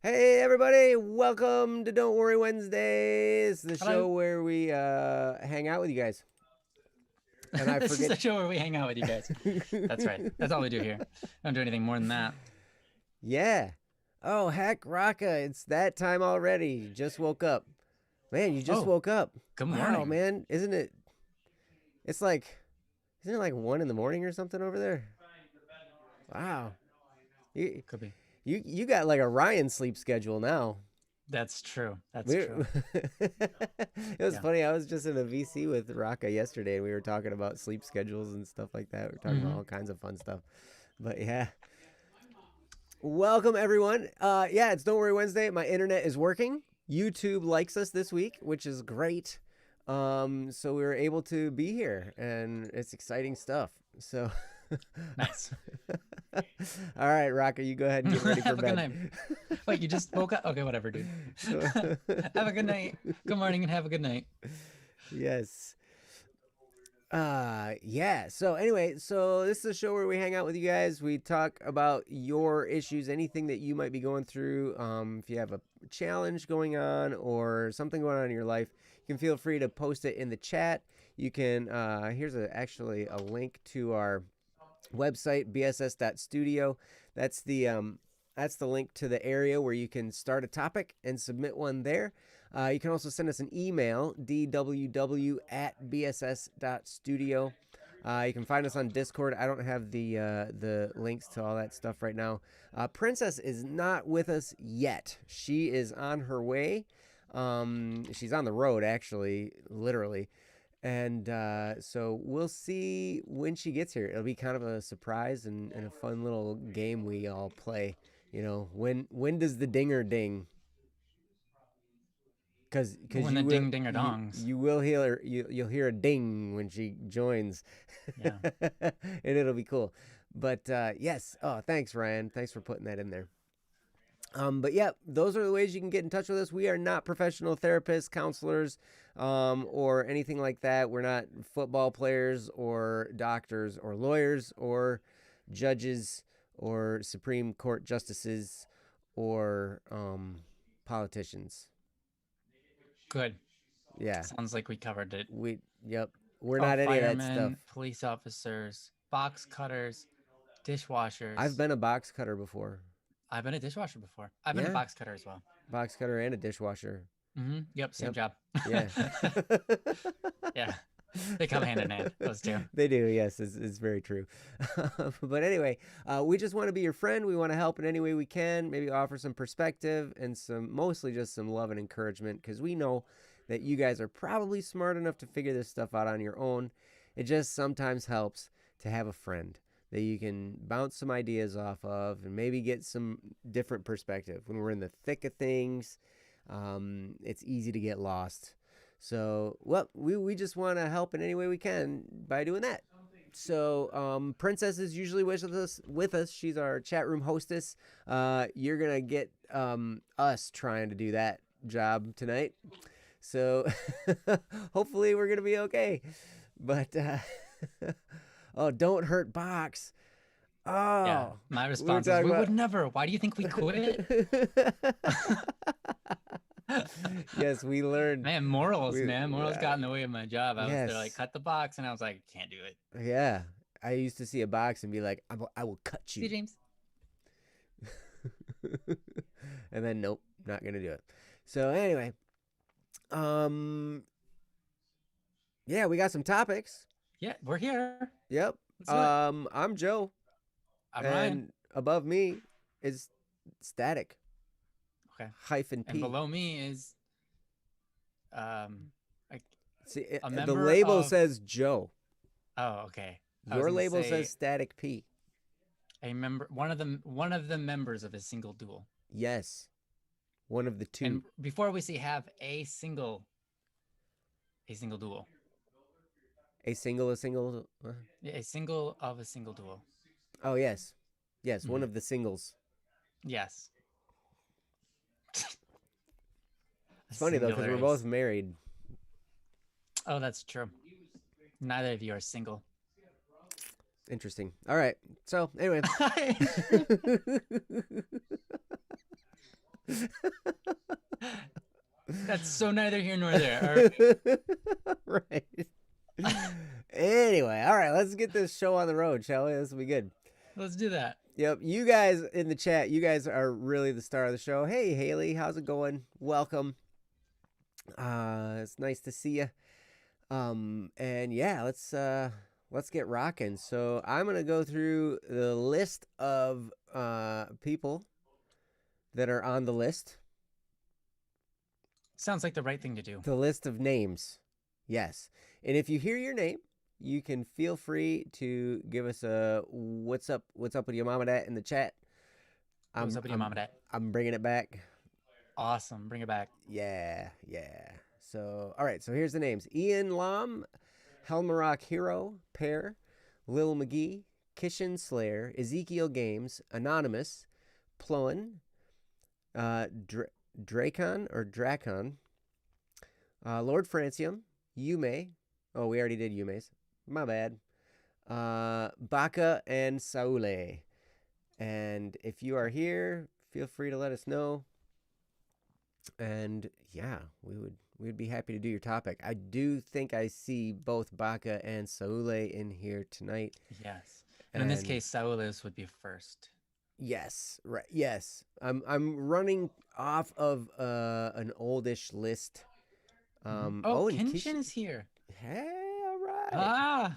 Hey everybody, welcome to Don't Worry Wednesdays, the Hello. show where we hang out with you guys. And I This is forget. the show where we hang out with you guys. That's right. That's all we do here. Don't do anything more than that. Yeah. Oh heck, Raka, it's that time already. You just woke up. Man, you just Oh, woke up. good Wow, morning. man, isn't it? It's like, isn't it like 1 in the morning or something over there? Wow. You Could be. you got like a Ryan sleep schedule now. That's true. That's We true. it was Yeah. funny. I was just in a VC with Raka yesterday, and we were talking about sleep schedules and stuff like that. We were talking about Hmm. all kinds of fun stuff. But yeah, welcome everyone. Yeah, it's Don't Worry Wednesday. My internet is working. YouTube likes us this week, which is great. So we were able to be here, and it's exciting stuff. So, Nice. all right, Raka, you go ahead and get ready for Have a good bed. night. Wait, you just woke up? Okay, whatever, dude. Have a good night. Good morning and have a good night. Yes. Yeah. So anyway, so this is a show where we hang out with you guys. We talk about your issues, anything that you might be going through. If you have a challenge going on or something going on in your life, you can feel free to post it in the chat. You can here's actually a link to our website, bss.studio. That's the link to the area where you can start a topic and submit one there. You can also send us an email, dww@bss.studio. You can find us on Discord. I don't have the links to all that stuff right now. Princess is not with us yet. She is on her way. She's on the road, actually, literally. And so we'll see when she gets here. It'll be kind of a surprise and a fun little game we all play. You know, when does the dinger ding? Because When the ding dinger dongs. you will hear you'll hear a ding when she joins, Yeah. and it'll be cool. But yes, oh thanks Ryan, thanks for putting that in there. But yeah, those are the ways you can get in touch with us. We are not professional therapists, counselors, or anything like that. We're not football players or doctors or lawyers or judges or Supreme Court justices or politicians. Good. Yeah, Sounds like we covered it. yep, we're Oh, not any of that stuff. firemen, police officers, box cutters, I've dishwashers. been a box cutter before. I've been a dishwasher before. I've been a Yeah, box cutter as well. box cutter and a dishwasher. Yep, same Yep. job. Yeah. Yeah, they come hand in hand, those two. They do, yes, it's very true. But anyway, we just want to be your friend. We want to help in any way we can, maybe offer some perspective and mostly just some love and encouragement because we know that you guys are probably smart enough to figure this stuff out on your own. It just sometimes helps to have a friend that you can bounce some ideas off of and maybe get some different perspective. When we're in the thick of things, it's easy to get lost. So, well, we just want to help in any way we can by doing that. So, Princess is usually with us. With us, she's our chat room hostess. You're gonna get us trying to do that job tonight. So, hopefully, we're gonna be okay. But oh, don't hurt Box. Yeah, Oh, my we were response is, talking we about. would never. Why do you think we quit? Yes, we learned. Man, morals, We man. Morals got in the way of my job. I was there like, yes, cut the box, and I was like, can't do it. yeah. I used to see a box and be like, I will cut See, you. James? And then nope, not gonna do it. So anyway, um, yeah, we got some topics. Yeah, we're here. Yep. Let's do it. I'm Joe, I'm Ryan. and above me is Static Okay. hyphen And P. below me is like See, a the member label of. says Joe. Oh, okay. I was Your gonna label say says Static P. a member, one of the members of a single duel. Yes, one of the two. And before we say have a single duel. A single. Yeah, a single of a single duel. Oh yes, yes, one Mhm. of the singles. Yes. It's funny though because we're Singular both is. married. Oh, that's true. Neither of you are single. Interesting. All right. So anyway, That's so neither here nor there. All right. Right. Anyway, all right, let's get this show on the road, shall we? This will be good. Let's do that. Yep, you guys in the chat, you guys are really the star of the show. Hey, Haley, how's it going? Welcome. It's nice to see you. And yeah, let's get rocking. So I'm gonna go through the list of people that are on the list. Sounds like the right thing to do. The list of names. Yes. And if you hear your name, you can feel free to give us a what's up with your mama dat in the chat. What's up with your mama dat? I'm bringing it back. Awesome. Bring it back. Yeah. So, all right. So here's the names: Ian Lam, Helmarock Hero, Pear, Lil McGee, Kishin Slayer, Ezekiel Games, Anonymous, Ploen, Dracon, Lord Francium, Yume. Oh, we already did Yume's. My bad. Baka and Saule. And if you are here, feel free to let us know. And yeah, we'd be happy to do your topic. I do think I see both Baka and Saule in here tonight. Yes. And in this case, Saule's would be first. Yes, right. Yes. I'm running off of an oldish list. Kenshin is here. Hey, all right.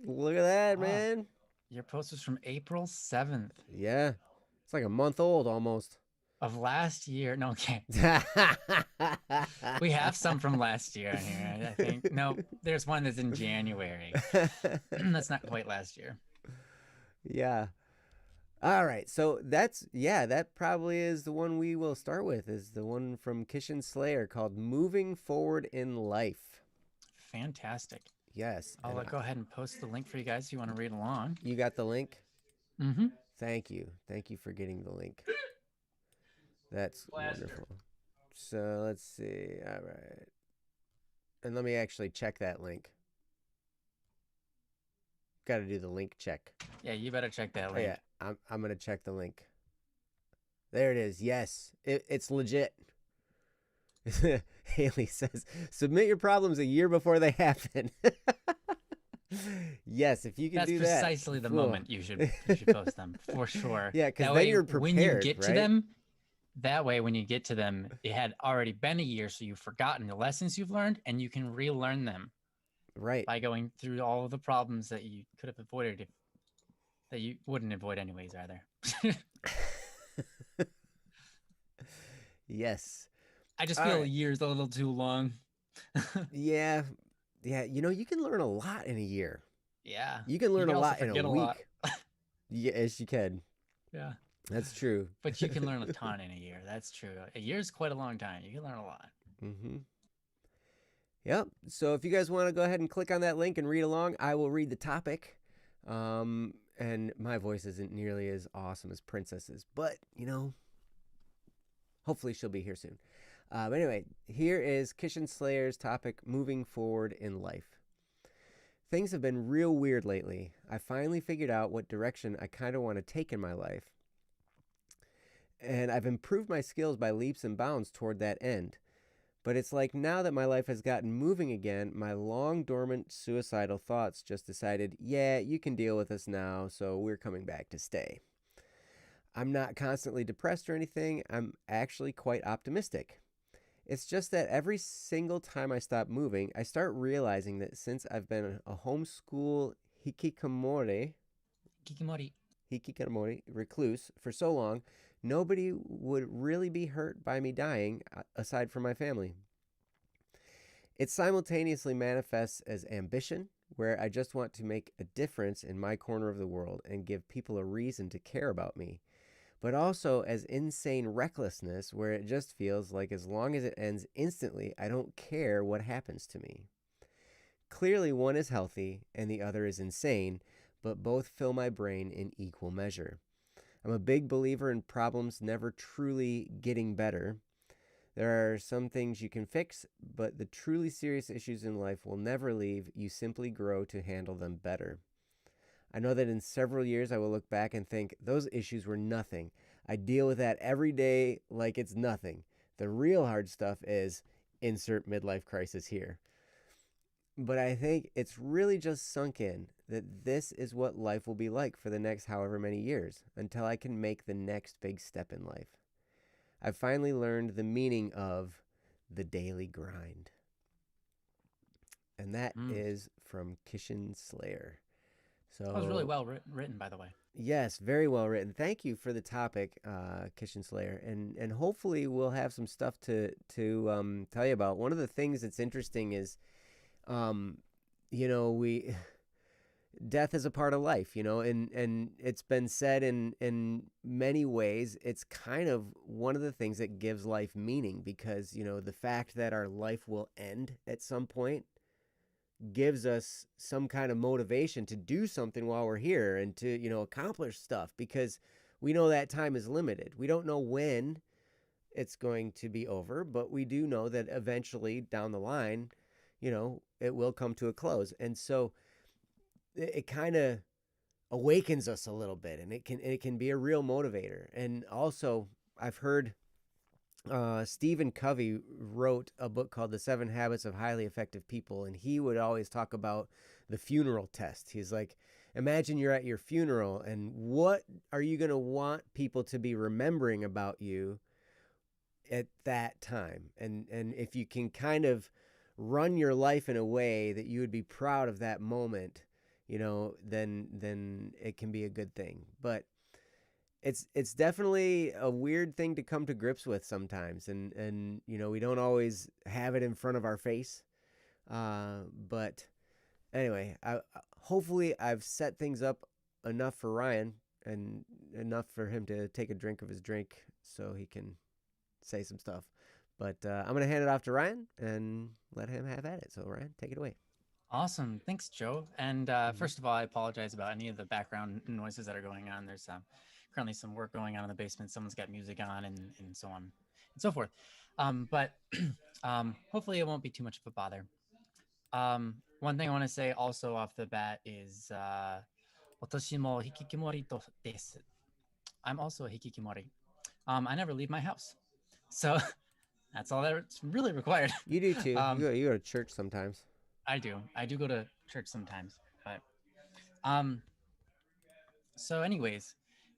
Look at that, man. Your post was from April 7th. Yeah. It's like a month old almost. Of last year. No, okay. We have some from last year in here, I think. No, there's one that's in January. That's not quite last year. Yeah. All right. So that probably is the one we will start with, is the one from Kishin Slayer called Moving Forward in Life. Fantastic. Yes. I'll go ahead and post the link for you guys if you want to read along. You got the link? Mm-hmm. Thank you. Thank you for getting the link. That's wonderful. So let's see. All right. And let me actually check that link. Got to do the link check. Yeah, you better check that link. Oh, yeah, I'm going to check the link. There it is. Yes, it's legit. Haley says, submit your problems a year before they happen. Yes, if you can do that. That's precisely the moment you should post them, for sure. Yeah, because then you're prepared, when you get right? to them, that way when you get to them, it had already been a year, so you've forgotten the lessons you've learned, and you can relearn them. Right. By going through all of the problems that you could have avoided, that you wouldn't avoid anyways, rather. Yes. I just feel a year's a little too long. Yeah. You can learn a lot in a year. Yeah. You can learn a lot in a week. Yes, you can. Yeah. That's true. But you can learn a ton in a year. That's true. A year is quite a long time. You can learn a lot. Mm-hmm. Yep. So if you guys want to go ahead and click on that link and read along, I will read the topic. And my voice isn't nearly as awesome as Princess's, but, hopefully she'll be here soon. But anyway, here is Kishin Slayer's topic, moving forward in life. Things have been real weird lately. I finally figured out what direction I kind of want to take in my life. And I've improved my skills by leaps and bounds toward that end. But it's like now that my life has gotten moving again, my long dormant suicidal thoughts just decided, yeah, you can deal with us now, so we're coming back to stay. I'm not constantly depressed or anything. I'm actually quite optimistic. It's just that every single time I stop moving, I start realizing that since I've been a homeschool hikikomori recluse for so long, nobody would really be hurt by me dying aside from my family. It simultaneously manifests as ambition, where I just want to make a difference in my corner of the world and give people a reason to care about me, but also as insane recklessness, where it just feels like as long as it ends instantly, I don't care what happens to me. Clearly, one is healthy and the other is insane, but both fill my brain in equal measure. I'm a big believer in problems never truly getting better. There are some things you can fix, but the truly serious issues in life will never leave. You simply grow to handle them better. I know that in several years I will look back and think, those issues were nothing. I deal with that every day like it's nothing. The real hard stuff is insert midlife crisis here. But I think it's really just sunk in that this is what life will be like for the next however many years until I can make the next big step in life. I've finally learned the meaning of the daily grind. And that Mm. is from Kishin Slayer. That was really So, well written, by the way. yes, very well written. Thank you for the topic, Kishin Slayer, and hopefully we'll have some stuff to tell you about. One of the things that's interesting is, um, we death is a part of life, and it's been said in many ways. It's kind of one of the things that gives life meaning because the fact that our life will end at some point gives us some kind of motivation to do something while we're here and to accomplish stuff because we know that time is limited. We don't know when it's going to be over, but we do know that eventually down the line it will come to a close. And so it kind of awakens us a little bit, and it can be a real motivator. And also I've heard Stephen Covey wrote a book called The 7 Habits of Highly Effective People, and he would always talk about the funeral test. He's like, imagine you're at your funeral, and what are you going to want people to be remembering about you at that time? And if you can kind of run your life in a way that you would be proud of that moment, then it can be a good thing. But it's definitely a weird thing to come to grips with sometimes, and we don't always have it in front of our face. But anyway, hopefully I've set things up enough for Ryan and enough for him to take a drink of his drink so he can say some stuff. But I'm gonna hand it off to Ryan and let him have at it. So Ryan, take it away. Awesome. Thanks, Joe. And Mhm. first of all, I apologize about any of the background noises that are going on. There's currently some work going on in the basement. Someone's got music on and so on and so forth. But hopefully it won't be too much of a bother. One thing I want to say also off the bat is 私も引きこもりとです. I'm also a hikikimori. I never leave my house. So that's all that's really required. You do too. You um, go. You go to church sometimes. I do. I do go to church sometimes. But um, so anyways,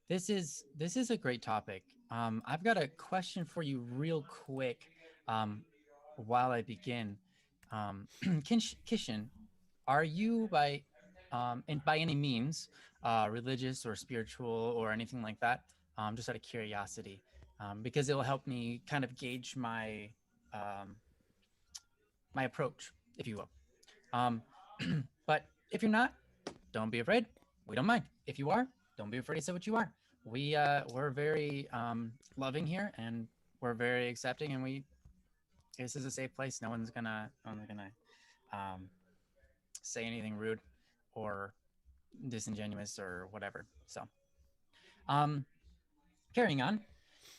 this is a great topic. I've got a question for you real quick while I begin. Kishin, are you by any means religious or spiritual or anything like that? Just out of curiosity, because it will help me kind of gauge um, my approach, if you will. Um, but if you're not, don't be afraid. We don't mind. If you are, don't be afraid to say what you are. We're very loving here, and we're very accepting, and this is a safe place. No one's gonna um, say anything rude or disingenuous or whatever. So, um, carrying on.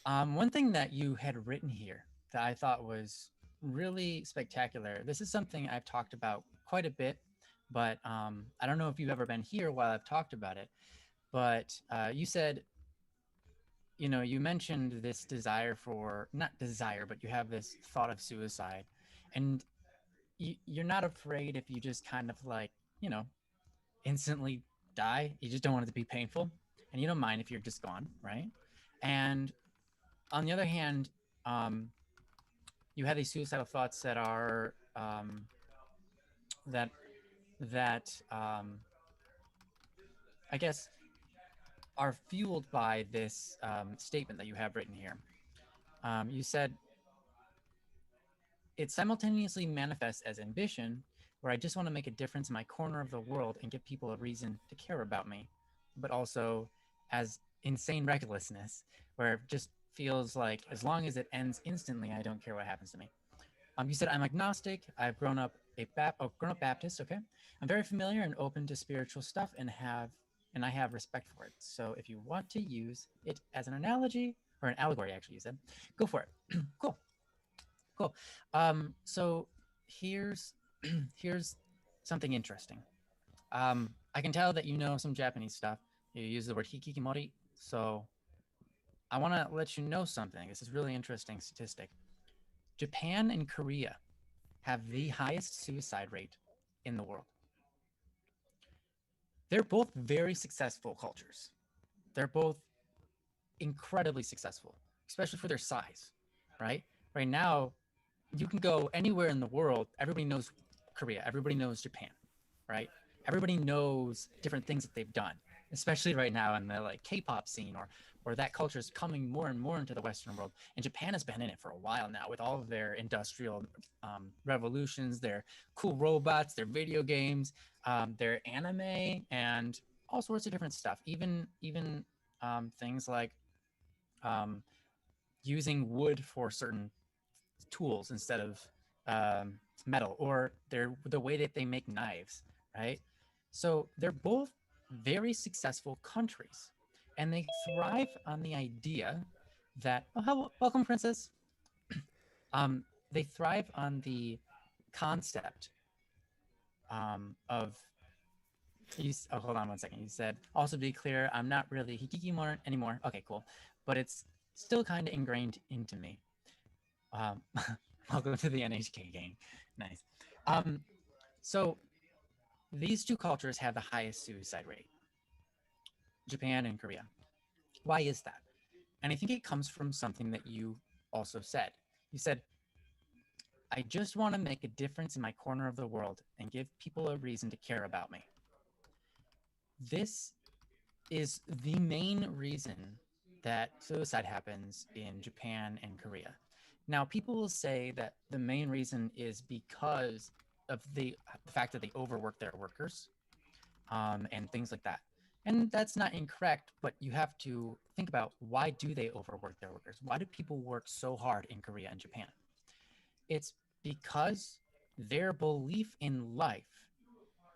One thing that you had written here that I thought was really spectacular. This is something I've talked about quite a bit, but I don't know if you've ever been here while I've talked about it. But you said, you mentioned this desire for, not desire, but you have this thought of suicide, and you're not afraid if you just kind of like, instantly die. You just don't want it to be painful, and you don't mind if you're just gone, right? And on the other hand, um, you have these suicidal thoughts that are that that I guess are fueled by this statement that you have written here. You said it simultaneously manifests as ambition, where I just want to make a difference in my corner of the world and give people a reason to care about me, but also as insane recklessness, where it just feels like as long as it ends instantly, I don't care what happens to me. You said I'm agnostic. I've grown up Baptist. Okay, I'm very familiar and open to spiritual stuff, and I have respect for it. So if you want to use it as an analogy or an allegory, actually, you said, go for it. Cool, cool. So here's here's something interesting. I can tell that you know some Japanese stuff. You use the word hikikimori. So I want to let you know something. This is really interesting statistic. Japan and Korea have the highest suicide rate in the world. They're both very successful cultures. They're both incredibly successful, especially for their size, right? Right now, you can go anywhere in the world. Everybody knows Korea. Everybody knows Japan, right? Everybody knows different things that they've done, especially right now in the like K-pop scene or that culture is coming more and more into the Western world. And Japan has been in it for a while now with all of their industrial revolutions, their cool robots, their video games, their anime, and all sorts of different stuff. Even things like um, using wood for certain tools instead of um, metal, or the way that they make knives, right? So they're both very successful countries, and they thrive on the idea that welcome, princess. They thrive on the concept of you. Oh, hold on one second. You said also to be clear, I'm not really hikikimori anymore. Okay, cool, but it's still kind of ingrained into me. Um, welcome to the NHK gang. Nice. Um, so these two cultures have the highest suicide rate, Japan and Korea. Why is that? And I think it comes from something that you also said. You said, I just want to make a difference in my corner of the world and give people a reason to care about me. This is the main reason that suicide happens in Japan and Korea. Now, people will say that the main reason is because of the fact that they overwork their workers and things like that. And that's not incorrect, but you have to think about why do they overwork their workers? Why do people work so hard in Korea and Japan? It's because their belief in life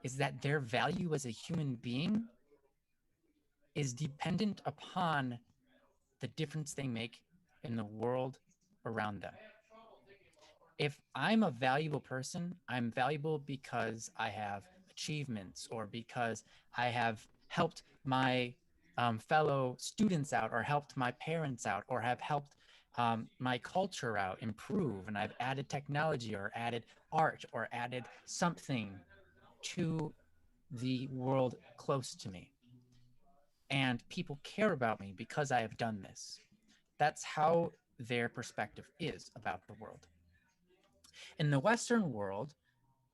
is that their value as a human being is dependent upon the difference they make in the world around them. If I'm a valuable person, I'm valuable because I have achievements or because I have helped my fellow students out or helped my parents out or have helped my culture out improve and I've added technology or added art or added something to the world close to me. And people care about me because I have done this. That's how their perspective is about the world. In the Western world,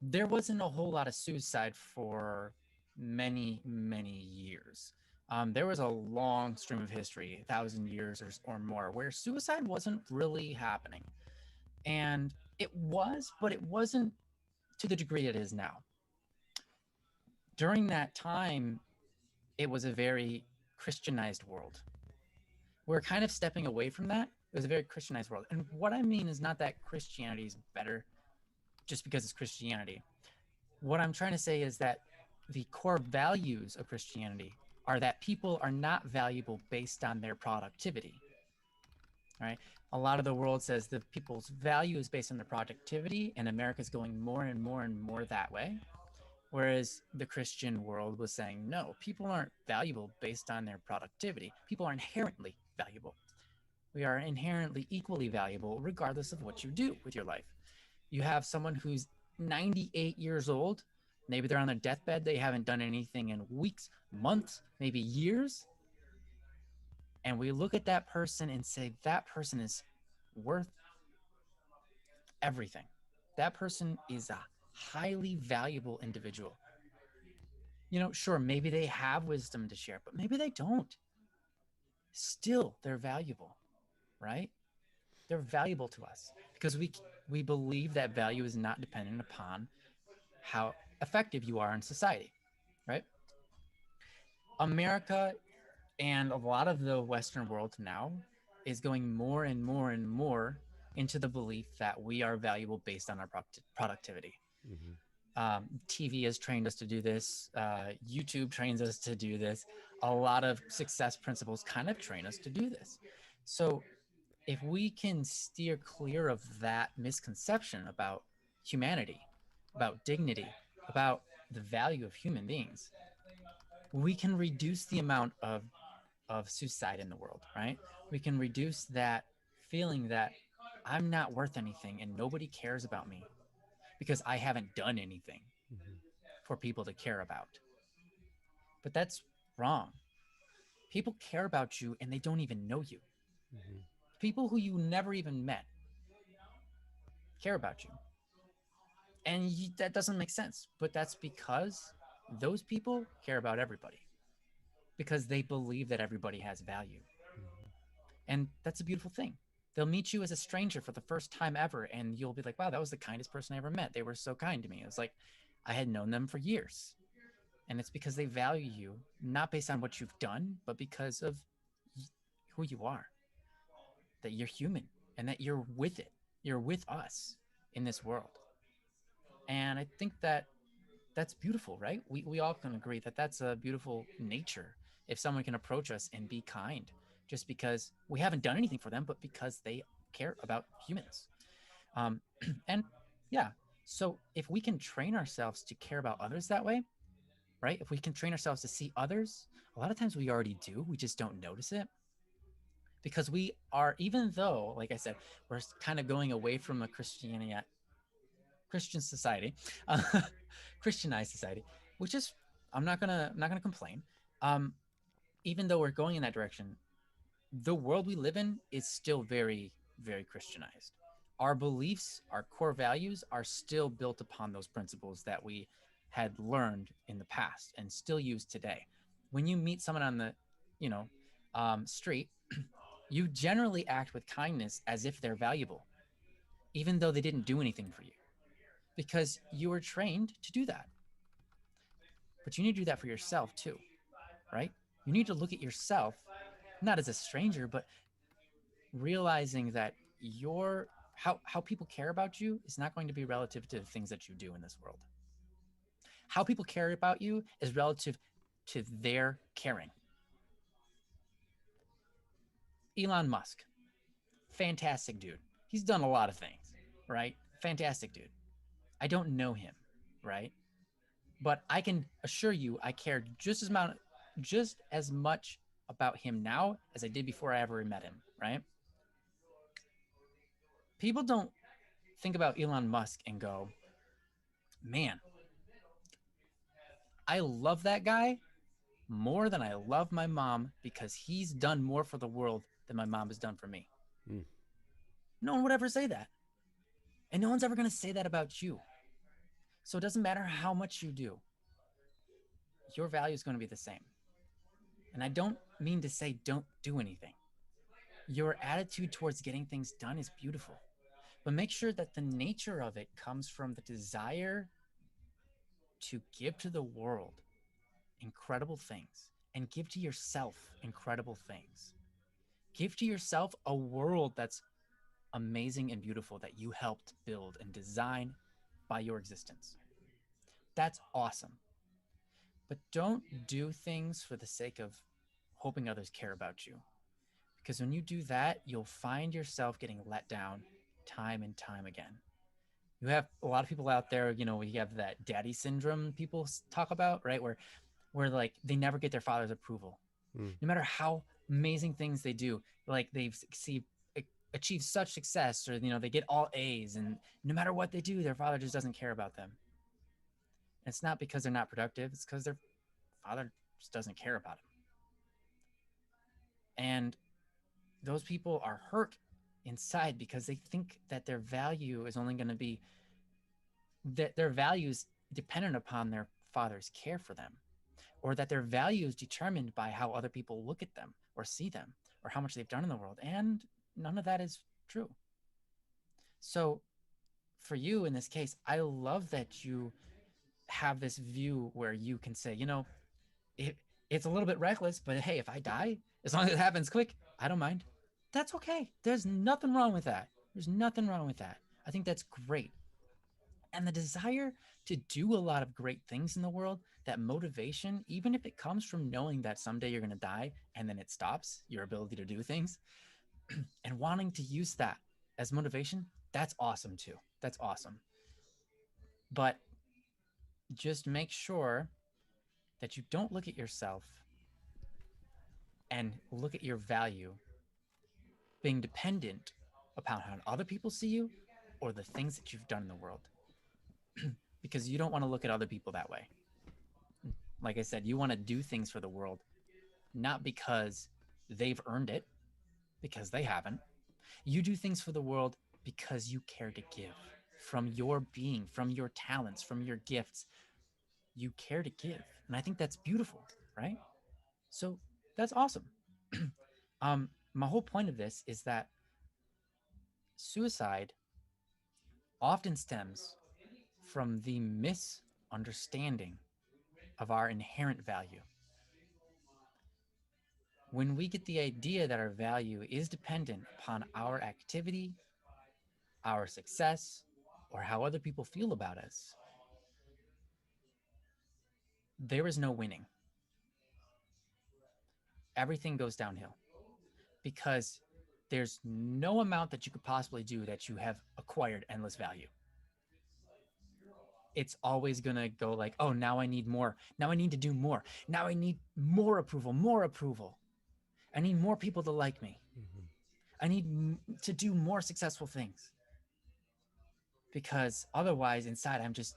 there wasn't a whole lot of suicide for many, many years. There was a long stream of history, 1,000 years or more, where suicide wasn't really happening. And it was, but it wasn't to the degree it is now. During that time, it was a very Christianized world. We're kind of stepping away from that. It was a very Christianized world. And what I mean is not that Christianity is better just because it's Christianity. What I'm trying to say is that the core values of Christianity are that people are not valuable based on their productivity. Right? A lot of the world says that people's value is based on their productivity, and America's going more and more and more that way. Whereas the Christian world was saying, no, people aren't valuable based on their productivity. People are inherently valuable. We are inherently equally valuable regardless of what you do with your life. You have someone who's 98 years old, maybe they're on their deathbed, they haven't done anything in weeks, months, maybe years. And we look at that person and say, that person is worth everything. That person is a highly valuable individual. You know, sure, maybe they have wisdom to share, but maybe they don't. Still, they're valuable, right? They're valuable to us because we believe that value is not dependent upon how effective you are in society, right? America and a lot of the Western world now is going more and more and more into the belief that we are valuable based on our productivity. Mm-hmm. TV has trained us to do this. YouTube trains us to do this. A lot of success principles kind of train us to do this. So if we can steer clear of that misconception about humanity, about dignity, about the value of human beings, we can reduce the amount of of suicide in the world, right? We can reduce that feeling that I'm not worth anything and nobody cares about me because I haven't done anything Mhm. for people to care about. But that's wrong. People care about you and they don't even know you. Mhm. People who you never even met care about you. And that doesn't make sense. But that's because those people care about everybody because they believe that everybody has value. Mhm. And that's a beautiful thing. They'll meet you as a stranger for the first time ever, and you'll be like, wow, that was the kindest person I ever met. They were so kind to me. It's like I had known them for years. And it's because they value you, not based on what you've done, but because of who you are, that you're human and that you're with it. You're with us in this world. And I think that that's beautiful, right? We all can agree that that's a beautiful nature. If someone can approach us and be kind just because we haven't done anything for them, but because they care about humans. And yeah, so if we can train ourselves to care about others that way, right? If we can train ourselves to see others, a lot of times we already do, we just don't notice it because we are, even though, like I said, we're kind of going away from a Christian society, uh, Christianized society, which is I'm not gonna complain. Um, Even though we're going in that direction, the world we live in is still very Christianized. Our beliefs, our core values, are still built upon those principles that we had learned in the past and still use today. When you meet someone on the, you know, street, you generally act with kindness as if they're valuable, even though they didn't do anything for you, because you were trained to do that. But you need to do that for yourself too, right? You need to look at yourself not as a stranger, but realizing that your how people care about you is not going to be relative to the things that you do in this world. How people care about you is relative to their caring. Elon Musk, fantastic dude. He's done a lot of things, right? Fantastic dude. I don't know him, right? But I can assure you I care just as much about him now as I did before I ever met him, right? People don't think about Elon Musk and go, man, I love that guy more than I love my mom because he's done more for the world than my mom has done for me. Mm. No one would ever say that. And no one's ever going to say that about you. So it doesn't matter how much you do, your value is going to be the same. And I don't mean to say don't do anything. Your attitude towards getting things done is beautiful, but make sure that the nature of it comes from the desire to give to the world incredible things and give to yourself incredible things. Give to yourself a world that's amazing and beautiful that you helped build and design by your existence. That's awesome. But don't do things for the sake of hoping others care about you. Because when you do that, you'll find yourself getting let down time and time again. You have a lot of people out there, we have that daddy syndrome people talk about, right? Where like they never get their father's approval. Mm. No matter how amazing things they do, like they've achieved such success, or they get all A's, and no matter what they do, their father just doesn't care about them. And it's not because they're not productive, it's because their father just doesn't care about them. And those people are hurt inside because they think that their value is only going to be that their values dependent upon their father's care for them, or that their value is determined by how other people look at them or see them or how much they've done in the world. And none of that is true. So for you in this case, I love that you have this view where you can say, it, it's a little bit reckless, but hey, if I die, as long as it happens quick, I don't mind. That's okay. There's nothing wrong with that. There's nothing wrong with that. I think that's great. And the desire to do a lot of great things in the world, that motivation, even if it comes from knowing that someday you're going to die and then it stops your ability to do things, and wanting to use that as motivation, that's awesome too. That's awesome. But just make sure that you don't look at yourself and look at your value being dependent upon how other people see you or the things that you've done in the world. Because you don't want to look at other people that way. Like I said, you want to do things for the world, not because they've earned it, because they haven't. You do things for the world because you care to give from your being, from your talents, from your gifts. You care to give. And I think that's beautiful, right? So that's awesome. My whole point of this is that suicide often stems from the misunderstanding of our inherent value. When we get the idea that our value is dependent upon our activity, our success, or how other people feel about us, there is no winning. Everything goes downhill because there's no amount that you could possibly do that you have acquired endless value. It's always going to go like, oh, now I need more. Now I need to do more. Now I need more approval, more approval. I need more people to like me. Mm-hmm. I need to do more successful things. Because otherwise inside I'm just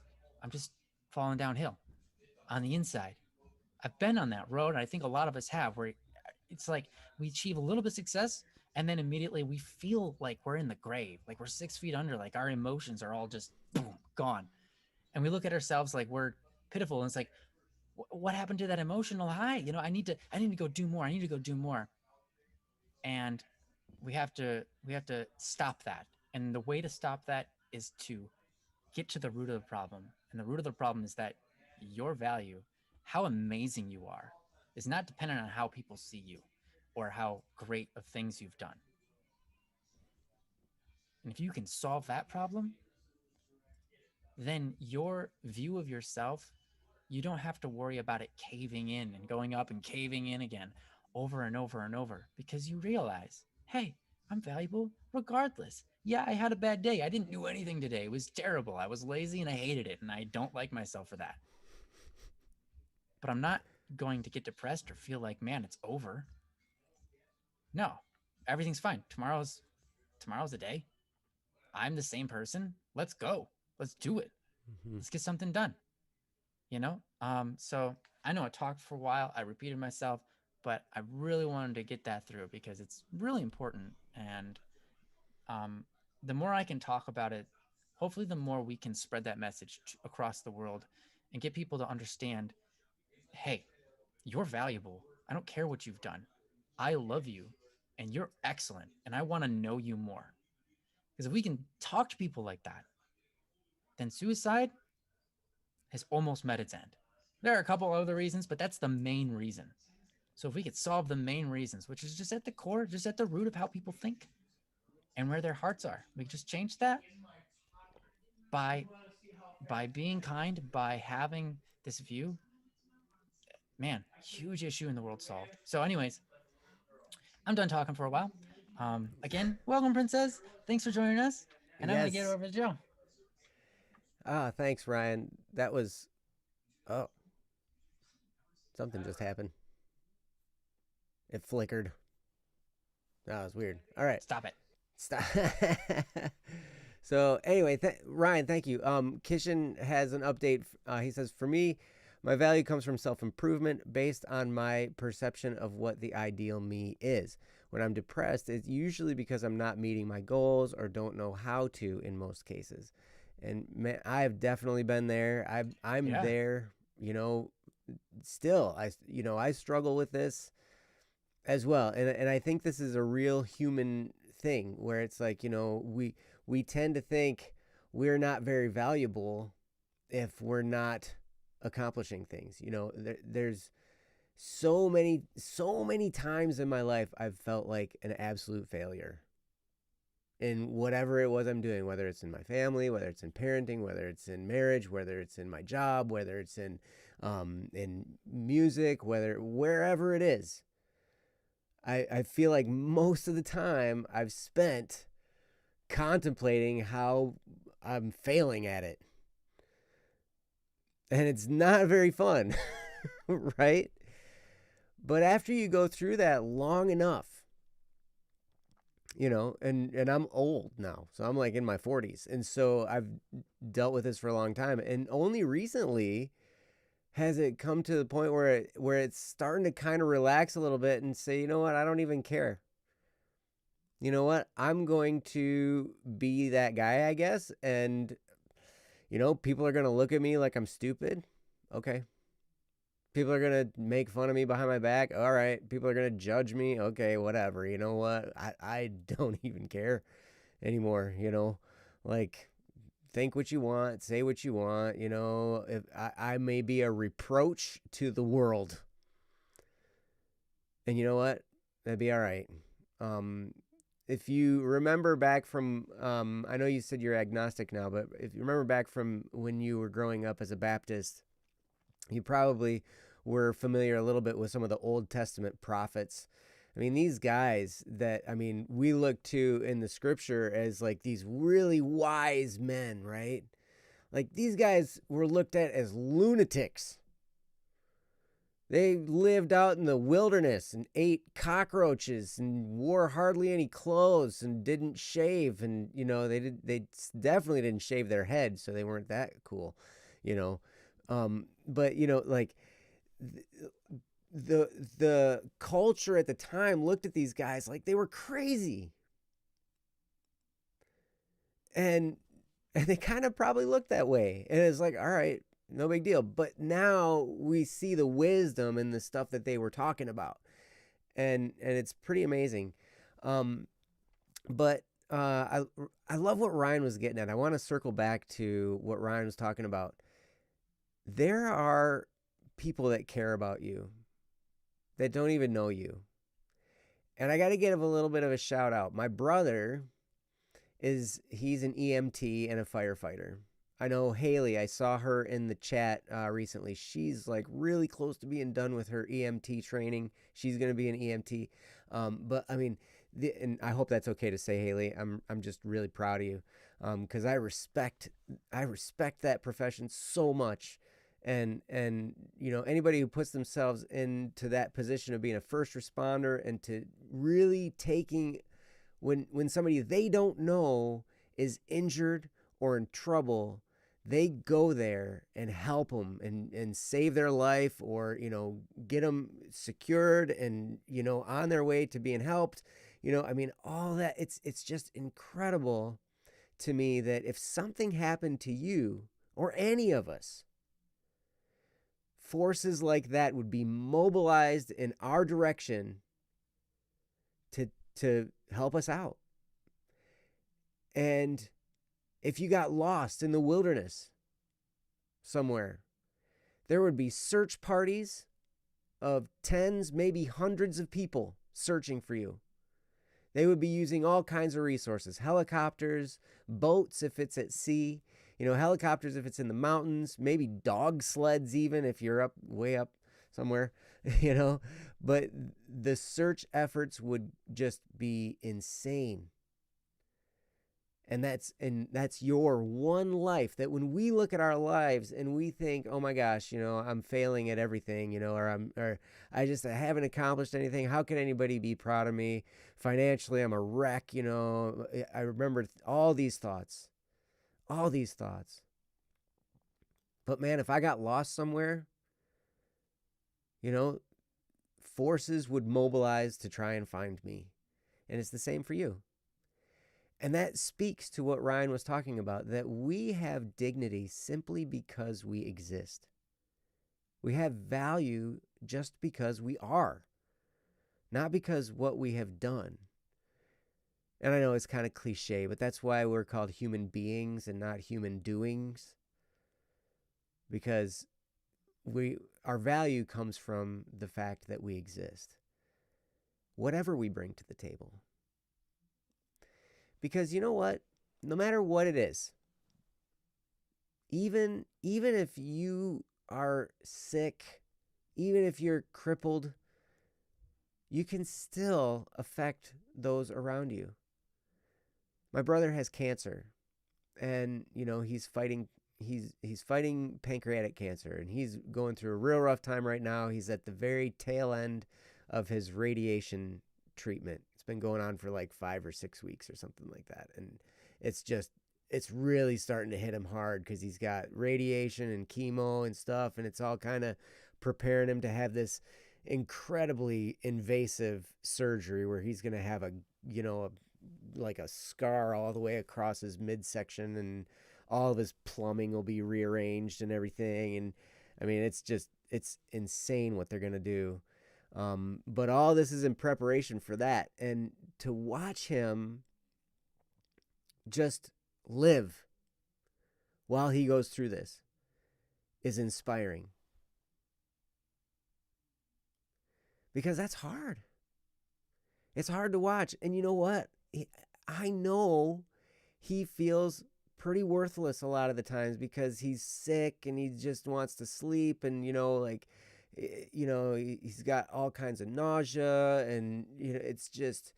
falling downhill on the inside. I've been on that road, and I think a lot of us have, where it's like we achieve a little bit of success and then immediately we feel like we're in the grave, like we're 6 feet under, like our emotions are all just boom, gone. And we look at ourselves like we're pitiful, and it's like, what happened to that emotional high? You know, I need to go do more. I need to go do more. And we have to stop that. And the way to stop that is to get to the root of the problem. And the root of the problem is that your value, how amazing you are, is not dependent on how people see you or how great of things you've done. And if you can solve that problem, then your view of yourself, you don't have to worry about it caving in and going up and caving in again over and over and over, because you realize, hey, I'm valuable regardless. Yeah, I had a bad day. I didn't do anything today. It was terrible. I was lazy and I hated it, and I don't like myself for that. But I'm not going to get depressed or feel like, man, it's over. No, everything's fine. Tomorrow's a day. I'm the same person. Let's go. Let's do it. Mm-hmm. Let's get something done. You know? So I know I talked for a while. I repeated myself, but I really wanted to get that through because it's really important. And the more I can talk about it, hopefully the more we can spread that message across the world and get people to understand, hey, you're valuable. I don't care what you've done. I love you and you're excellent. And I want to know you more. Because if we can talk to people like that, then suicide has almost met its end. There are a couple other reasons, but that's the main reason. So if we could solve the main reasons, which is just at the core, just at the root of how people think and where their hearts are, we could just change that by being kind, by having this view. Man, huge issue in the world solved. So anyways, I'm done talking for a while. Again, welcome, Princess. Thanks for joining us. And I'm going to get over to Joe. Thanks, Ryan. That was, something just happened. It flickered. That was weird. All right. Stop it. Stop. So anyway, Ryan, thank you. Kishan has an update. He says, for me, my value comes from self-improvement based on my perception of what the ideal me is. When I'm depressed, it's usually because I'm not meeting my goals or don't know how to in most cases. And man, I've definitely been there. I'm there, still. I struggle with this as well. And I think this is a real human thing where it's like, we tend to think we're not very valuable if we're not accomplishing things. There's so many times in my life I've felt like an absolute failure in whatever it was I'm doing, whether it's in my family, whether it's in parenting, whether it's in marriage, whether it's in my job, whether it's in music, wherever it is. I feel like most of the time I've spent contemplating how I'm failing at it. And it's not very fun, right? But after you go through that long enough, and I'm old now, so I'm like in my 40s, and so I've dealt with this for a long time, and only recently has it come to the point where it's starting to kind of relax a little bit and say, you know what, I don't even care. You know what, I'm going to be that guy, I guess, and people are going to look at me like I'm stupid. Okay. People are going to make fun of me behind my back. All right. People are going to judge me. Okay, whatever. You know what? I don't even care anymore, Like, think what you want, say what you want, if I may be a reproach to the world. And you know what? That'd be all right. If you remember back from, I know you said you're agnostic now, but if you remember back from when you were growing up as a Baptist, you probably were familiar a little bit with some of the Old Testament prophets. I mean, these guys that, we look to in the scripture as like these really wise men, right? Like these guys were looked at as lunatics. They lived out in the wilderness and ate cockroaches and wore hardly any clothes and didn't shave. And, they definitely didn't shave their head, so they weren't that cool, But, like the culture at the time looked at these guys like they were crazy. And they kind of probably looked that way. And it's like, all right, no big deal. But now we see the wisdom in the stuff that they were talking about. And it's pretty amazing. But I love what Ryan was getting at. I want to circle back to what Ryan was talking about. There are people that care about you that don't even know you. And I got to give a little bit of a shout out. My brother he's an EMT and a firefighter. I know Haley, I saw her in the chat recently. She's like really close to being done with her EMT training. She's going to be an EMT. But I mean, and I hope that's okay to say, Haley. I'm just really proud of you because I respect that profession so much. And anybody who puts themselves into that position of being a first responder and to really taking when somebody they don't know is injured or in trouble, they go there and help them and save their life or, get them secured and, on their way to being helped. All that, it's just incredible to me that if something happened to you or any of us, forces like that would be mobilized in our direction to help us out. And if you got lost in the wilderness somewhere, there would be search parties of tens, maybe hundreds of people searching for you. They would be using all kinds of resources, helicopters, boats if it's at sea, helicopters if it's in the mountains, maybe dog sleds even if you're way up somewhere, but the search efforts would just be insane. And that's your one life that when we look at our lives and we think, oh my gosh, I'm failing at everything, or I haven't accomplished anything. How can anybody be proud of me? Financially, I'm a wreck, I remember all these thoughts. But man, if I got lost somewhere, forces would mobilize to try and find me. And it's the same for you. And that speaks to what Ryan was talking about, that we have dignity simply because we exist. We have value just because we are, not because what we have done. And I know it's kind of cliche, but that's why we're called human beings and not human doings. Because our value comes from the fact that we exist. Whatever we bring to the table. Because you know what? No matter what it is, even if you are sick, even if you're crippled, you can still affect those around you. My brother has cancer, and he's fighting he's fighting pancreatic cancer, and he's going through a real rough time right now. He's at the very tail end of his radiation treatment. It's been going on for like 5 or 6 weeks or something like that, and it's really starting to hit him hard because he's got radiation and chemo and stuff, and it's all kind of preparing him to have this incredibly invasive surgery where he's going to have like a scar all the way across his midsection, and all of his plumbing will be rearranged and everything. And I mean, it's insane what they're going to do. But all this is in preparation for that. And to watch him just live while he goes through this is inspiring. Because that's hard. It's hard to watch. And you know what? I know he feels pretty worthless a lot of the times because he's sick and he just wants to sleep, and he's got all kinds of nausea, and it's just,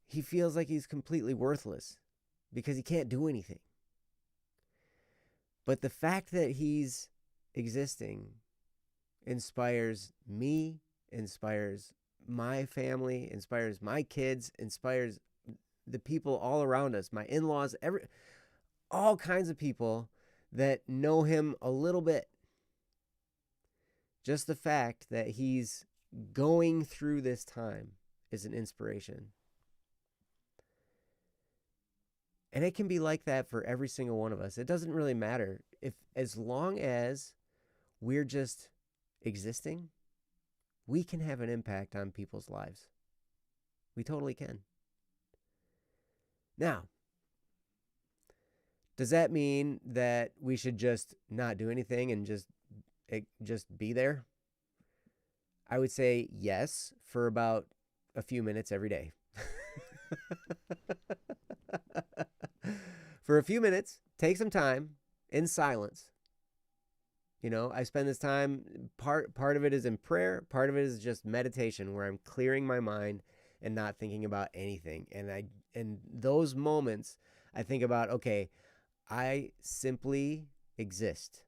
he feels like he's completely worthless because he can't do anything. But the fact that he's existing inspires me, inspires my family, inspires my kids, inspires the people all around us, my in-laws, all kinds of people that know him a little bit. Just the fact that he's going through this time is an inspiration. And it can be like that for every single one of us. It doesn't really matter as long as we're just existing, we can have an impact on people's lives. We totally can. Now, does that mean that we should just not do anything and just be there? I would say yes, for about a few minutes every day. For a few minutes, take some time in silence. I spend this time, part of it is in prayer, part of it is just meditation, where I'm clearing my mind and not thinking about anything. And in those moments, I think about, okay, I simply exist.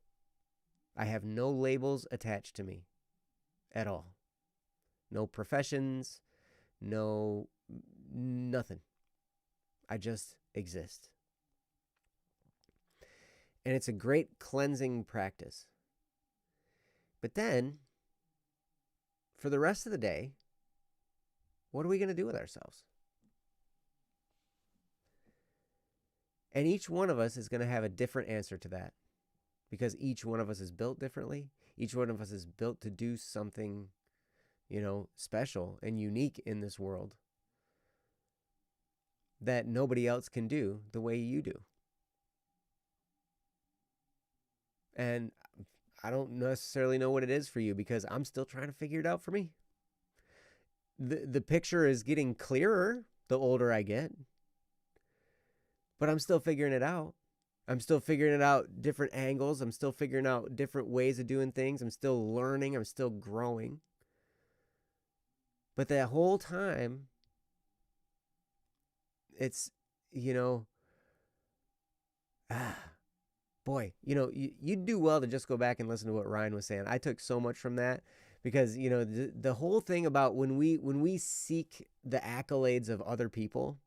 I have no labels attached to me at all. No professions, nothing. I just exist. And it's a great cleansing practice. But then, for the rest of the day, what are we going to do with ourselves? And each one of us is going to have a different answer to that, because each one of us is built differently. Each one of us is built to do something, special and unique in this world that nobody else can do the way you do. And I don't necessarily know what it is for you, because I'm still trying to figure it out for me. The picture is getting clearer the older I get, but I'm still figuring it out. I'm still figuring it out different angles. I'm still figuring out different ways of doing things. I'm still learning. I'm still growing. But that whole time, it's, boy, you'd do well to just go back and listen to what Ryan was saying. I took so much from that, because, the whole thing about when we seek the accolades of other people,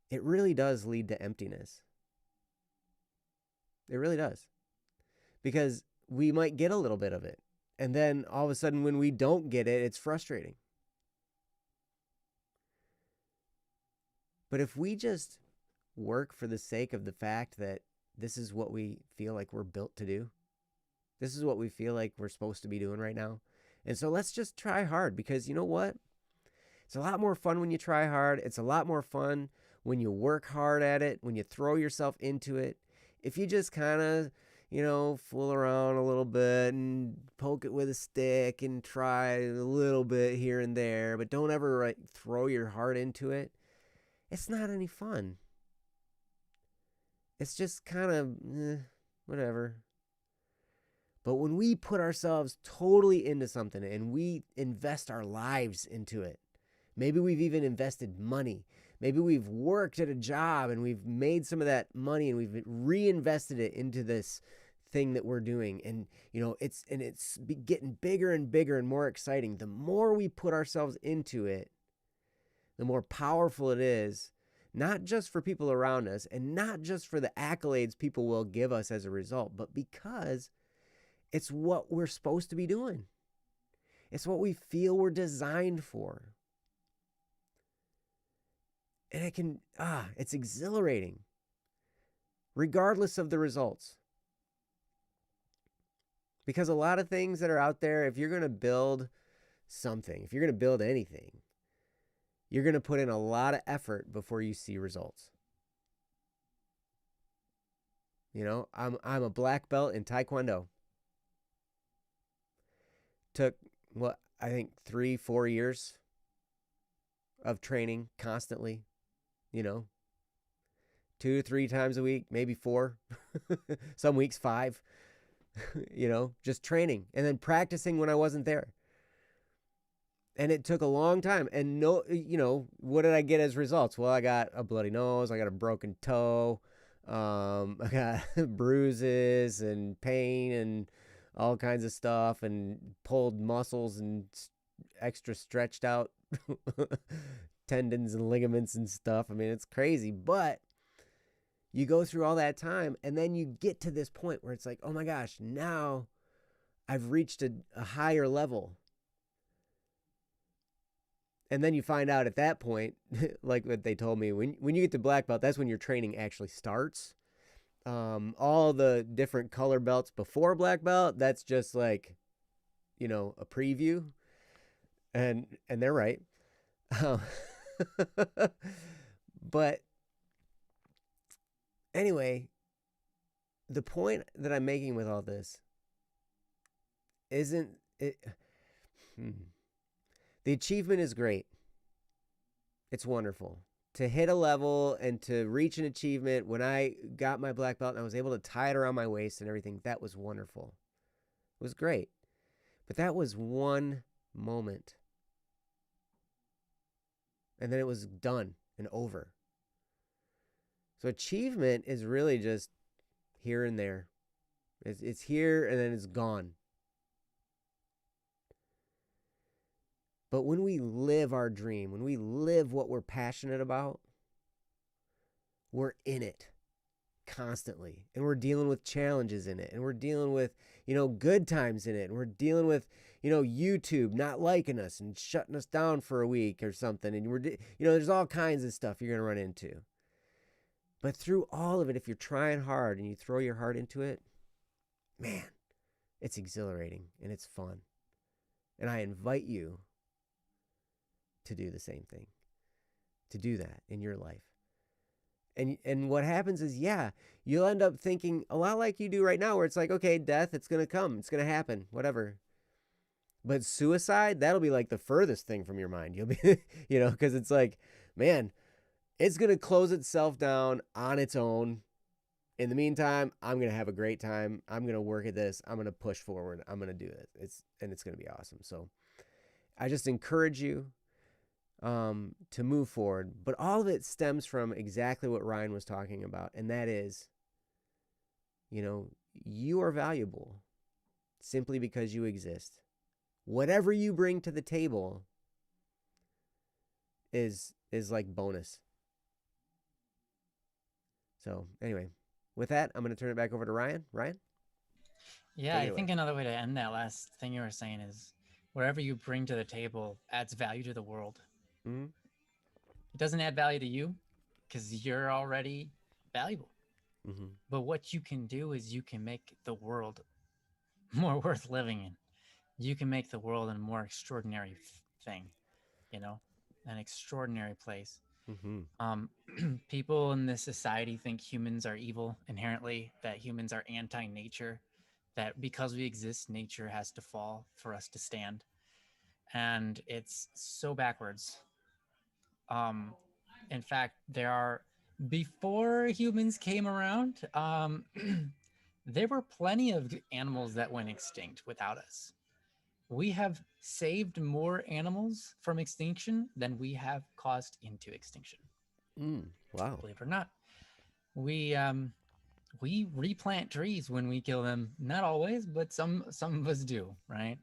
it really does lead to emptiness. It really does. Because we might get a little bit of it, and then all of a sudden when we don't get it, it's frustrating. But if we just work for the sake of the fact that this is what we feel like we're built to do, this is what we feel like we're supposed to be doing right now, and so let's just try hard, because you know what? It's a lot more fun when you try hard. It's a lot more fun when you work hard at it, when you throw yourself into it. If you just kind of, fool around a little bit and poke it with a stick and try a little bit here and there, but don't ever throw your heart into it, it's not any fun. It's just kind of whatever. But when we put ourselves totally into something and we invest our lives into it, maybe we've even invested money, Maybe we've worked at a job and we've made some of that money and we've reinvested it into this thing that we're doing, and it's getting bigger and bigger and more exciting. The more we put ourselves into it, the more powerful it is, not just for people around us and not just for the accolades people will give us as a result, but because it's what we're supposed to be doing. It's what we feel we're designed for. And it's exhilarating, regardless of the results. Because a lot of things that are out there, if you're going to build something, if you're going to build anything, you're going to put in a lot of effort before you see results. I'm a black belt in Taekwondo. Took, I think 3-4 years of training constantly, 2 to 3 times a week, maybe 4, some weeks 5, just training and then practicing when I wasn't there. And it took a long time. And what did I get as results? Well, I got a bloody nose. I got a broken toe. I got bruises and pain and all kinds of stuff and pulled muscles and extra stretched out tendons and ligaments and stuff. I mean, it's crazy. But you go through all that time and then you get to this point where it's like, oh my gosh, now I've reached a higher level. And then you find out at that point, like what they told me, when you get to black belt, that's when your training actually starts. All the different color belts before black belt, that's just like, a preview. And they're right. But anyway, the point that I'm making with all this isn't it. The achievement is great. It's wonderful to hit a level and to reach an achievement. When I got my black belt and I was able to tie it around my waist and everything, that was wonderful. It was great. But that was one moment. And then it was done and over. So achievement is really just here and there. It's here and then it's gone. But when we live our dream, when we live what we're passionate about, we're in it constantly. And we're dealing with challenges in it. And we're dealing with, good times in it. And we're dealing with, YouTube not liking us and shutting us down for a week or something. And there's all kinds of stuff you're going to run into. But through all of it, if you're trying hard and you throw your heart into it, man, it's exhilarating and it's fun. And I invite you to do the same thing, to do that in your life. And what happens is, you'll end up thinking a lot like you do right now, where it's like, okay, death, it's going to come, it's going to happen, whatever. But suicide, that'll be like the furthest thing from your mind. You'll be, because it's like, man, it's going to close itself down on its own. In the meantime, I'm going to have a great time. I'm going to work at this. I'm going to push forward. I'm going to do it. It's going to be awesome. So I just encourage you to move forward. But all of it stems from exactly what Ryan was talking about. And that is, you are valuable simply because you exist. Whatever you bring to the table is like bonus. So anyway, with that, I'm going to turn it back over to Ryan. Ryan? Yeah, I think another way to end that last thing you were saying is whatever you bring to the table adds value to the world. Mm-hmm. It doesn't add value to you because you're already valuable. Mm-hmm. But what you can do is you can make the world more worth living in. You can make the world a more extraordinary thing, an extraordinary place. Mm-hmm. People in this society think humans are evil inherently, that humans are anti-nature, that because we exist, nature has to fall for us to stand. And it's so backwards. In fact, before humans came around, there were plenty of animals that went extinct without us. We have saved more animals from extinction than we have caused into extinction. Wow. believe it or not. We we replant trees when we kill them. Not always, but some of us do, right?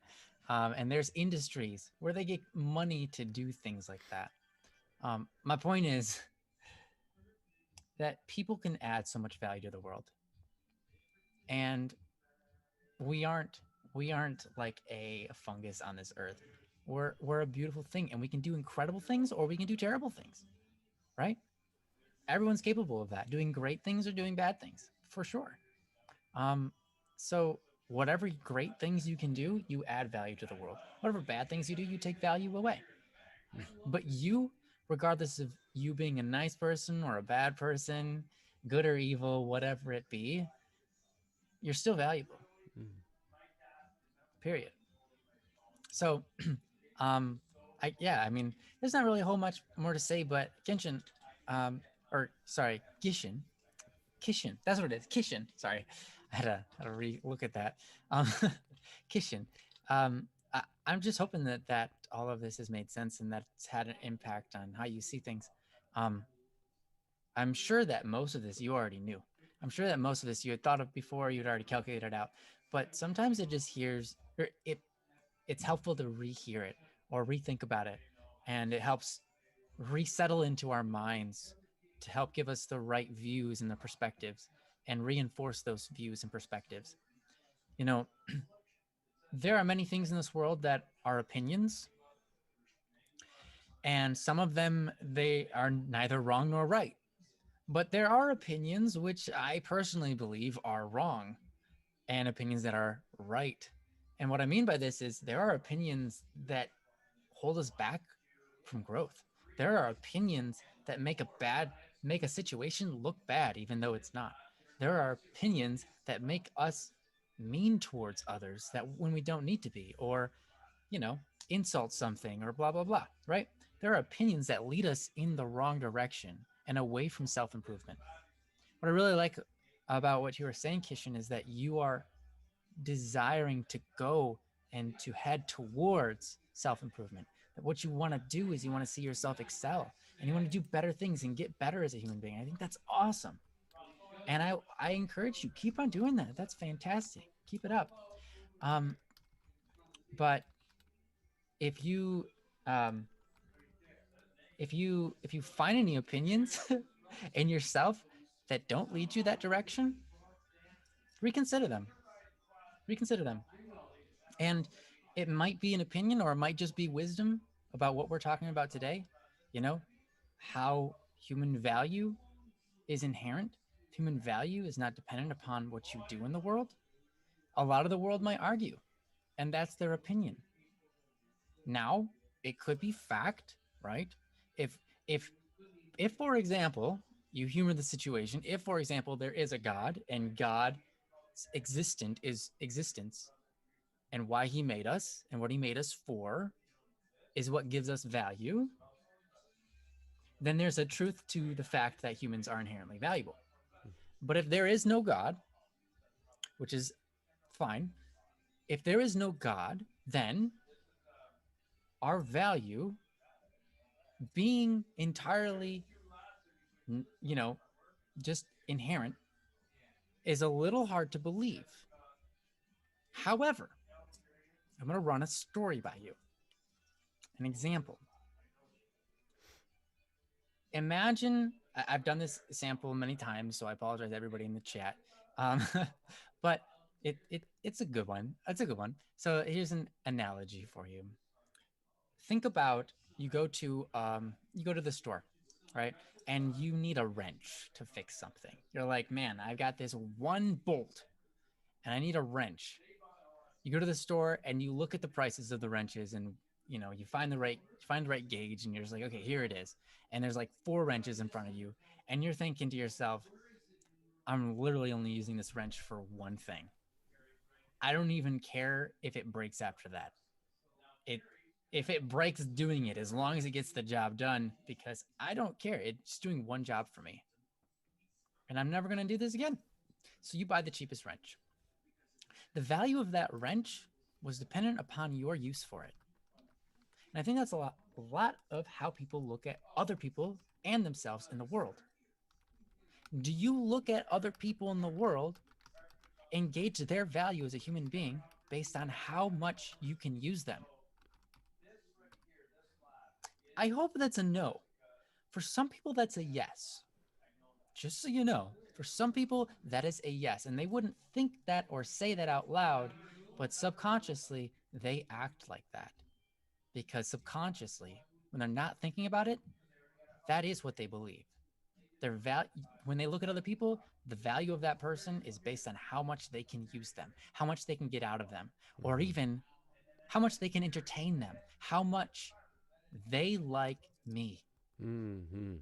And there's industries where they get money to do things like that. My point is that people can add so much value to the world, and we aren't we aren't like a fungus on this earth. We're a beautiful thing, and we can do incredible things, or we can do terrible things, right? Everyone's capable of that, doing great things or doing bad things, for sure. Um, so whatever great things you can do, you add value to the world. Whatever bad things you do, you take value away. But you, regardless of you being a nice person or a bad person, good or evil, whatever it be, you're still valuable. Mm. Period. So, um, I mean, there's not really a whole much more to say, but Genshin, or sorry, Kishin. That's what it is. Kishin. Sorry, I had to re look at that. Um, Kishin. I'm just hoping that all of this has made sense and that it's had an impact on how you see things. Um, I'm sure that most of this you already knew. I'm sure that most of this you had thought of before. You'd already calculated out. But sometimes it just hears, or it's helpful to rehear it or rethink about it, and it helps resettle into our minds to help give us the right views and the perspectives and reinforce those views and perspectives. You know, there are many things in this world that are opinions, and some of them they are neither wrong nor right. But there are opinions which I personally believe are wrong and opinions that are right. And what I mean by this is there are opinions that hold us back from growth. There are opinions that make a situation look bad even though it's not. There are opinions that make us mean towards others that when we don't need to be, or you know, insult something or blah blah blah, right? There are opinions that lead us in the wrong direction and away from self-improvement. What I really like about what you were saying, Kishan, is that you are desiring to go and to head towards self-improvement. That what you want to do is you want to see yourself excel and you want to do better things and get better as a human being. I think that's awesome. And I encourage you, keep on doing that. That's fantastic. Keep it up. Um, but if you um, if you find any opinions in yourself that don't lead you that direction, reconsider them. Reconsider them. And it might be an opinion or it might just be wisdom about what we're talking about today. You know, how human value is inherent. Human value is not dependent upon what you do in the world. A lot of the world might argue, and that's their opinion. Now, it could be fact, right? If if if for example, you humor the situation, if for example there is a God and God's existent is existence and why he made us and what he made us for is what gives us value, then there's a truth to the fact that humans are inherently valuable. But if there is no God, which is fine, if there is no God, then our value being entirely, you know, just inherent is a little hard to believe. However, I'm going to run a story by you. An example. Imagine I've done this sample many times, so I apologize to everybody in the chat. But it's a good one. It's a good one. So here's an analogy for you. Think about you go to the store, right? And you need a wrench to fix something. You're like, man, I've got this one bolt, and I need a wrench. You go to the store and you look at the prices of the wrenches, and you find the right gauge, and you're just like, okay, here it is. And there's like four wrenches in front of you, and you're thinking to yourself, I'm literally only using this wrench for one thing. I don't even care if it breaks after that. It If it breaks doing it, as long as it gets the job done, because I don't care. It's doing one job for me. And I'm never going to do this again. So you buy the cheapest wrench. The value of that wrench was dependent upon your use for it. And I think that's a lot of how people look at other people and themselves in the world? Do you look at other people in the world and gauge their value as a human being based on how much you can use them? I hope that's a no. For some people, that's a yes. Just so you know, for some people, that is a yes. And they wouldn't think that or say that out loud, but subconsciously, they act like that. Because subconsciously, when they're not thinking about it, that is what they believe. When they look at other people, the value of that person is based on how much they can use them, how much they can get out of them, or Mm-hmm. even how much they can entertain them, how much they like me. Mm-hmm.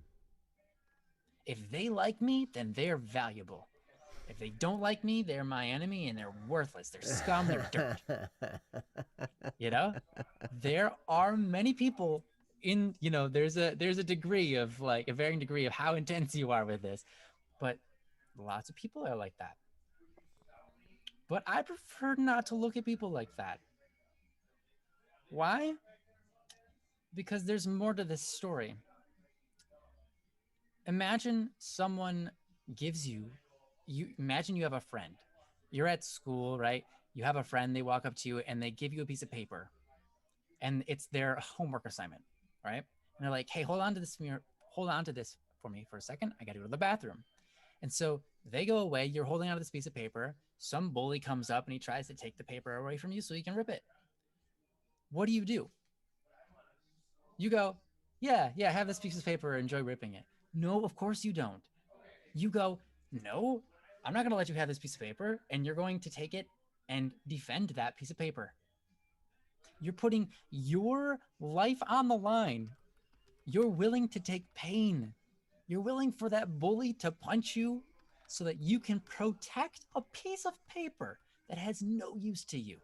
If they like me, then they're valuable. If they don't like me, they're my enemy and they're worthless. They're scum, they're dirt. You know? There are many people in, there's a degree of like a varying degree of how intense you are with this. But lots of people are like that. But I prefer not to look at people like that. Why? Because there's more to this story. Imagine someone gives you imagine you have a friend. You're at school, right? You have a friend, they walk up to you and they give you a piece of paper and it's their homework assignment, right? And they're like, "Hey, hold on to this for me for a second. I got to go to the bathroom." And so they go away, you're holding onto this piece of paper. Some bully comes up and he tries to take the paper away from you so he can rip it. What do? You go, yeah, have this piece of paper, enjoy ripping it. No, of course you don't. You go, no, I'm not going to let you have this piece of paper, and you're going to take it and defend that piece of paper. You're putting your life on the line. You're willing to take pain. You're willing for that bully to punch you so that you can protect a piece of paper that has no use to you.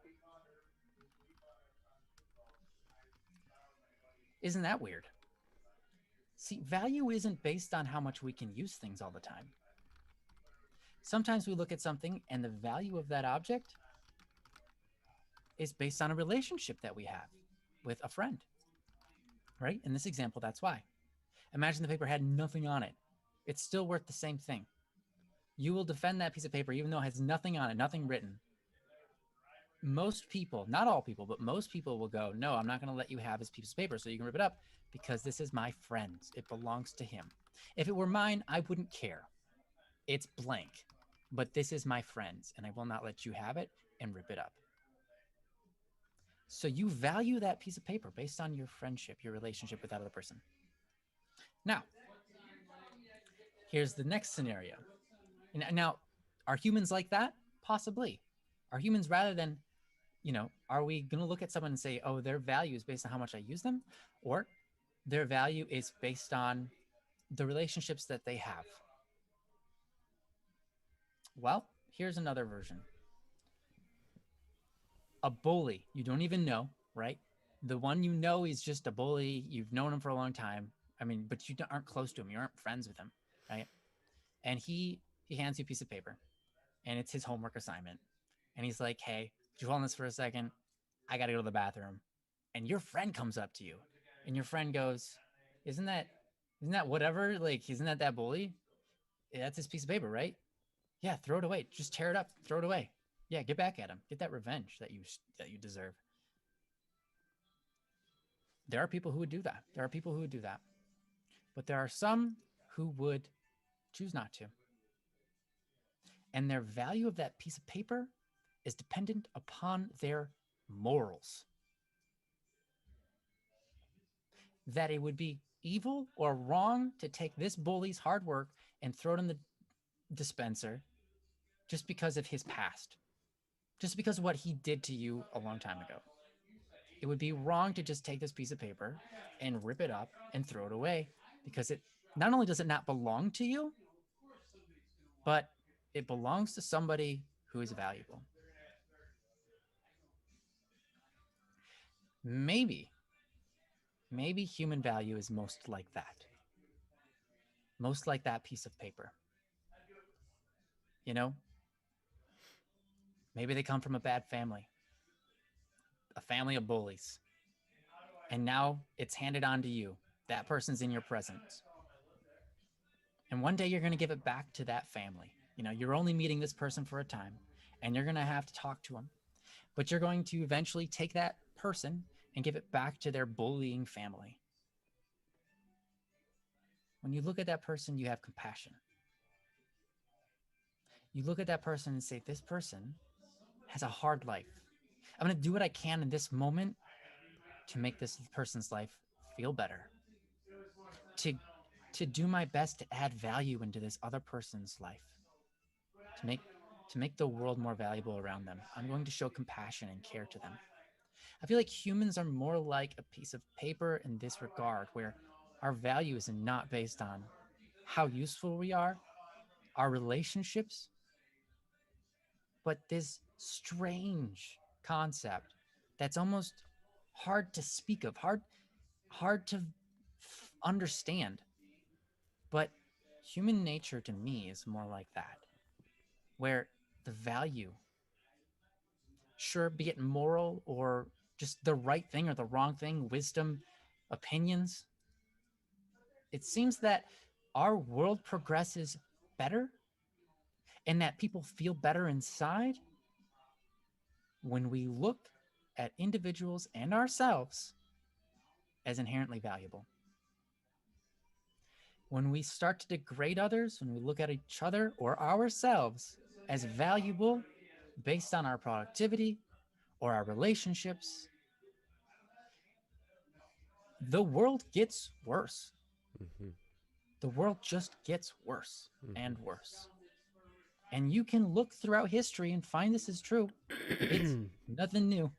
Isn't that weird? See, value isn't based on how much we can use things all the time. Sometimes we look at something and the value of that object is based on a relationship that we have with a friend, right? In this example, that's why. Imagine the paper had nothing on it. It's still worth the same thing. You will defend that piece of paper even though it has nothing on it, nothing written. Most people, not all people, but most people will go, no, I'm not going to let you have this piece of paper so you can rip it up because this is my friend's. It belongs to him. If it were mine, I wouldn't care. It's blank, but this is my friend's and I will not let you have it and rip it up. So you value that piece of paper based on your friendship, your relationship with that other person. Now, here's the next scenario. Now, are humans like that? Possibly. Are humans rather than, are we going to look at someone and say, oh, their value is based on how much I use them? Or their value is based on the relationships that they have? Well, here's another version. A bully you don't even know, right? The one you know is just a bully. You've known him for a long time. I mean, but you aren't close to him. You aren't friends with him, right? And he hands you a piece of paper, and it's his homework assignment. And he's like, "Hey, could you hold on this for a second? I got to go to the bathroom." And your friend comes up to you, and your friend goes, "Isn't that whatever? Like, isn't that bully? Yeah, that's his piece of paper, right? Yeah, throw it away. Just tear it up. Throw it away. Yeah, get back at him. Get that revenge that you deserve." There are people who would do that. But there are some who would choose not to. And their value of that piece of paper is dependent upon their morals. That it would be evil or wrong to take this bully's hard work and throw it in the dispenser just because of his past, just because of what he did to you a long time ago. It would be wrong to just take this piece of paper and rip it up and throw it away because it not only does it not belong to you, but it belongs to somebody who is valuable. Maybe human value is most like that piece of paper. You know, maybe they come from a bad family, a family of bullies, and now it's handed on to you. That person's in your presence. And one day you're going to give it back to that family. You know, you're only meeting this person for a time and you're going to have to talk to them, but you're going to eventually take that person and give it back to their bullying family. When you look at that person, you have compassion. You look at that person and say, this person has a hard life. I'm going to do what I can in this moment to make this person's life feel better, to do my best to add value into this other person's life, to make the world more valuable around them. I'm going to show compassion and care to them. I feel like humans are more like a piece of paper in this regard, where our value is not based on how useful we are, our relationships, but this strange concept that's almost hard to speak of, hard to understand. But human nature to me is more like that, where the value, sure, be it moral or just the right thing or the wrong thing, wisdom, opinions, it seems that our world progresses better and that people feel better inside when we look at individuals and ourselves as inherently valuable. When we start to degrade others, when we look at each other or ourselves as valuable based on our productivity or our relationships, the world gets worse. Mm-hmm. The world just gets worse Mm-hmm. and worse. And you can look throughout history and find this is true. It's nothing new.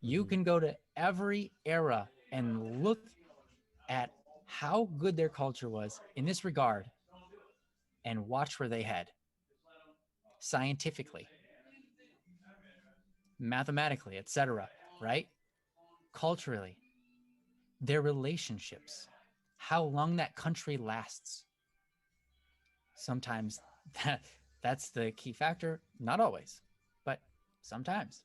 You Mm-hmm. can go to every era and look at how good their culture was in this regard and watch where they head scientifically, mathematically, etc., right? Culturally, their relationships, how long that country lasts. Sometimes that's the key factor, not always, but sometimes.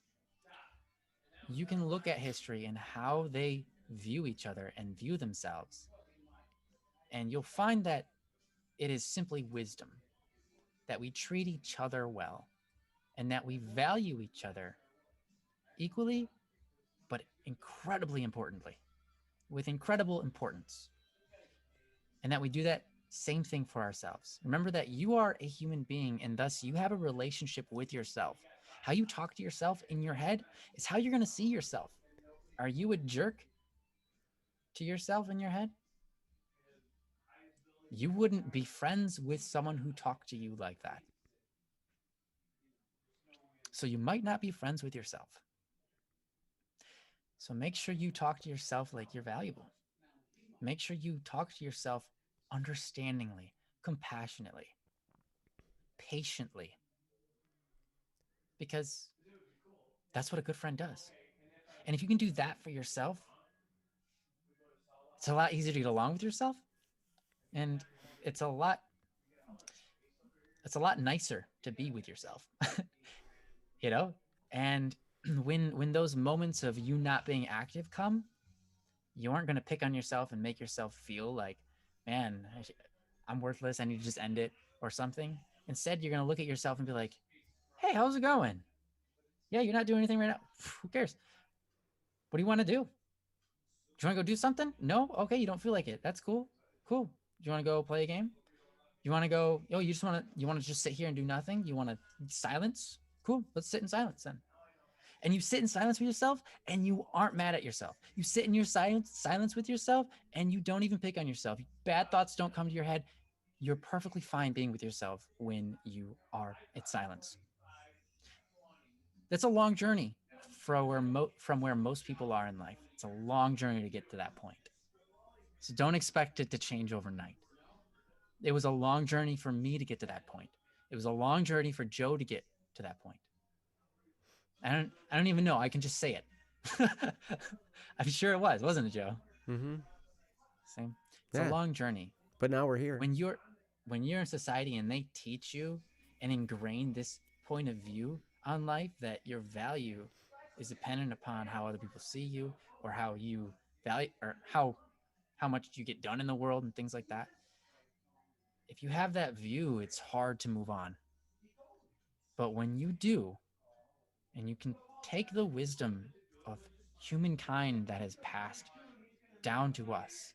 You can look at history and how they view each other and view themselves, and you'll find that it is simply wisdom, that we treat each other well and that we value each other equally, but incredibly importantly, with incredible importance. And that we do that same thing for ourselves. Remember that you are a human being and thus you have a relationship with yourself. How you talk to yourself in your head is how you're going to see yourself. Are you a jerk to yourself in your head? You wouldn't be friends with someone who talked to you like that. So you might not be friends with yourself. So make sure you talk to yourself like you're valuable. Make sure you talk to yourself understandingly, compassionately, patiently, because that's what a good friend does. And if you can do that for yourself, it's a lot easier to get along with yourself, and it's a lot nicer to be with yourself. you know? And when those moments of you not being active come, you aren't going to pick on yourself and make yourself feel like, man, I'm worthless, I need to just end it or something. Instead, you're going to look at yourself and be like, hey, how's it going? Yeah, you're not doing anything right now. Who cares? What do you want to do? Do you want to go do something? No? Okay, you don't feel like it. That's cool. Cool. Do you want to go play a game? You want to go, you want to just sit here and do nothing? You want to silence? Cool. Let's sit in silence then. And you sit in silence with yourself and you aren't mad at yourself. You sit in your silence with yourself and you don't even pick on yourself. Bad thoughts don't come to your head. You're perfectly fine being with yourself when you are in silence. That's a long journey from where most people are in life. It's a long journey to get to that point. So don't expect it to change overnight. It was a long journey for me to get to that point. It was a long journey for Joe to get to that point. I don't even know. I can just say it. I'm sure it was, wasn't it, Joe? Mm-hmm. Same. It's a Yeah. long journey. But now we're here. When you're in society and they teach you and ingrain this point of view on life, that your value is dependent upon how other people see you or how you value or how much you get done in the world and things like that, if you have that view, it's hard to move on. But when you do, and you can take the wisdom of humankind that has passed down to us,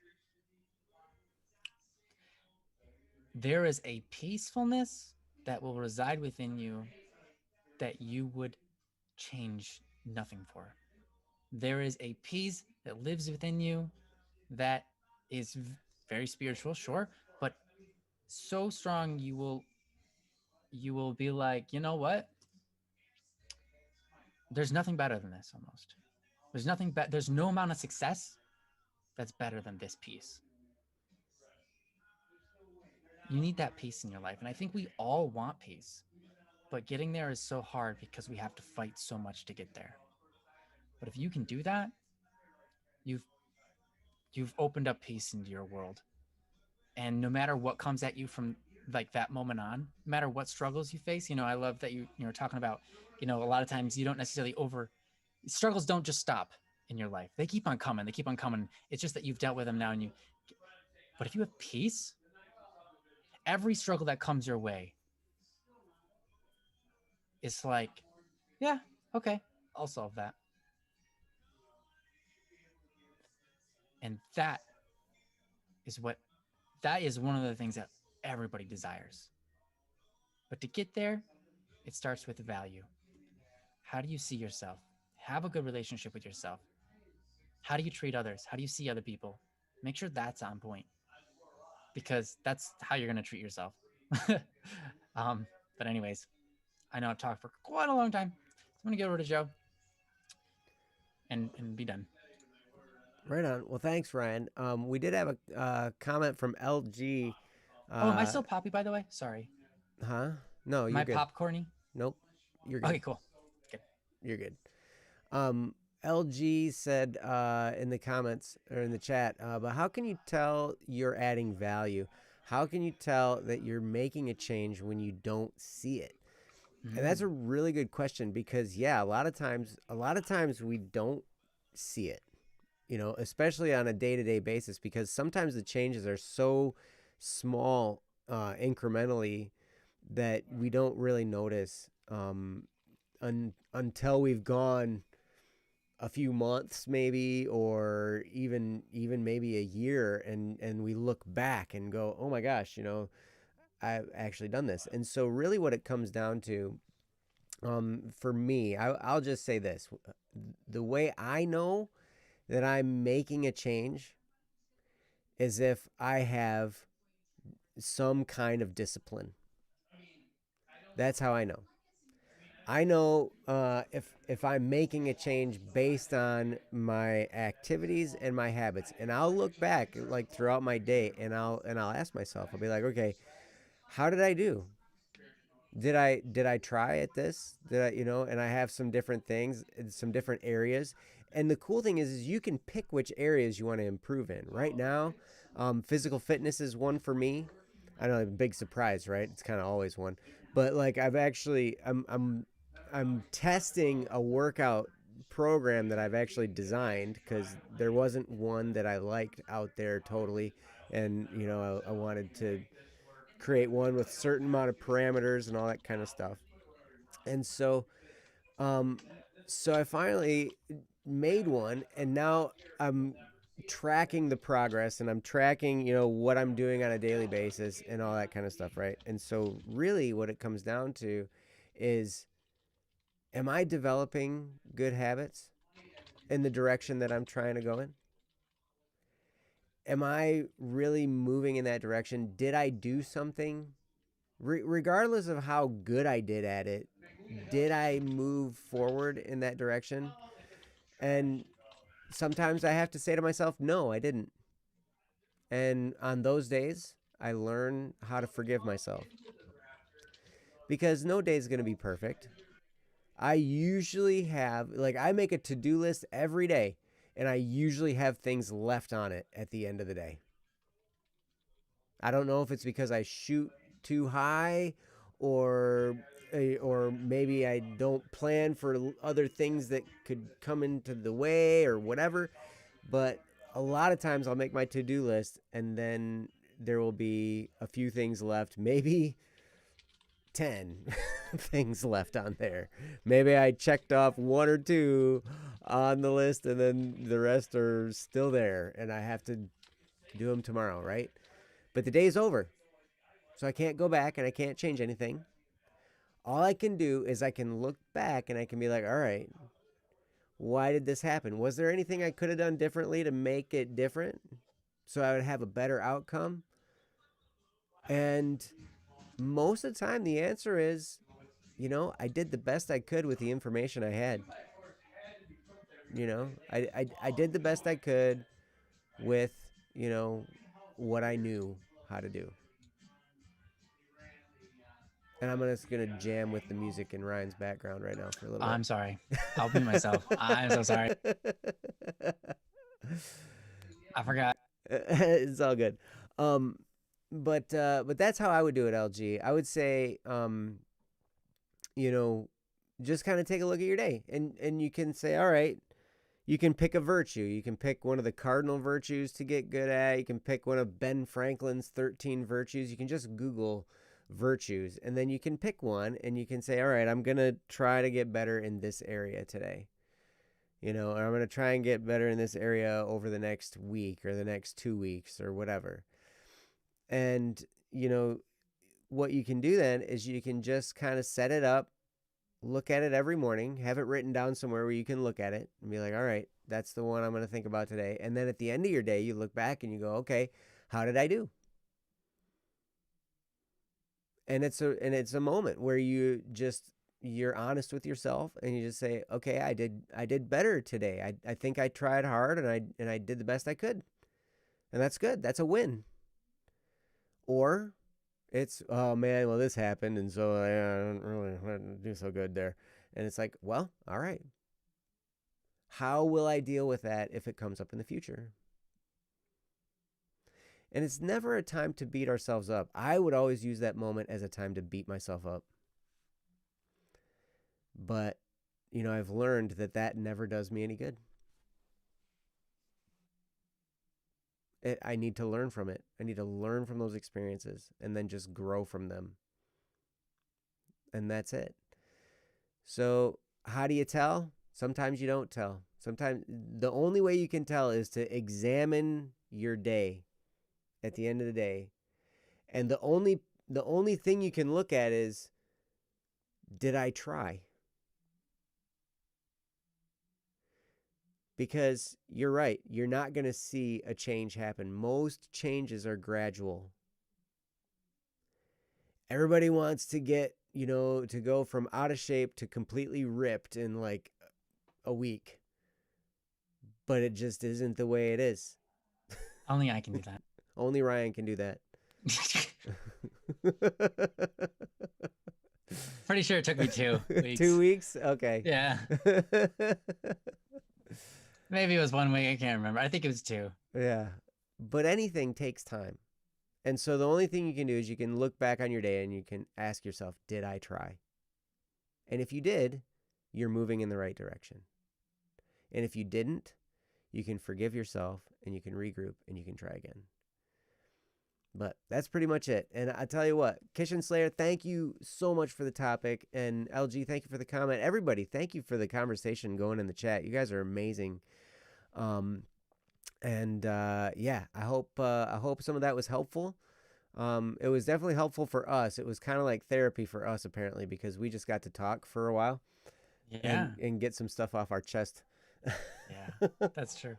there is a peacefulness that will reside within you that you would change nothing for. There is a peace that lives within you that is very spiritual, sure, but so strong you will be like, you know what? There's nothing better than this almost. There's no amount of success that's better than this peace. You need that peace in your life. And I think we all want peace, but getting there is so hard because we have to fight so much to get there. But if you can do that, you've you've opened up peace into your world. And no matter what comes at you from like that moment on, no matter what struggles you face, I love that you're talking about, a lot of times you don't necessarily struggles don't just stop in your life. They keep on coming. They keep on coming. It's just that you've dealt with them now but if you have peace, every struggle that comes your way, it's like, yeah, okay, I'll solve that. And is what that is one of the things that everybody desires. But to get there, it starts with value. How do you see yourself? Have a good relationship with yourself. How do you treat others? How do you see other people? Make sure that's on point, because that's how you're going to treat yourself. But anyways, I know I've talked for quite a long time. So I'm going to get over to Joe and be done. Right on. Well, thanks, Ryan. We did have a comment from LG. Am I still Poppy, by the way? Sorry. Huh? No, Am you're I good. popcorny? Nope, you're good. Okay, cool. Good. You're good. LG said in the comments or in the chat, but how can you tell you're adding value? How can you tell that you're making a change when you don't see it? And that's a really good question, because a lot of times we don't see it, especially on a day-to-day basis, because sometimes the changes are so small incrementally that we don't really notice until we've gone a few months maybe, or even maybe a year, and we look back and go, oh my gosh, I've actually done this. And so really what it comes down to, for me, I'll just say this: the way I know that I'm making a change is if I have some kind of discipline. That's how I know. I know if I'm making a change based on my activities and my habits, and I'll look back like throughout my day, and I'll ask myself, I'll be like, okay, how did I do? Did I try at this? Did I, and I have some different things, some different areas. And the cool thing is you can pick which areas you want to improve in. Right now, physical fitness is one for me. I know, a big surprise, right? It's kind of always one. But like I'm testing a workout program that I've actually designed, because there wasn't one that I liked out there totally, and I wanted to create one with a certain amount of parameters and all that kind of stuff. And so I finally made one, and now I'm tracking the progress, and I'm tracking, what I'm doing on a daily basis and all that kind of stuff, right? And so really what it comes down to is, am I developing good habits in the direction that I'm trying to go in? Am I really moving in that direction? Did I do something? Regardless of how good I did at it, did I move forward in that direction? And sometimes I have to say to myself, no, I didn't. And on those days, I learn how to forgive myself, because no day is going to be perfect. I usually have, I make a to-do list every day, and I usually have things left on it at the end of the day. I don't know if it's because I shoot too high, or maybe I don't plan for other things that could come into the way or whatever. But a lot of times I'll make my to-do list, and then there will be a few things left, maybe 10 things left on there. Maybe I checked off one or two on the list and then the rest are still there and I have to do them tomorrow, right? But the day's over. So I can't go back and I can't change anything. All I can do is I can look back and I can be like, all right, why did this happen? Was there anything I could have done differently to make it different so I would have a better outcome? And most of the time, the answer is, I did the best I could with the information I had. I did the best I could with, what I knew how to do. And I'm just going to jam with the music in Ryan's background right now for a little bit. I'm sorry. I'll be myself. I'm so sorry. I forgot. It's all good. But that's how I would do it, LG. I would say, just kind of take a look at your day and you can say, all right, you can pick a virtue. You can pick one of the cardinal virtues to get good at. You can pick one of Ben Franklin's 13 virtues. You can just Google virtues and then you can pick one and you can say, all right, I'm going to try to get better in this area today. Or I'm going to try and get better in this area over the next week or the next 2 weeks or whatever. And, what you can do then is you can just kind of set it up, look at it every morning, have it written down somewhere where you can look at it and be like, all right, that's the one I'm going to think about today. And then at the end of your day, you look back and you go, okay, how did I do? And it's a moment where you're honest with yourself and you just say, okay, I did better today. I think I tried hard and I did the best I could. And that's good. That's a win. Or it's, oh man, well, this happened and so I don't really do so good there. And it's like, well, all right. How will I deal with that if it comes up in the future? And it's never a time to beat ourselves up. I would always use that moment as a time to beat myself up. But, I've learned that never does me any good. I need to learn from it. I need to learn from those experiences and then just grow from them. And that's it. So how do you tell? Sometimes you don't tell. Sometimes the only way you can tell is to examine your day at the end of the day. And the only thing you can look at is, did I try? Because you're right, you're not going to see a change happen. Most changes are gradual. Everybody wants to get, to go from out of shape to completely ripped in like a week. But it just isn't the way it is. Only I can do that. Only Ryan can do that. Pretty sure it took me 2 weeks. 2 weeks? Okay. Yeah. Maybe it was 1 week. I can't remember. I think it was 2. Yeah. But anything takes time. And so the only thing you can do is you can look back on your day and you can ask yourself, did I try? And if you did, you're moving in the right direction. And if you didn't, you can forgive yourself and you can regroup and you can try again. But that's pretty much it. And I tell you what, Kishan Slayer, thank you so much for the topic. And LG, thank you for the comment. Everybody, thank you for the conversation going in the chat. You guys are amazing. Yeah, I hope some of that was helpful. It was definitely helpful for us. It was kind of like therapy for us, apparently, because we just got to talk for a while. Yeah. And get some stuff off our chest. Yeah, that's true.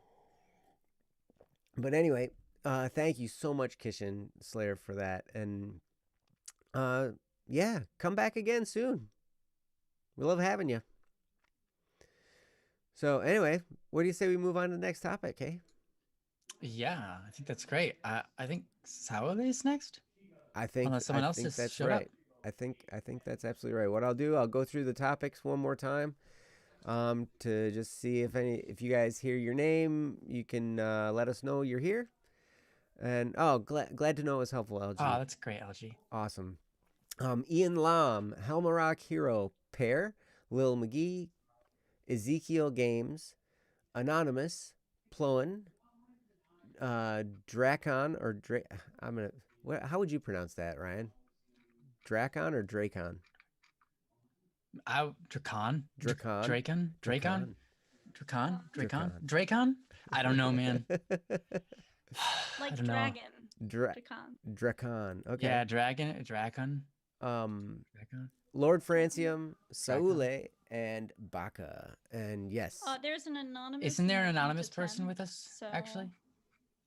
But anyway, thank you so much, Kishan Slayer, for that. And yeah, come back again soon. We love having you. So anyway, what do you say we move on to the next topic, hey? Yeah, I think that's great. I think Sourlace next. I think Unless someone else think has that's showed right. up. I think that's absolutely right. What I'll do, I'll go through the topics one more time, to just see if you guys hear your name, you can let us know you're here. And glad to know it was helpful, LG. Oh, that's great, LG. Awesome. Ian Lam, Helmarock Hero, Pear, Lil McGee, Ezekiel Games, Anonymous, Ploen, Dracon or I'm gonna. How would you pronounce that, Ryan? Dracon or Dracon? Dracon, Dracon. Dracon, Dracon, Dracon. Dracon, Dracon, Dracon. Dracon. I don't know, man. I Like don't know. dragon. Dra- Dracon. Dracon. Okay. Yeah, Dragon, Dracon, Um, Dracon. Lord Francium, Saule, and Baka. And yes, There's an anonymous. Isn't there an in the anonymous Phantom person 10, with us? so- Actually,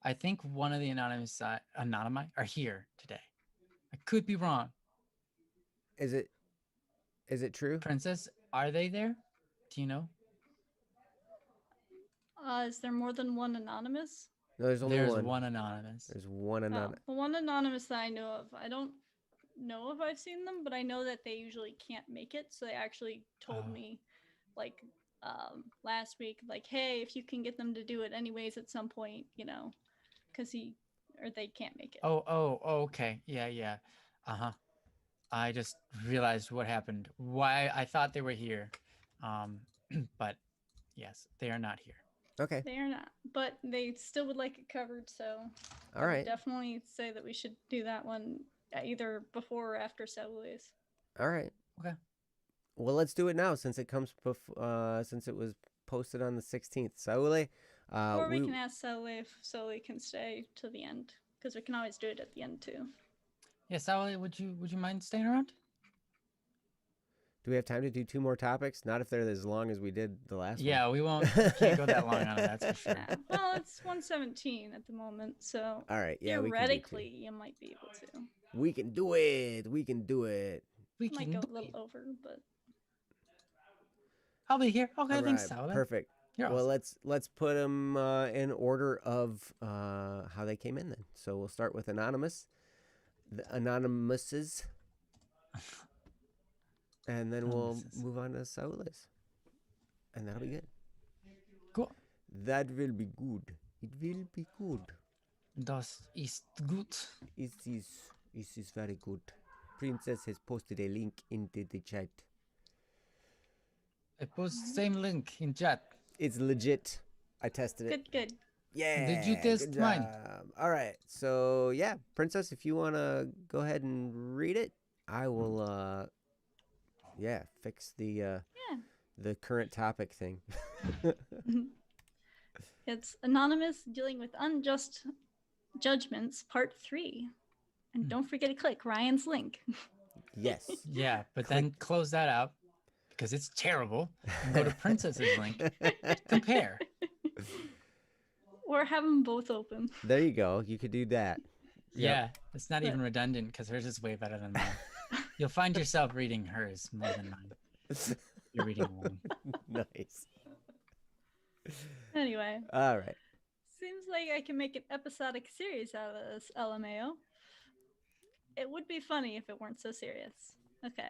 I think one of the anonymous anonymi are here today. I could be wrong. is it true? Princess, are they there? Do you know? Is there more than one anonymous? No, there's only There's one. one anonymous. There's one Oh, anonymous. the one anonymous that I know of. I don't know if I've seen them, but I know that they usually can't make it. So they actually told Oh. me, like, last week, like, hey, if you can get them to do it anyways at some point, because they can't make it. Oh, okay. Yeah. Uh-huh. I just realized what happened. Why I thought they were here. But yes, they are not here. Okay. They are not, but they still would like it covered. So All right. definitely say that we should do that one either before or after Subways. All right. Okay. Well, let's do it now since it since it was posted on the 16th. Saule, Or we can ask Sully if Sully can stay to the end, because we can always do it at the end too. Yeah, Sally, would you mind staying around? Do we have time to do 2 more topics? Not if they're as long as we did the last Yeah, one. we won't. Can't go that long on it. That's for sure. Yeah. Well, it's 117 at the moment, so All right. Yeah, theoretically you might be able to. we can do it. We can do it. We Might can go do a little it. over, but I'll be here. Okay, All thanks, right, Sally. perfect. You're Well, awesome. let's put them in order of how they came in then. So we'll start with anonymous, the anonymouses, and then we'll Anonymouses. move on to Saules, and that'll be good. Cool. That will be good. It will be good. Das ist gut. It is very good. Princess has posted a link into the chat. I post same link in chat. It's legit. I tested it. good. Yeah. Did you test good mine? job. All right. So yeah, Princess, if you want to go ahead and read it, I will. Fix the current topic thing. It's Anonymous Dealing with Unjust Judgments, Part 3. And don't forget to click Ryan's link. Yes. Yeah, but then close that out because it's terrible. And go to Princess's link. Compare. Or have them both open. There you go. You could do that. Yeah, it's not even redundant because hers is way better than mine. You'll find yourself reading hers more than mine. You're reading one. Nice. Anyway, All right. seems like I can make an episodic series out of this LMAO. It would be funny if it weren't so serious. Okay.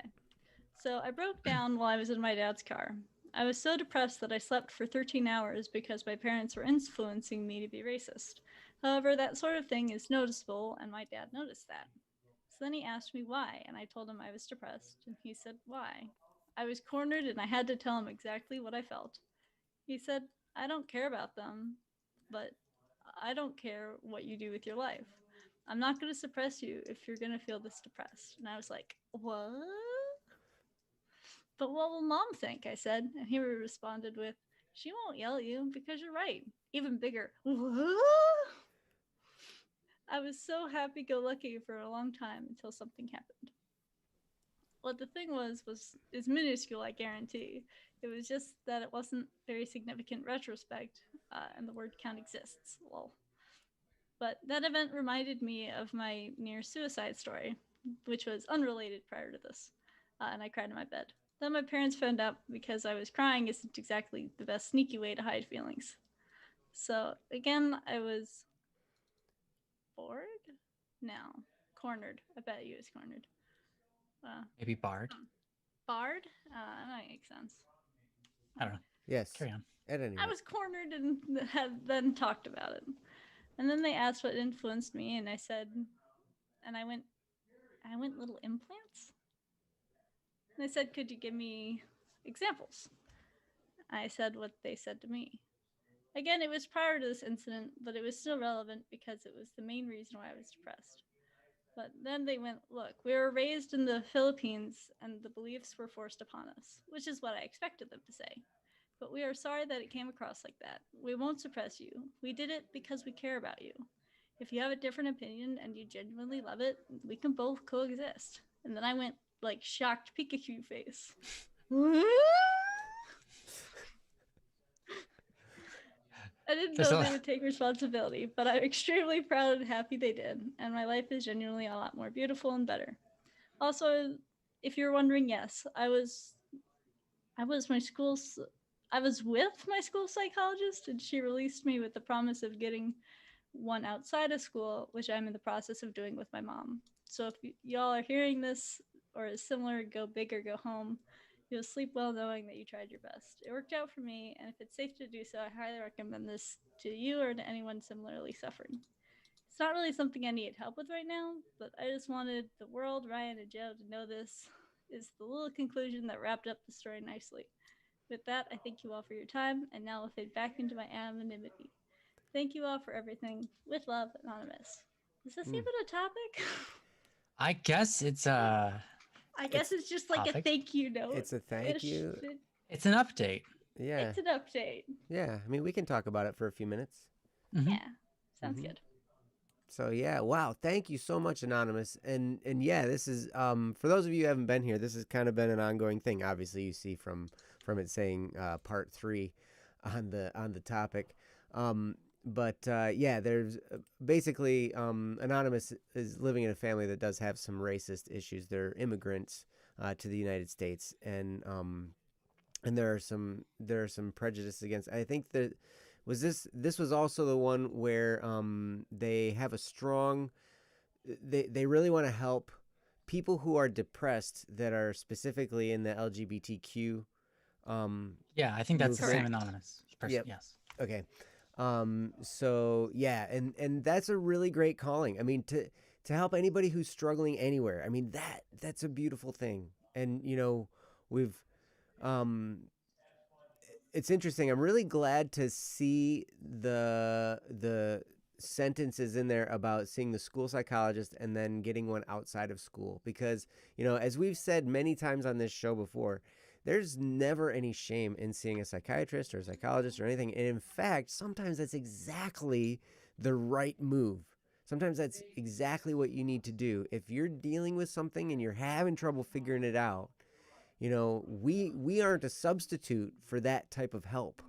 So I broke down while I was in my dad's car. I was so depressed that I slept for 13 hours because my parents were influencing me to be racist. However, that sort of thing is noticeable, and my dad noticed that. So then he asked me why, and I told him I was depressed, and he said, why? I was cornered, and I had to tell him exactly what I felt. He said, I don't care about them, but I don't care what you do with your life. I'm not going to suppress you if you're going to feel this depressed. And I was like, what? But what will mom think? I said. And he responded with, she won't yell at you because you're right. Even bigger. What? I was so happy-go-lucky for a long time until something happened. What the thing is minuscule, I guarantee. It was just that it wasn't very significant retrospect, and the word count exists. Lol. But that event reminded me of my near suicide story, which was unrelated prior to this, and I cried in my bed. Then my parents found out because I was crying isn't exactly the best sneaky way to hide feelings. So again, I was bored? No, cornered. I bet you was cornered. Maybe Bard. Barred? That might make sense. I don't know. Yes. Carry on. At any I rate. was cornered and had then talked about it. And then they asked what influenced me, and I said, and I went little implants? And they said, could you give me examples? I said what they said to me. Again, it was prior to this incident, but it was still relevant because it was the main reason why I was depressed. But then they went, look, we were raised in the Philippines and the beliefs were forced upon us, which is what I expected them to say. But we are sorry that it came across like that. We won't suppress you. We did it because we care about you. If you have a different opinion and you genuinely love it, we can both coexist. And then I went like shocked Pikachu face. I didn't Just know a- they would take responsibility, but I'm extremely proud and happy they did, and my life is genuinely a lot more beautiful and better. Also, if you're wondering, yes, I was my school's I was with my school psychologist, and she released me with the promise of getting one outside of school, which I'm in the process of doing with my mom. So if y'all are hearing this or is similar, go big or go home. You'll sleep well knowing that you tried your best. It worked out for me, and if it's safe to do so, I highly recommend this to you or to anyone similarly suffering. It's not really something I need help with right now, but I just wanted the world, Ryan, and Joe to know this is the little conclusion that wrapped up the story nicely. With that, I thank you all for your time, and now I'll fade back into my anonymity. Thank you all for everything. With love, Anonymous. Is this Mm. even a topic? I guess it's I guess it's just like a topic. thank you note. It's a thank you. It's an update. Yeah. It's an update. Yeah. I mean, we can talk about it for a few minutes. Mhm. Yeah, sounds Mhm. good. So yeah, wow, thank you so much, Anonymous. And yeah, this is for those of you who haven't been here, this has kind of been an ongoing thing. Obviously, you see from it saying part 3 on the topic. But yeah, there's basically Anonymous is living in a family that does have some racist issues. They're immigrants to the United States, and there are some prejudice against. I think that this was also the one where they have a strong they really want to help people who are depressed that are specifically in the LGBTQ Yeah, I think that's the same Correct. anonymous person. Yep. Yes. okay. So yeah, and that's a really great calling. I mean, to help anybody who's struggling anywhere. I mean, that's a beautiful thing. And we've it's interesting. I'm really glad to see the sentences in there about seeing the school psychologist and then getting one outside of school, because as we've said many times on this show before, there's never any shame in seeing a psychiatrist or a psychologist or anything. And in fact, sometimes that's exactly the right move. Sometimes that's exactly what you need to do. If you're dealing with something and you're having trouble figuring it out, we aren't a substitute for that type of help.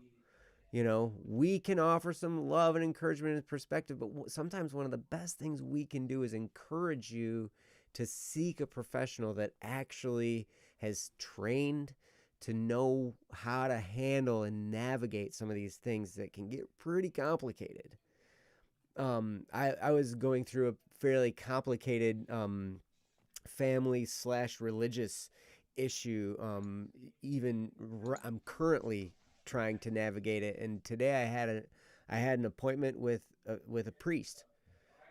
We can offer some love and encouragement and perspective, but sometimes one of the best things we can do is encourage you to seek a professional that actually has trained to know how to handle and navigate some of these things that can get pretty complicated. I was going through a fairly complicated family/religious issue. I'm currently trying to navigate it, and today I had an appointment with a priest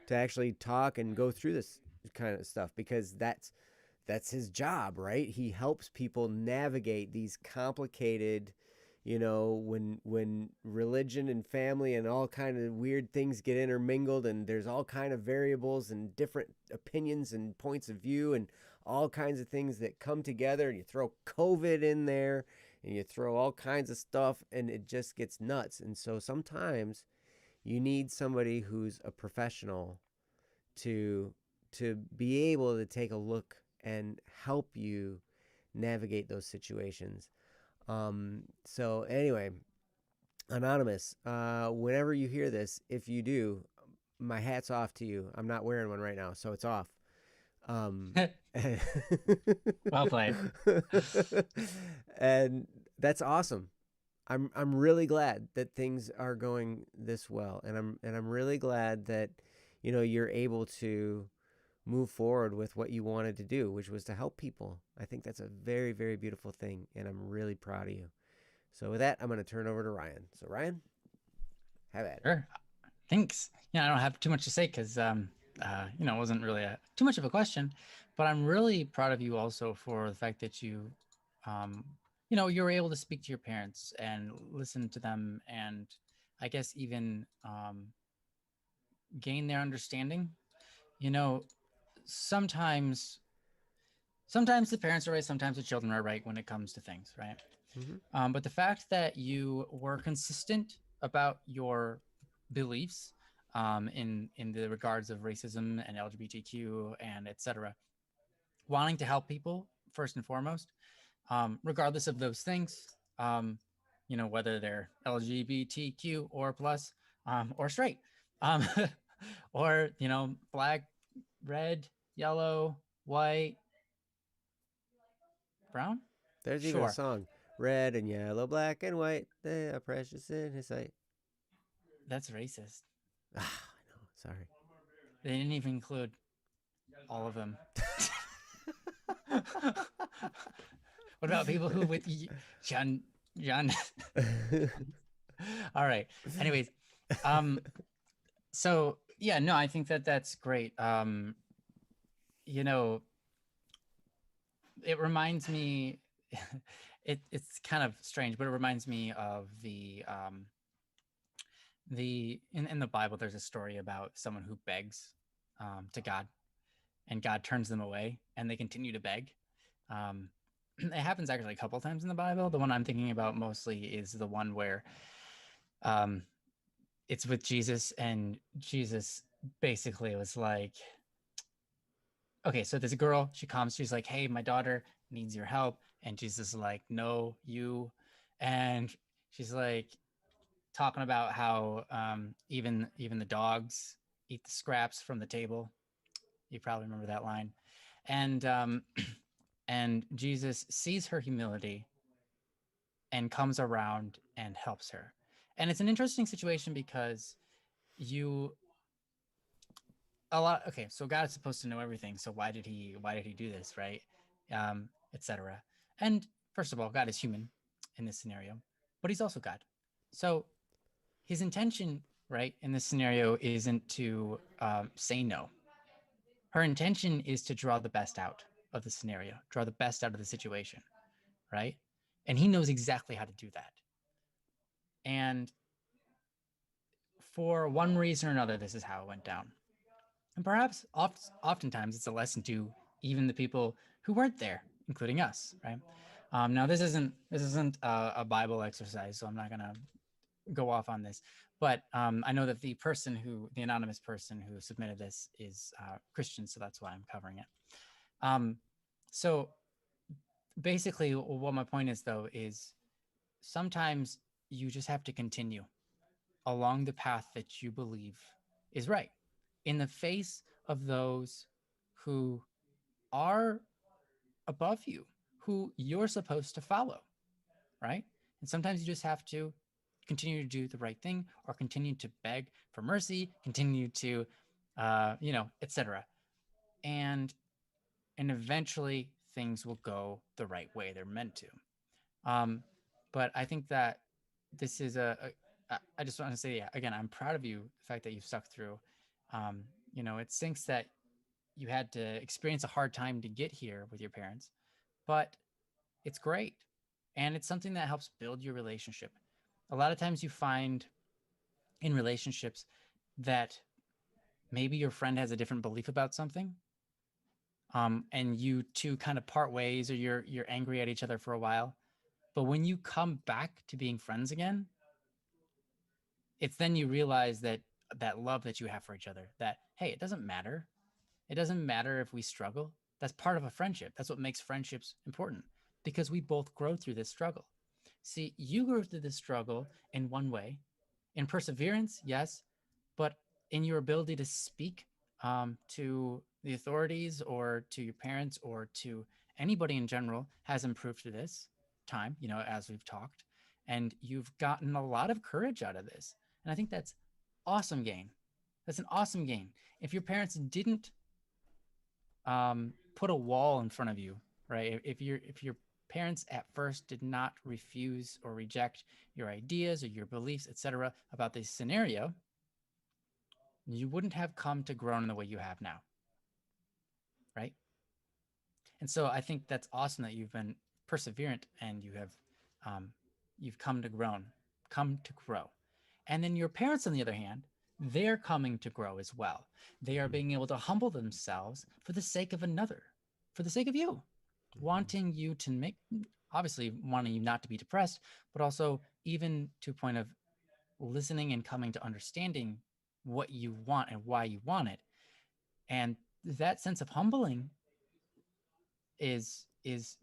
to actually talk and go through this kind of stuff, because that's his job, right? He helps people navigate these complicated, when religion and family and all kind of weird things get intermingled, and there's all kind of variables and different opinions and points of view and all kinds of things that come together, and you throw COVID in there and you throw all kinds of stuff, and it just gets nuts. And so sometimes you need somebody who's a professional to be able to take a look and help you navigate those situations. So anyway, Anonymous, whenever you hear this, if you do, my hat's off to you. I'm not wearing one right now, so it's off. Well played. And that's awesome. I'm really glad that things are going this well, and I'm really glad that you're able to move forward with what you wanted to do, which was to help people. I think that's a very, very beautiful thing, and I'm really proud of you. So with that, I'm going to turn over to Ryan. So Ryan, have at it. Sure. Thanks. I don't have too much to say because it wasn't really too much of a question, but I'm really proud of you also for the fact that you were able to speak to your parents and listen to them and I guess, even gain their understanding. You know, sometimes the parents are right, sometimes the children are right when it comes to things, right? Hmm. But the fact that you were consistent about your beliefs in the regards of racism and LGBTQ and etc., wanting to help people first and foremost, regardless of those things, you know, whether they're LGBTQ or plus, or straight, um, or, you know, black, red, yellow, white, brown. There's even a Sure, song, red and yellow, black and white, they are precious in His sight. that's racist. Ah, I know. Sorry. They didn't even include all of them. What about people who with John? All right. Anyways, um, so yeah, no, I think that that's great. You know, it reminds me. It's kind of strange, but it reminds me of the in the Bible. There's a story about someone who begs to God, and God turns them away, and they continue to beg. Um, it happens actually a couple times in the Bible. The one I'm thinking about mostly is the one where um, it's with Jesus, and Jesus basically was like, okay, so there's a girl, she comes, she's like, hey, my daughter needs your help. And Jesus is like, no, you. And she's like talking about how even the dogs eat the scraps from the table. You probably remember that line. And and Jesus sees her humility and comes around and helps her. And it's an interesting situation because you a lot okay, so God is supposed to know everything. So why did he do this, right? Etc. And first of all, God is human in this scenario, but he's also God. So his intention, right, in this scenario isn't to say no. Her intention is to draw the best out of the scenario, draw the best out of the situation, right? And he knows exactly how to do that. And for one reason or another, this is how it went down. And perhaps oftentimes it's a lesson to even the people who weren't there, including us, right? Now this isn't a Bible exercise, so I'm not gonna go off on this. But I know that the anonymous person who submitted this is Christian, so that's why I'm covering it. Um, so basically, what my point is, though, is sometimes you just have to continue along the path that you believe is right in the face of those who are above you, who you're supposed to follow, right? And sometimes you just have to continue to do the right thing or continue to beg for mercy, continue to, etc. And eventually things will go the right way they're meant to. Um, but I think that this is I just want to say, yeah, again, I'm proud of you, the fact that you've stuck through. It sinks that you had to experience a hard time to get here with your parents, but it's great. And it's something that helps build your relationship. A lot of times you find in relationships that maybe your friend has a different belief about something. And you two kind of part ways, or you're angry at each other for a while. But when you come back to being friends again, it's then you realize that love that you have for each other, that, hey, it doesn't matter. It doesn't matter if we struggle. That's part of a friendship. That's what makes friendships important, because we both grow through this struggle. See, you grow through this struggle in one way, in perseverance, yes, but in your ability to speak to the authorities or to your parents or to anybody in general has improved through this time, as we've talked. And you've gotten a lot of courage out of this. And I think that's awesome gain. That's an awesome gain. If your parents didn't put a wall in front of you, right? If your parents at first did not refuse or reject your ideas or your beliefs, etc., about this scenario, you wouldn't have come to grow in the way you have now, right? And so I think that's awesome that you've been perseverant and you've come to grow. And then your parents, on the other hand, they're coming to grow as well. They are being able to humble themselves for the sake of another, for the sake of you, wanting you to make, obviously wanting you not to be depressed, but also even to a point of listening and coming to understanding what you want and why you want it. And that sense of humbling is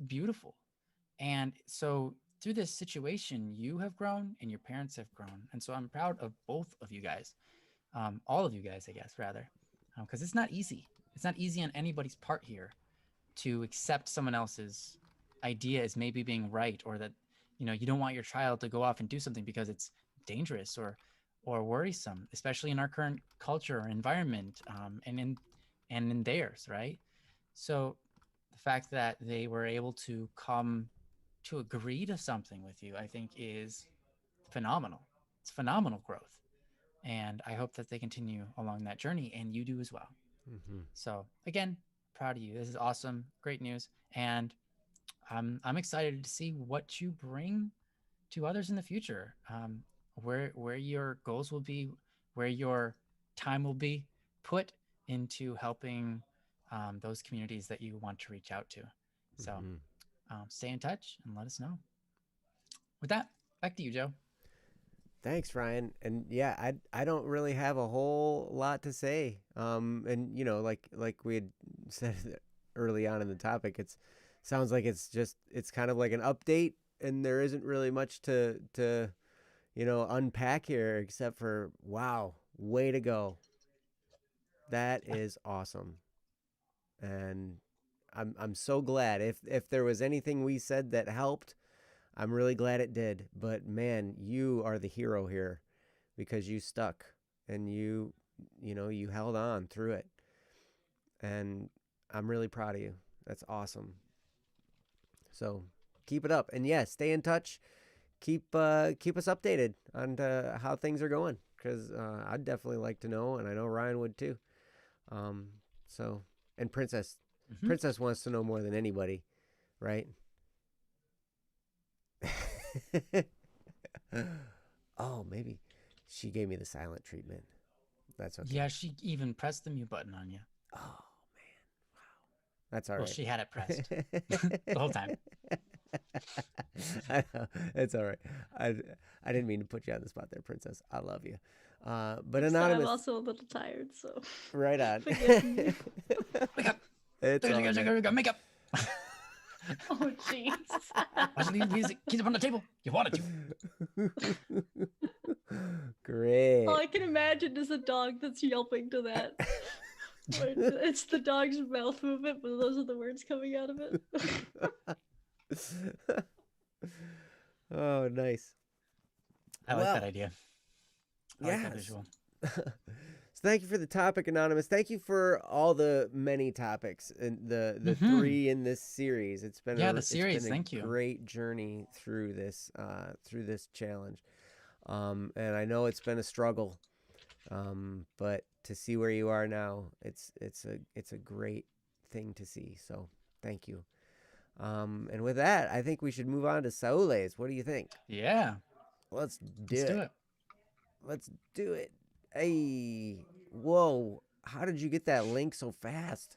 beautiful. And so through this situation, you have grown and your parents have grown. And so I'm proud of both of you guys, all of you guys, I guess, rather, because it's not easy. It's not easy on anybody's part here to accept someone else's idea as maybe being right, or that, you know, you don't want your child to go off and do something because it's dangerous or worrisome, especially in our current culture or environment, and in theirs, right? So the fact that they were able to come to agree to something with you, I think, is phenomenal. It's phenomenal growth. And I hope that they continue along that journey, and you do as well. Mm-hmm. So again, proud of you. This is awesome. Great news. And I'm excited to see what you bring to others in the future. Where your goals will be, where your time will be put into helping those communities that you want to reach out to. So stay in touch and let us know. With that, back to you, Joe. Thanks, Ryan. And yeah, I don't really have a whole lot to say. And you know, like we had said early on in the topic, it's sounds like it's kind of like an update, and there isn't really much to you know, unpack here except for wow, way to go. That is awesome. And I'm so glad if there was anything we said that helped, I'm really glad it did. But man, you are the hero here because you stuck and you know, you held on through it. And I'm really proud of you. That's awesome. So keep it up. And yeah, stay in touch. Keep us updated on how things are going, because I'd definitely like to know, and I know Ryan would too. So, and Princess wants to know more than anybody, right? Oh, maybe she gave me the silent treatment. That's okay. Yeah, she even pressed the mute button on you. Oh man, wow. That's all right. Well, she had it pressed the whole time. I know. It's all right. I didn't mean to put you on the spot there, Princess. I love you. But Anonymous. I'm also a little tired, so. Right on. Wake up. It's all Make up. Oh, jeez. Watch the music. Keep it on the table. You wanted to. Great. All I can imagine is a dog that's yelping to that. It's the dog's mouth movement, but those are the words coming out of it. Oh, nice. I like that idea. I like that Yes. visual. So thank you for the topic, Anonymous. Thank you for all the many topics and the three in this series. It's been the series. Thank you. Great journey through this challenge. And I know it's been a struggle, but to see where you are now, it's a great thing to see. So thank you. And with that, I think we should move on to Saúles. What do you think? Yeah. Let's do it. Let's do it. Hey, whoa. How did you get that link so fast?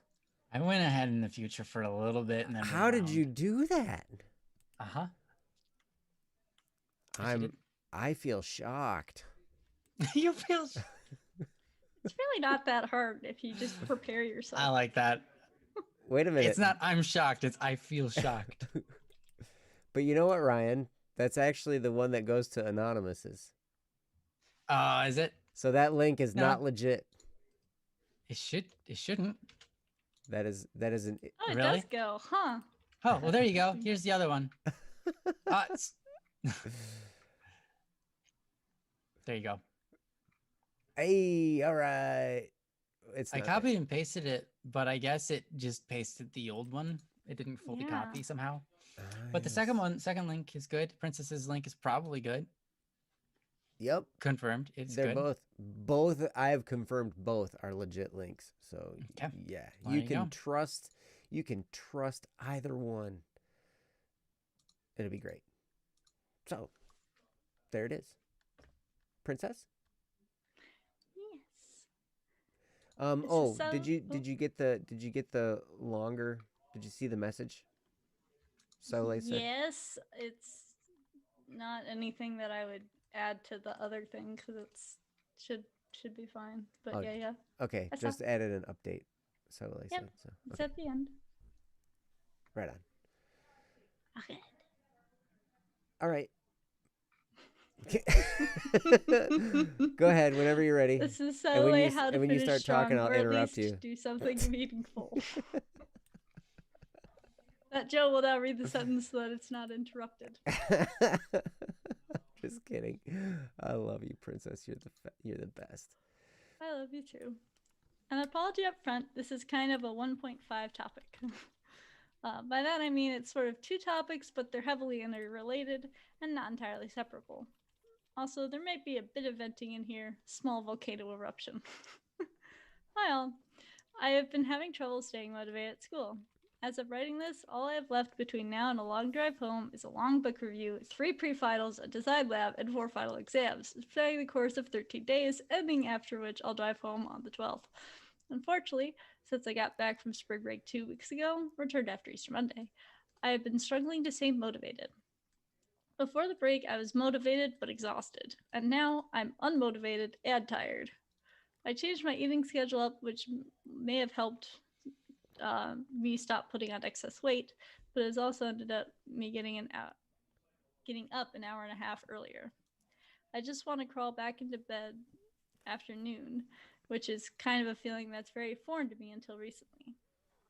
I went ahead in the future for a little bit and then How did you do that? Uh-huh. I feel shocked. You feel It's really not that hard if you just prepare yourself. I like that. Wait a minute. It's not I'm shocked, it's I feel shocked. But you know what, Ryan? That's actually the one that goes to Anonymous's. Is it? So that link is not legit. It shouldn't. That is an Oh, it Really? does go, huh? Oh, well, there you go. Here's the other one. There you go. Hey, all right. I copied and pasted it, but I guess it just pasted the old one. It didn't fully copy somehow. But the second link is good. Princess's link is probably good. Yep. Confirmed. It's They're good. both I have confirmed both are legit links. So yeah, Well, you can trust either one. It'll be great. So there it is. Princess? Yes. This is Oh, so. did you get the longer? Did you see the message? Soleil said. Yes, it's not anything that I would add to the other thing because it's should be fine. But Oh, yeah, okay. I saw. Just added an update. Soleil Yep, said. So it's okay, at the end. right on. Okay. All right. Go ahead whenever you're ready. This is And when so you how to and when you finish start talking, strong, I'll or at interrupt least you. do something meaningful. That Joe will now read the sentence so that it's not interrupted. Just kidding. I love you, Princess. You're the best. I love you too. An apology up front. This is kind of a 1.5 topic. By that I mean it's sort of two topics, but they're heavily interrelated and not entirely separable. Also, there might be a bit of venting in here, small volcano eruption. Well, I have been having trouble staying motivated at school. As of writing this, all I have left between now and a long drive home is a long book review, 3 pre-finals, a design lab, and 4 final exams, spanning the course of 13 days, ending after which I'll drive home on the 12th. Unfortunately, since I got back from spring break 2 weeks ago, returned after Easter Monday, I have been struggling to stay motivated. Before the break, I was motivated but exhausted, and now I'm unmotivated and tired. I changed my eating schedule up, which may have helped me stop putting on excess weight, but has also ended up me getting up an hour and a half earlier. I just want to crawl back into bed after noon, which is kind of a feeling that's very foreign to me until recently.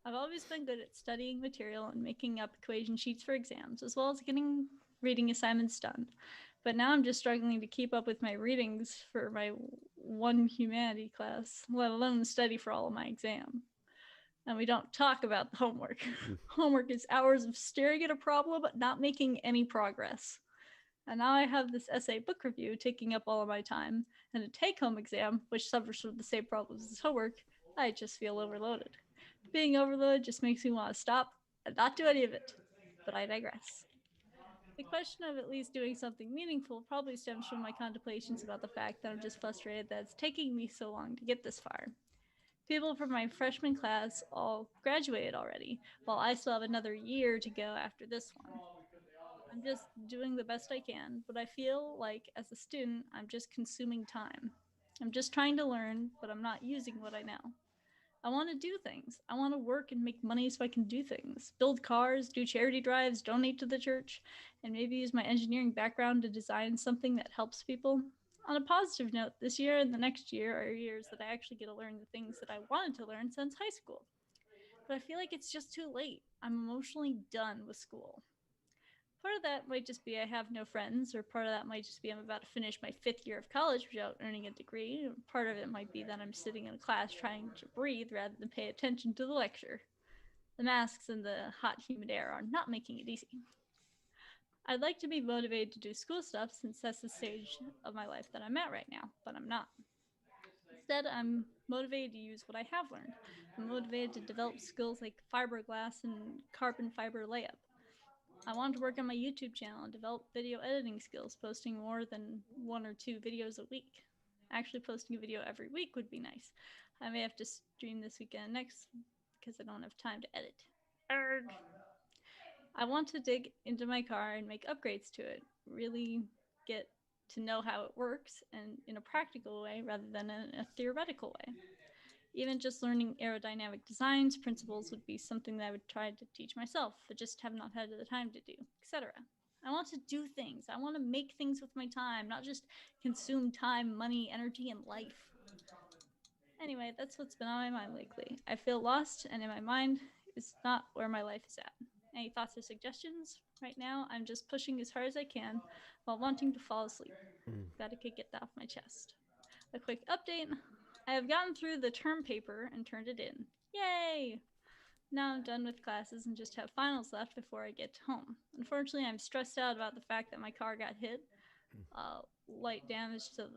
I've always been good at studying material and making up equation sheets for exams, as well as getting reading assignments done. But now I'm just struggling to keep up with my readings for my one humanity class, let alone study for all of my exam. And we don't talk about the homework. Homework is hours of staring at a problem, but not making any progress. And now I have this essay book review taking up all of my time, and a take-home exam, which suffers from the same problems as homework. I just feel overloaded. Being overloaded just makes me want to stop and not do any of it. But I digress. The question of at least doing something meaningful probably stems from my contemplations about the fact that I'm just frustrated that it's taking me so long to get this far. People from my freshman class all graduated already, while I still have another year to go after this one. I'm just doing the best I can, but I feel like as a student, I'm just consuming time. I'm just trying to learn, but I'm not using what I know. I want to do things. I want to work and make money so I can do things. Build cars, do charity drives, donate to the church, and maybe use my engineering background to design something that helps people. On a positive note, this year and the next year are years that I actually get to learn the things that I wanted to learn since high school. But I feel like it's just too late. I'm emotionally done with school. Part of that might just be I have no friends, or part of that might just be I'm about to finish my 5th year of college without earning a degree. Part of it might be that I'm sitting in a class trying to breathe rather than pay attention to the lecture. The masks and the hot, humid air are not making it easy. I'd like to be motivated to do school stuff since that's the stage of my life that I'm at right now, but I'm not. Instead, I'm motivated to use what I have learned. I'm motivated to develop skills like fiberglass and carbon fiber layup. I want to work on my YouTube channel and develop video editing skills, posting more than 1 or 2 videos a week. Actually, posting a video every week would be nice. I may have to stream this weekend next because I don't have time to edit. Arrgh. I want to dig into my car and make upgrades to it, really get to know how it works and in a practical way rather than in a theoretical way. Even just learning aerodynamic designs principles would be something that I would try to teach myself, but just have not had the time to do, etc. I want to do things. I want to make things with my time, not just consume time, money, energy, and life. Anyway, that's what's been on my mind lately. I feel lost, and in my mind, it's not where my life is at. Any thoughts or suggestions? Right now, I'm just pushing as hard as I can while wanting to fall asleep. Gotta get that off my chest. A quick update. I have gotten through the term paper and turned it in. Yay! Now I'm done with classes and just have finals left before I get home. Unfortunately, I'm stressed out about the fact that my car got hit. Light damage to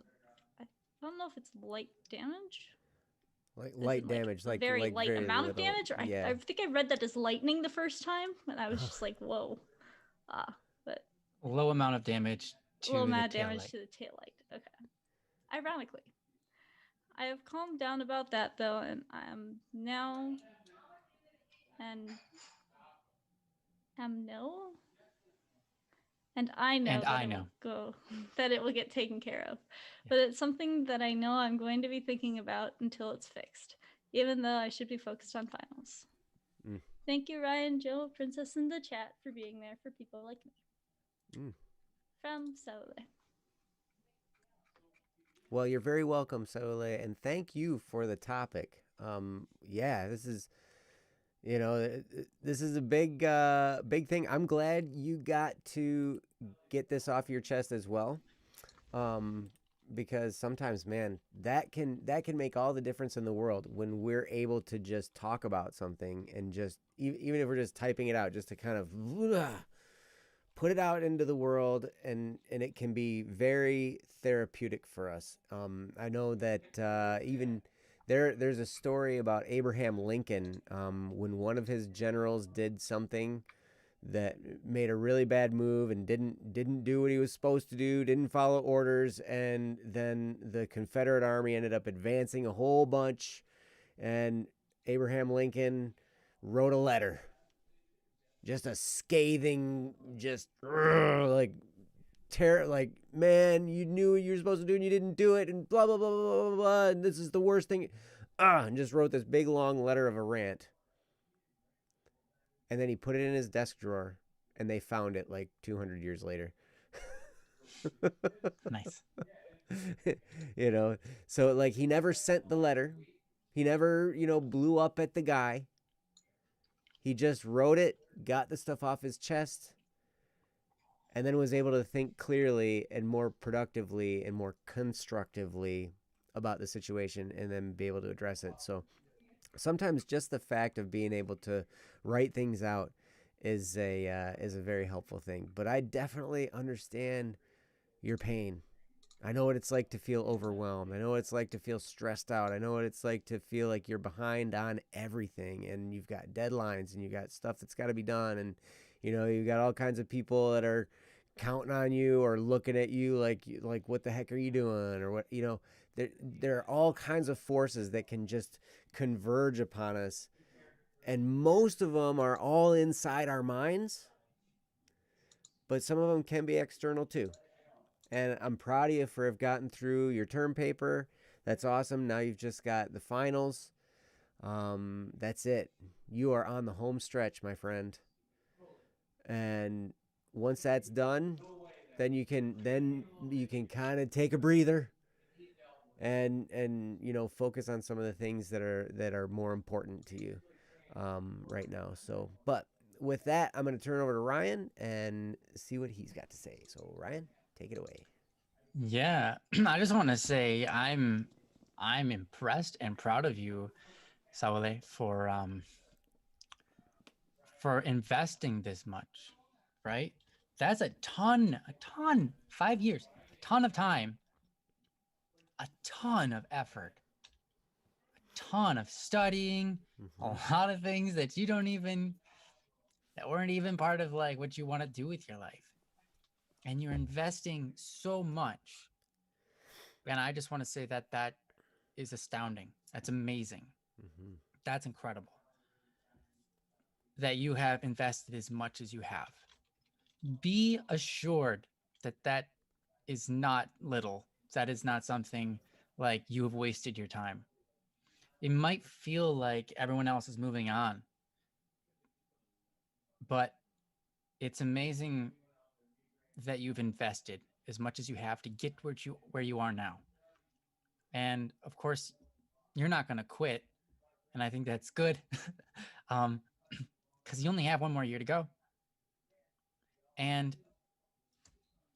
I don't know if it's light damage. Like Is light it like damage, a very light very amount of little. damage? Or Yeah. I think I read that as lightning the first time, and I was just like, whoa. But Low amount of damage a little to the amount of tail damage light. to the tail light. Okay. ironically. I have calmed down about that though, and I am now and am no, and I know And that I it know. will go, that it will get taken care of. But it's something that I know I'm going to be thinking about until it's fixed, even though I should be focused on finals. Mm. Thank you, Ryan, Joe, Princess in the chat for being there for people like me. Mm. From Soule. Well, you're very welcome, Soule, and thank you for the topic. Yeah, this is, this is a big thing. I'm glad you got to get this off your chest as well, um, because sometimes, man, that can make all the difference in the world when we're able to just talk about something and just even if we're just typing it out, just to kind of put it out into the world, and it can be very therapeutic for us. I know that even there's a story about Abraham Lincoln, when one of his generals did something that made a really bad move and didn't do what he was supposed to do, didn't follow orders, and then the Confederate army ended up advancing a whole bunch, and Abraham Lincoln wrote a letter, just a scathing, just like like, man, you knew what you were supposed to do and you didn't do it, and blah blah blah blah blah blah, and this is the worst thing, and just wrote this big long letter of a rant, and then he put it in his desk drawer, and they found it like 200 years later. Nice. you know, so like he never sent the letter, he never blew up at the guy. He just wrote it, got the stuff off his chest, and then was able to think clearly and more productively and more constructively about the situation, and then be able to address it. So sometimes just the fact of being able to write things out is a very helpful thing. But I definitely understand your pain. I know what it's like to feel overwhelmed. I know what it's like to feel stressed out. I know what it's like to feel like you're behind on everything, and you've got deadlines, and you got stuff that's got to be done, and you've got all kinds of people that are counting on you or looking at you like what the heck are you doing, or what, there are all kinds of forces that can just converge upon us, and most of them are all inside our minds, but some of them can be external too. And I'm proud of you for have gotten through your term paper. That's awesome. Now you've just got the finals. That's it. You are on the home stretch, my friend. And once that's done, then you can kind of take a breather and focus on some of the things that are more important to you right now. So, but with that, I'm going to turn it over to Ryan and see what he's got to say. So, Ryan, take it away. Yeah, I just want to say I'm impressed and proud of you, Saule, for investing this much, right? That's a ton, 5 years, a ton of time, a ton of effort, a ton of studying, a lot of things that that weren't even part of like what you want to do with your life. And you're investing so much. And I just want to say that that is astounding. That's amazing. That's incredible that you have invested as much as you have. Be assured that that is not little. That is not something like you have wasted your time. It might feel like everyone else is moving on, but it's amazing that you've invested as much as you have to get where you are now. And of course, you're not going to quit, and I think that's good. Because you only have one more year to go. And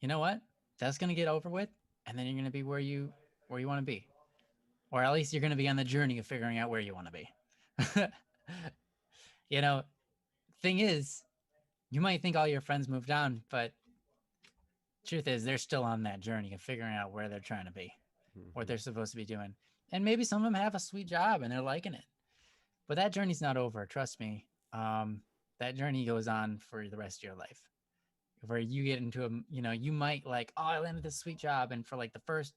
you know what? That's going to get over with, and then you're going to be where you want to be. Or at least you're going to be on the journey of figuring out where you want to be. Thing is, you might think all your friends moved on, but truth is they're still on that journey of figuring out where they're trying to be, what they're supposed to be doing. And maybe some of them have a sweet job and they're liking it. But that journey's not over, trust me. That journey goes on for the rest of your life. Where you get into you might like, oh, I landed this sweet job. And for like the first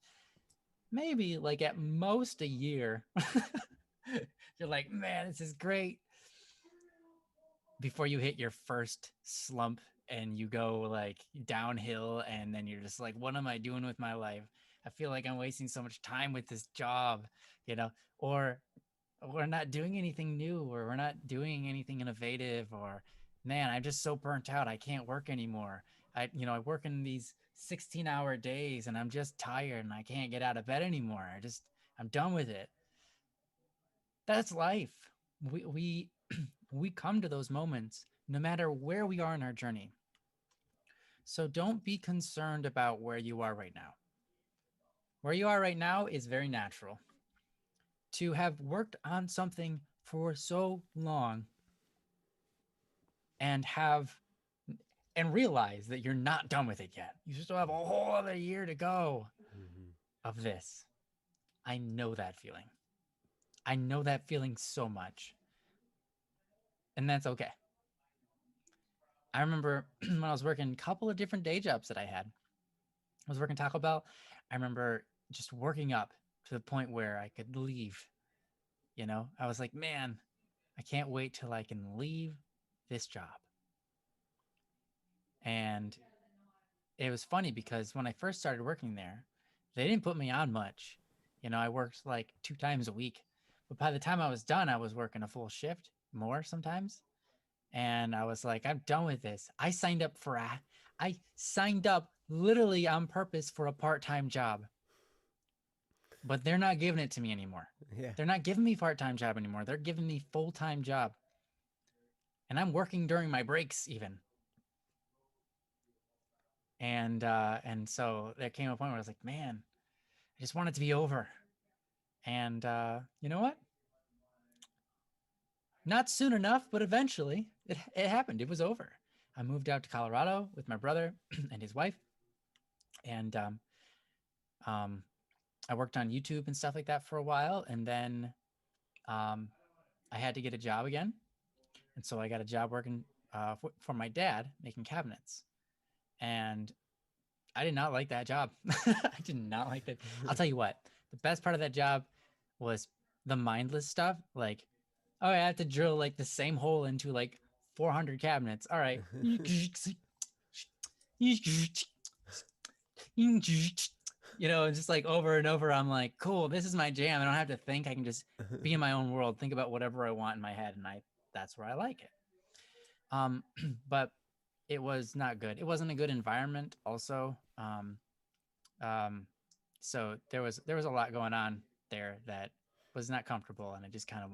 maybe like at most a year. You're like, man, this is great. Before you hit your first slump and you go like downhill, and then you're just like, what am I doing with my life? I feel like I'm wasting so much time with this job, you know, or we're not doing anything new, or we're not doing anything innovative, or man, I'm just so burnt out. I can't work anymore. I work in these 16-hour days and I'm just tired and I can't get out of bed anymore. I'm done with it. That's life. We we come to those moments no matter where we are in our journey. So don't be concerned about where you are right now. Where you are right now is very natural. To have worked on something for so long and realize that you're not done with it yet. You still have a whole other year to go of this. I know that feeling. I know that feeling so much. And that's okay. I remember when I was working a couple of different day jobs that I had. I was working Taco Bell. I remember just working up to the point where I could leave. I was like, man, I can't wait till I can leave this job. And it was funny because when I first started working there, they didn't put me on much. I worked like 2 times a week. But by the time I was done, I was working a full shift, more sometimes. And I was like, I'm done with this. I signed up literally on purpose for a part-time job. But they're not giving it to me anymore. Yeah. They're not giving me part-time job anymore. They're giving me full-time job. And I'm working during my breaks even. And so there came a point where I was like, man, I just want it to be over. And you know what? Not soon enough, but eventually it happened. It was over. I moved out to Colorado with my brother and his wife. And I worked on YouTube and stuff like that for a while. And then I had to get a job again. And so I got a job working for my dad making cabinets. And I did not like that job. I did not like that. I'll tell you what, the best part of that job was the mindless stuff. Like, oh, I have to drill like the same hole into like 400 cabinets. All right. Just like over and over, I'm like, cool, this is my jam. I don't have to think. I can just be in my own world, think about whatever I want in my head. And that's where I like it. But it was not good. It wasn't a good environment also. So there was a lot going on there that was not comfortable. And I just kind of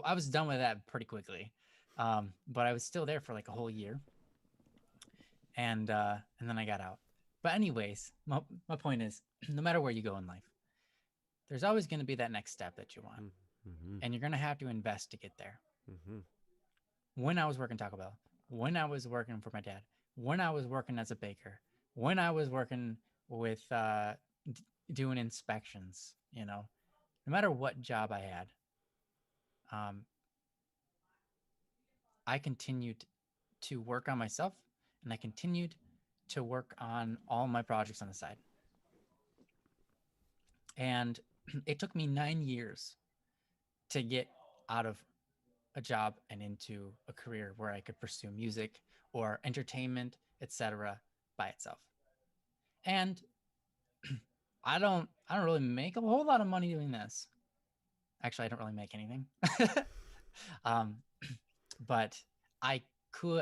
I was done with that pretty quickly. But I was still there for like a whole year. And then I got out. But anyways, my point is, no matter where you go in life, there's always going to be that next step that you want. Mm-hmm. And you're going to have to invest to get there. Mm-hmm. When I was working Taco Bell, when I was working for my dad, when I was working as a baker, when I was working with doing inspections, no matter what job I had, I continued to work on myself, and I continued to work on all my projects on the side. And it took me 9 years to get out of a job and into a career where I could pursue music or entertainment, etc. by itself. And I don't really make a whole lot of money doing this. Actually, I don't really make anything. But I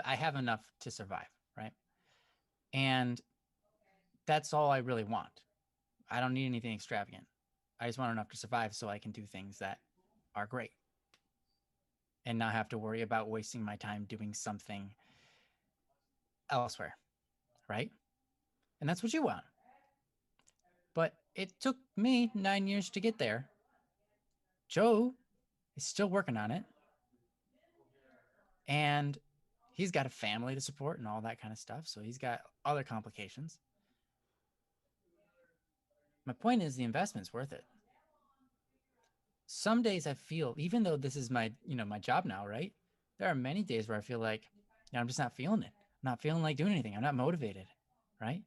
have enough to survive, right? And that's all I really want. I don't need anything extravagant. I just want enough to survive so I can do things that are great and not have to worry about wasting my time doing something elsewhere, right? And that's what you want. But it took me 9 years to get there. Joe is still working on it. And he's got a family to support and all that kind of stuff. So he's got other complications. My point is the investment's worth it. Some days I feel, even though this is my job now, right? There are many days where I feel like, I'm just not feeling it. I'm not feeling like doing anything. I'm not motivated, right?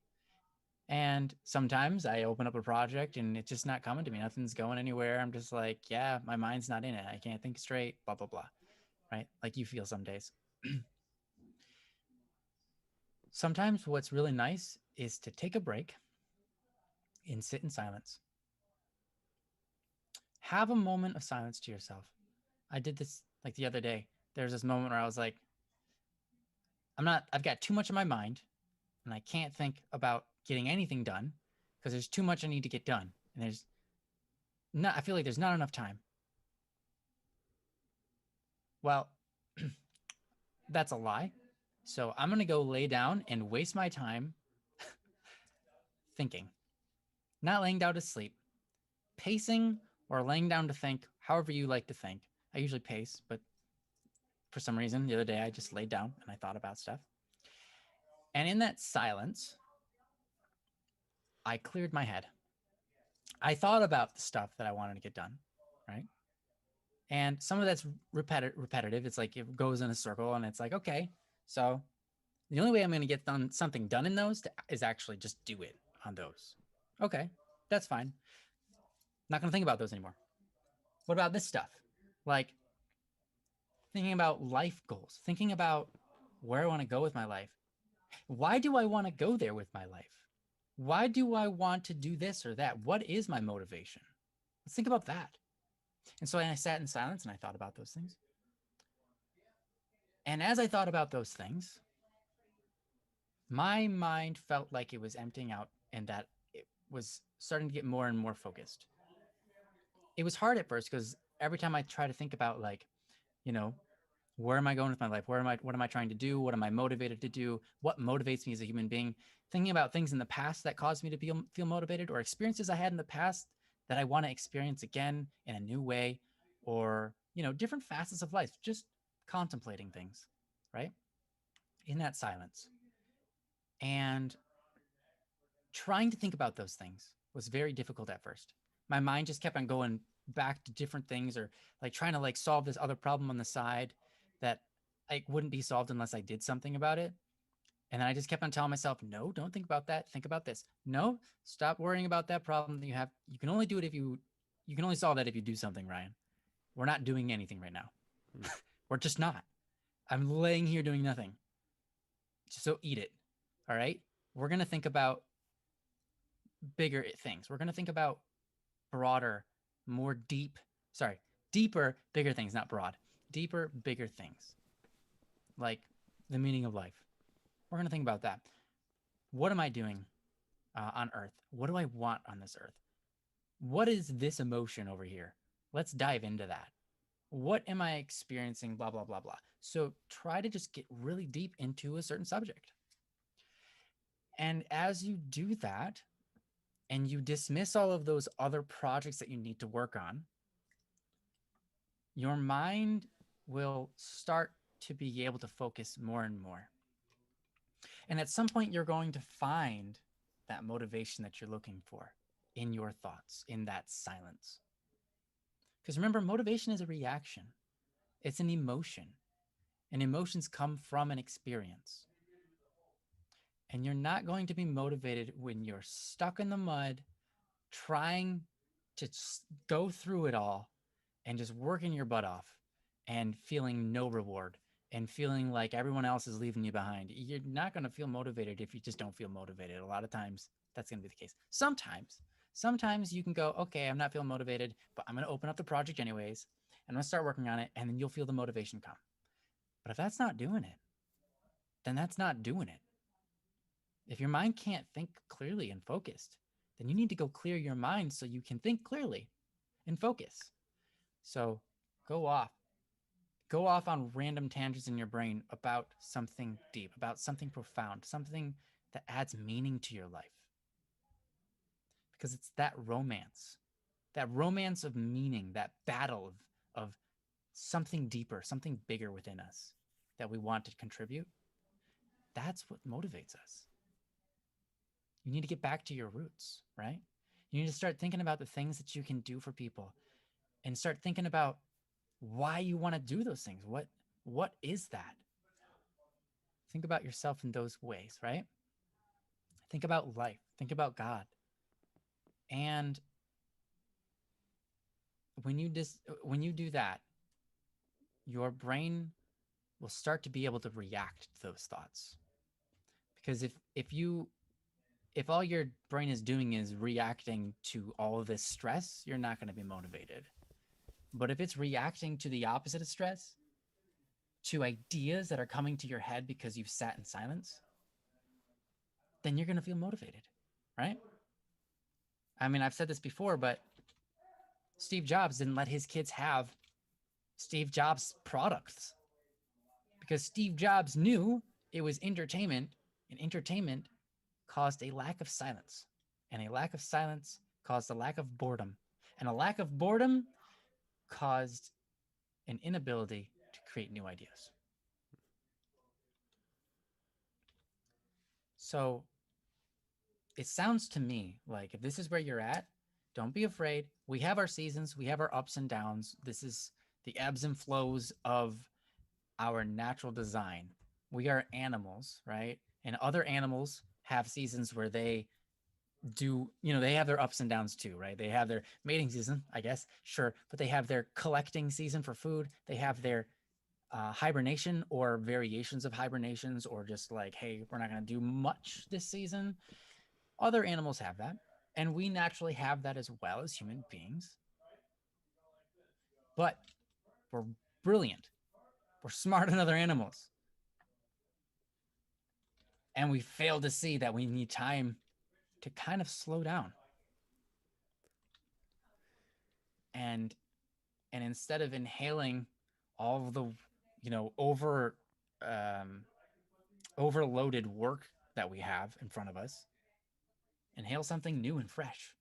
And sometimes I open up a project and it's just not coming to me. Nothing's going anywhere. I'm just like, yeah, my mind's not in it. I can't think straight, blah, blah, blah. Right? Like you feel some days. Sometimes what's really nice is to take a break and sit in silence. Have a moment of silence to yourself. I did this like the other day. There's this moment where I was like, I've got too much in my mind and I can't think about getting anything done because there's too much I need to get done. And I feel like there's not enough time. Well, that's a lie. So I'm going to go lay down and waste my time thinking, not laying down to sleep, pacing or laying down to think, however you like to think. I usually pace, but for some reason, the other day I just laid down and I thought about stuff. And in that silence, I cleared my head. I thought about the stuff that I wanted to get done, right? And some of that's repetitive. It's like it goes in a circle and it's like, okay, so the only way I'm going to get something done in those is actually just do it on those. Okay, that's fine. Not going to think about those anymore. What about this stuff? Like thinking about life goals, thinking about where I want to go with my life. Why do I want to go there with my life? Why do I want to do this or that? What is my motivation? Let's think about that. And so I sat in silence and I thought about those things. And as I thought about those things, my mind felt like it was emptying out and that it was starting to get more and more focused. It was hard at first because every time I try to think about like, where am I going with my life? What am I trying to do? What am I motivated to do? What motivates me as a human being? Thinking about things in the past that caused me to feel motivated, or experiences I had in the past that I want to experience again in a new way, or, different facets of life, just contemplating things, right? In that silence. And trying to think about those things was very difficult at first. My mind just kept on going back to different things, or like trying to like solve this other problem on the side that like wouldn't be solved unless I did something about it. And then I just kept on telling myself, no, don't think about that. Think about this. No, stop worrying about that problem that you have. You can only do it you can only solve that if you do something, Ryan. We're not doing anything right now. We're just not. I'm laying here doing nothing. So eat it. All right. We're going to think about bigger things. We're going to think about broader, deeper, bigger things, not broad, deeper, bigger things, like the meaning of life. We're going to think about that. What am I doing on Earth? What do I want on this Earth? What is this emotion over here? Let's dive into that. What am I experiencing? Blah, blah, blah, blah. So try to just get really deep into a certain subject. And as you do that, and you dismiss all of those other projects that you need to work on, your mind will start to be able to focus more and more. And at some point, you're going to find that motivation that you're looking for in your thoughts, in that silence. Because remember, motivation is a reaction. It's an emotion. And emotions come from an experience. And you're not going to be motivated when you're stuck in the mud, trying to go through it all and just working your butt off and feeling no reward and feeling like everyone else is leaving you behind. You're not going to feel motivated if you just don't feel motivated. A lot of times that's going to be the case. Sometimes you can go, okay, I'm not feeling motivated, but I'm going to open up the project anyways. And I'm going to start working on it. And then you'll feel the motivation come. But if that's not doing it, then that's not doing it. If your mind can't think clearly and focused, then you need to go clear your mind so you can think clearly and focus. So go off on random tangents in your brain about something deep, about something profound, something that adds meaning to your life. Because it's that romance of meaning, that battle of something deeper, something bigger within us that we want to contribute. That's what motivates us. You need to get back to your roots, right? You need to start thinking about the things that you can do for people and start thinking about why you want to do those things. What is that? Think about yourself in those ways, right? Think about life. Think about God. And when you do that, your brain will start to be able to react to those thoughts. Because if all your brain is doing is reacting to all of this stress, you're not going to be motivated. But if it's reacting to the opposite of stress, to ideas that are coming to your head because you've sat in silence, then you're going to feel motivated, right? I mean, I've said this before, but Steve Jobs didn't let his kids have Steve Jobs products because Steve Jobs knew it was entertainment, and entertainment caused a lack of silence, and a lack of silence caused a lack of boredom, and a lack of boredom caused an inability to create new ideas. So it sounds to me like if this is where you're at, don't be afraid. We have our seasons, we have our ups and downs. This is the ebbs and flows of our natural design. We are animals, right? And other animals have seasons where they do, they have their ups and downs too, right? They have their mating season, I guess, sure, but they have their collecting season for food. They have their hibernation or variations of hibernations, or just like, hey, we're not going to do much this season. Other animals have that, and we naturally have that as well as human beings. But we're brilliant. We're smarter than other animals. And we fail to see that we need time to kind of slow down. And instead of inhaling all of the, overloaded work that we have in front of us, inhale something new and fresh.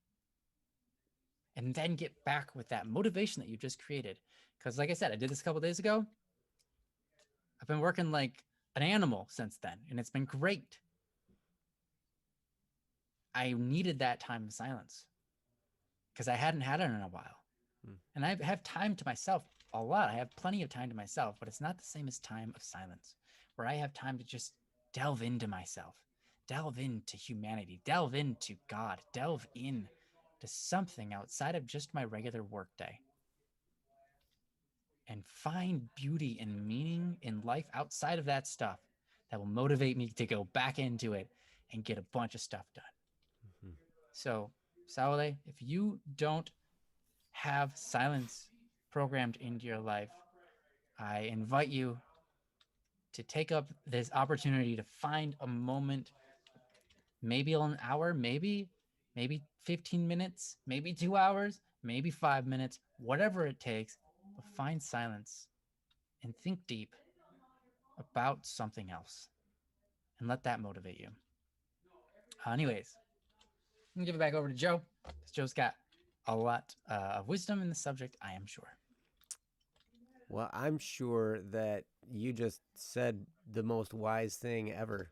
And then get back with that motivation that you just created. Because like I said, I did this a couple days ago. I've been working like an animal since then, and it's been great. I needed that time of silence because I hadn't had it in a while. And I have time to myself a lot. I have plenty of time to myself, but it's not the same as time of silence, where I have time to just delve into myself, delve into humanity, delve into God, delve in to something outside of just my regular workday, and find beauty and meaning in life outside of that stuff that will motivate me to go back into it and get a bunch of stuff done. Mm-hmm. So, Saule, if you don't have silence programmed into your life, I invite you to take up this opportunity to find a moment, maybe an hour, maybe 15 minutes, maybe 2 hours, maybe 5 minutes, whatever it takes, but find silence and think deep about something else and let that motivate you. Anyways, I'm gonna give it back over to Joe. Joe's got a lot of wisdom in the subject, I am sure. Well, I'm sure that you just said the most wise thing ever.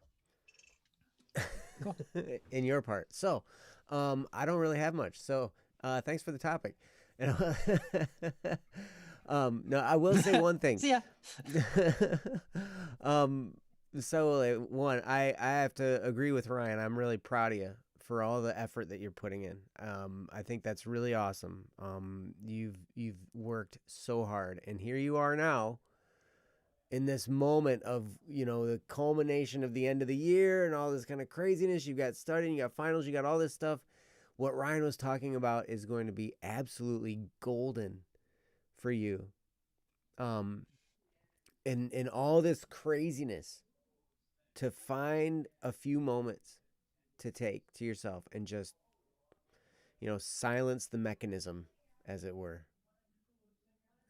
Cool. In your part. So, I don't really have much. So, thanks for the topic. No, I will say one thing. See ya. So one, I have to agree with Ryan. I'm really proud of you for all the effort that you're putting in. I think that's really awesome. You've worked so hard, and here you are now in this moment of, the culmination of the end of the year and all this kind of craziness. You've got studying, you got finals, you got all this stuff. What Ryan was talking about is going to be absolutely golden for you. In all this craziness, to find a few moments to take to yourself and just, silence the mechanism, as it were,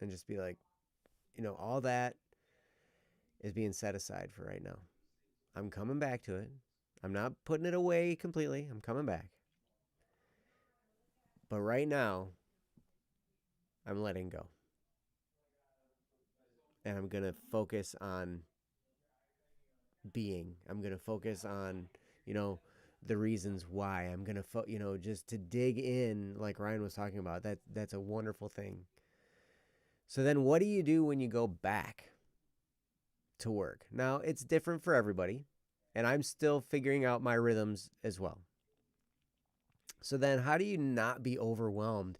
and just be like, all that is being set aside for right now. I'm coming back to it. I'm not putting it away completely. I'm coming back. But right now, I'm letting go. And I'm going to focus on being. I'm going to focus on, the reasons why. I'm going to, just to dig in, like Ryan was talking about. That's a wonderful thing. So then what do you do when you go back to work? Now, it's different for everybody. and I'm still figuring out my rhythms as well. So then how do you not be overwhelmed?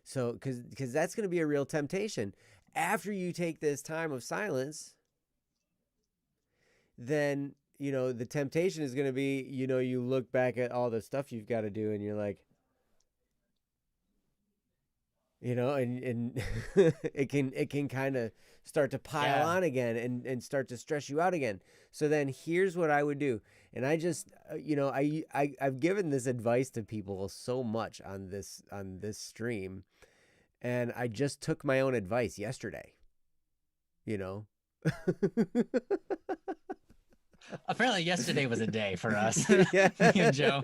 So because that's going to be a real temptation. After you take this time of silence, then, the temptation is going to be, you look back at all the stuff you've got to do and you're like, and it can kind of start to pile on again and start to stress you out again. So then here's what I would do. And I just, I've given this advice to people so much on this stream, and I just took my own advice yesterday, Apparently yesterday was a day for us. Yeah. Me and Joe.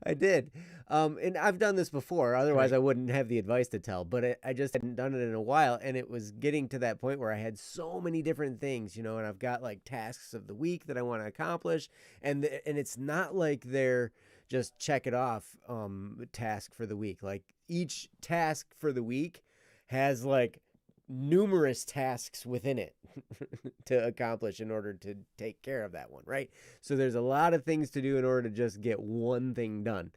I did. And I've done this before. Otherwise, Right. I wouldn't have the advice to tell. But I just hadn't done it in a while. And it was getting to that point where I had so many different things, and I've got like tasks of the week that I want to accomplish. And it's not like they're just check it off task for the week. Like each task for the week has like numerous tasks within it to accomplish in order to take care of that one, right? So there's a lot of things to do in order to just get one thing done.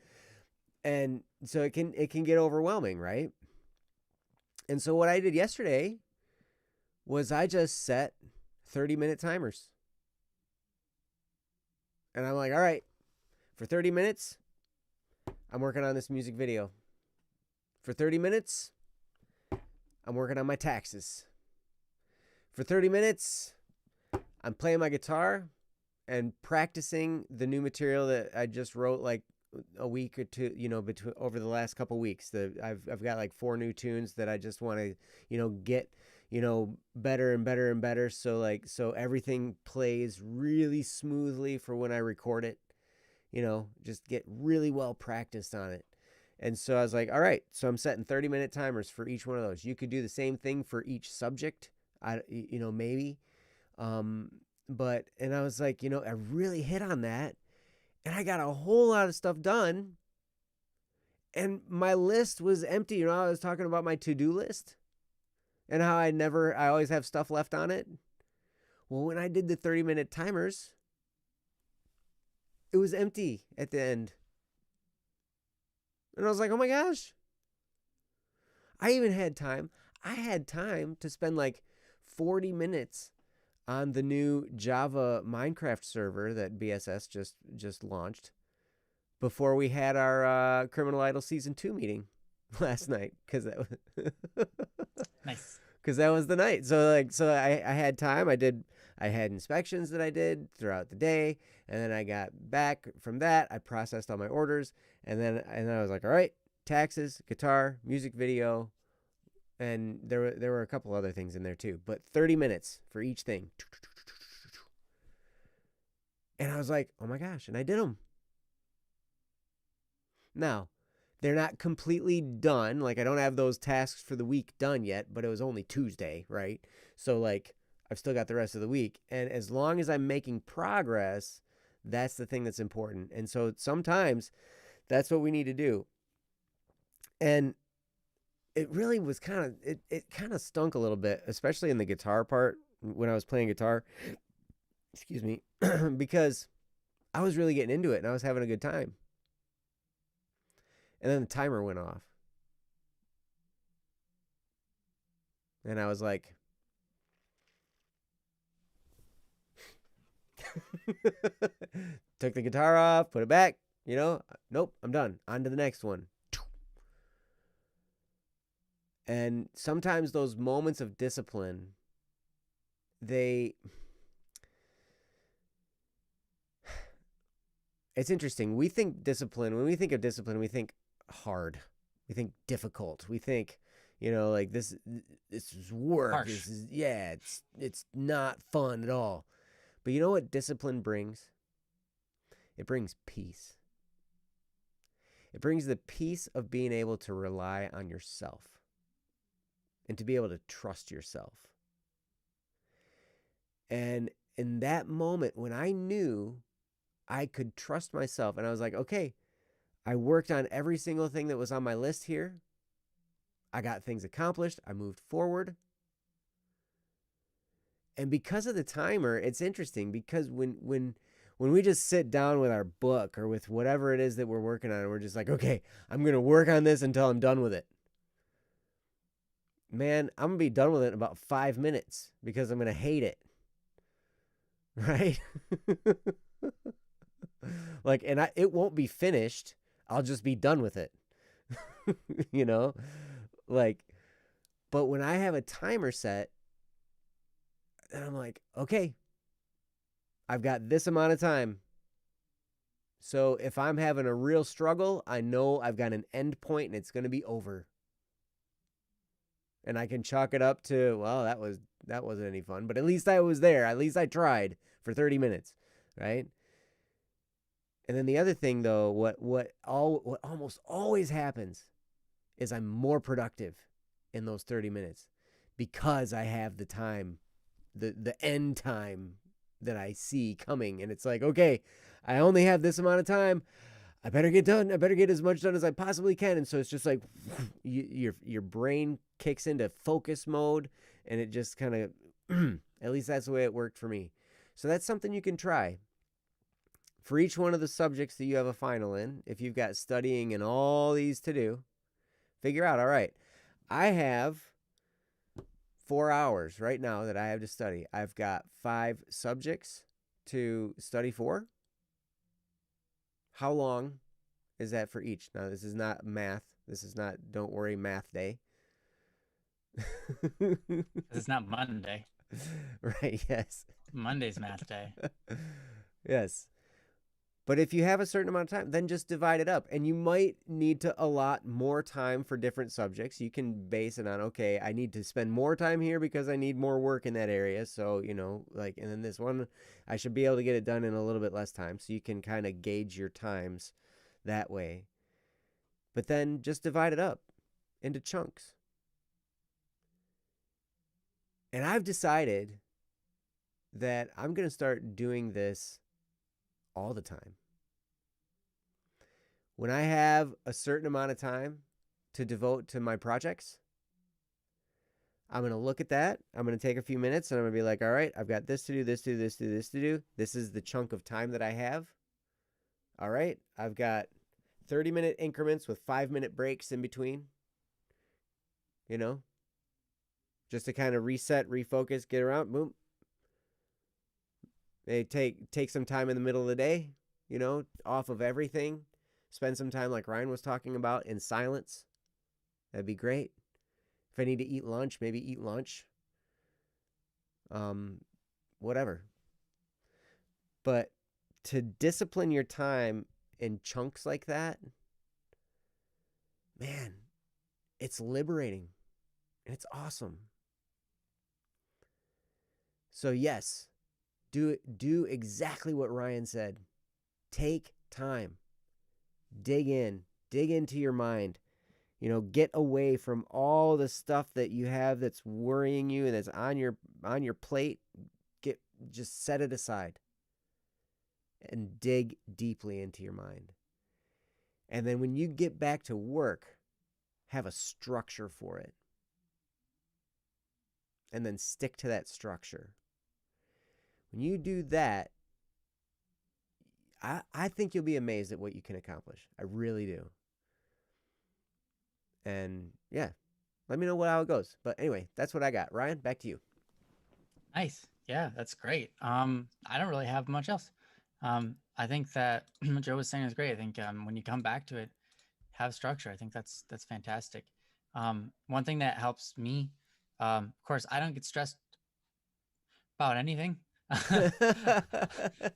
And so it can get overwhelming, right? And so what I did yesterday was I just set 30-minute timers. And I'm like, all right, for 30 minutes, I'm working on this music video. For 30 minutes, I'm working on my taxes. For 30 minutes, I'm playing my guitar and practicing the new material that I just wrote like a week or two, between over the last couple weeks. I've got like 4 new tunes that I just want to, get, better and better and better. So everything plays really smoothly for when I record it, just get really well practiced on it. And so I was like, all right, so I'm setting 30-minute timers for each one of those. You could do the same thing for each subject, maybe. But I was like, I really hit on that. And I got a whole lot of stuff done. And my list was empty. I was talking about my to-do list and how I always have stuff left on it. Well, when I did the 30-minute timers, it was empty at the end. And I was like, oh my gosh. I even had time. I had time to spend like 40 minutes on the new Java Minecraft server that BSS just launched before we had our Criminal Idol Season 2 meeting last night. Because that was Nice. Because that was the night. So I had time. I had inspections that I did throughout the day, and then I got back from that. I processed all my orders, and then I was like, all right, taxes, guitar, music video, and there were a couple other things in there too. But 30 minutes for each thing. And I was like, oh my gosh, and I did them. Now, they're not completely done. Like, I don't have those tasks for the week done yet, but it was only Tuesday, right? So, like, I've still got the rest of the week. And as long as I'm making progress, that's the thing that's important. And so sometimes that's what we need to do. And it really was it kind of stunk a little bit, especially in the guitar part when I was playing guitar. Excuse me. Because I was really getting into it and I was having a good time. And then the timer went off. And I was like, took the guitar off, put it back, nope, I'm done. On to the next one. And sometimes those moments of discipline, it's interesting. We think discipline, when we think of discipline, we think hard. We think difficult. We think, like this is work. Harsh. It's not fun at all. But you know what discipline brings? It brings peace. It brings the peace of being able to rely on yourself and to be able to trust yourself. And in that moment, when I knew I could trust myself, and I was like, okay, I worked on every single thing that was on my list here. I got things accomplished. I moved forward. And because of the timer, it's interesting because when we just sit down with our book or with whatever it is that we're working on, and we're just like, okay, I'm going to work on this until I'm done with it. Man, I'm going to be done with it in about 5 minutes because I'm going to hate it. Right? Like, and it won't be finished. I'll just be done with it. You know? Like, but when I have a timer set, and I'm like, okay, I've got this amount of time. So if I'm having a real struggle, I know I've got an end point and it's going to be over. And I can chalk it up to, well, that wasn't any fun, but at least I was there. At least I tried for 30 minutes, right? And then the other thing though, what almost always happens is I'm more productive in those 30 minutes because I have the time, the end time that I see coming. And it's like, okay, I only have this amount of time. I better get done. I better get as much done as I possibly can. And so it's just like your brain kicks into focus mode, and it just kind of, at least that's the way it worked for me. So that's something you can try. For each one of the subjects that you have a final in, if you've got studying and all these to do, figure out, all right, I have 4 hours right now that I have to study. I've got 5 subjects to study for. How long is that for each? Now, this is not math. This is not, don't worry, math day. It's not Monday. Right, yes. Monday's math day. Yes. But if you have a certain amount of time, then just divide it up. And you might need to allot more time for different subjects. You can base it on, okay, I need to spend more time here because I need more work in that area. So, like, and then this one, I should be able to get it done in a little bit less time. So you can kind of gauge your times that way. But then just divide it up into chunks. And I've decided that I'm going to start doing this all the time. When I have a certain amount of time to devote to my projects, I'm going to look at that. I'm going to take a few minutes and I'm going to be like, all right, I've got this to do, this to do, this to do, this to do. This is the chunk of time that I have. All right, I've got 30-minute increments with 5-minute breaks in between. Just to kind of reset, refocus, get around, boom. They take some time in the middle of the day, off of everything. Spend some time, like Ryan was talking about, in silence. That'd be great. If I need to eat lunch, maybe eat lunch. Whatever. But to discipline your time in chunks like that, man, it's liberating. And it's awesome. So yes, do exactly what Ryan said. Take time. Dig into your mind. Get away from all the stuff that you have that's worrying you and that's on your plate. Just set it aside and dig deeply into your mind. And then when you get back to work, have a structure for it. And then stick to that structure. When you do that, I think you'll be amazed at what you can accomplish. I really do. And yeah, let me know how it goes. But anyway, that's what I got. Ryan, back to you. Nice. Yeah, that's great. I don't really have much else. I think that what Joe was saying is great. I think when you come back to it, have structure. I think that's fantastic. One thing that helps me, of course, I don't get stressed about anything.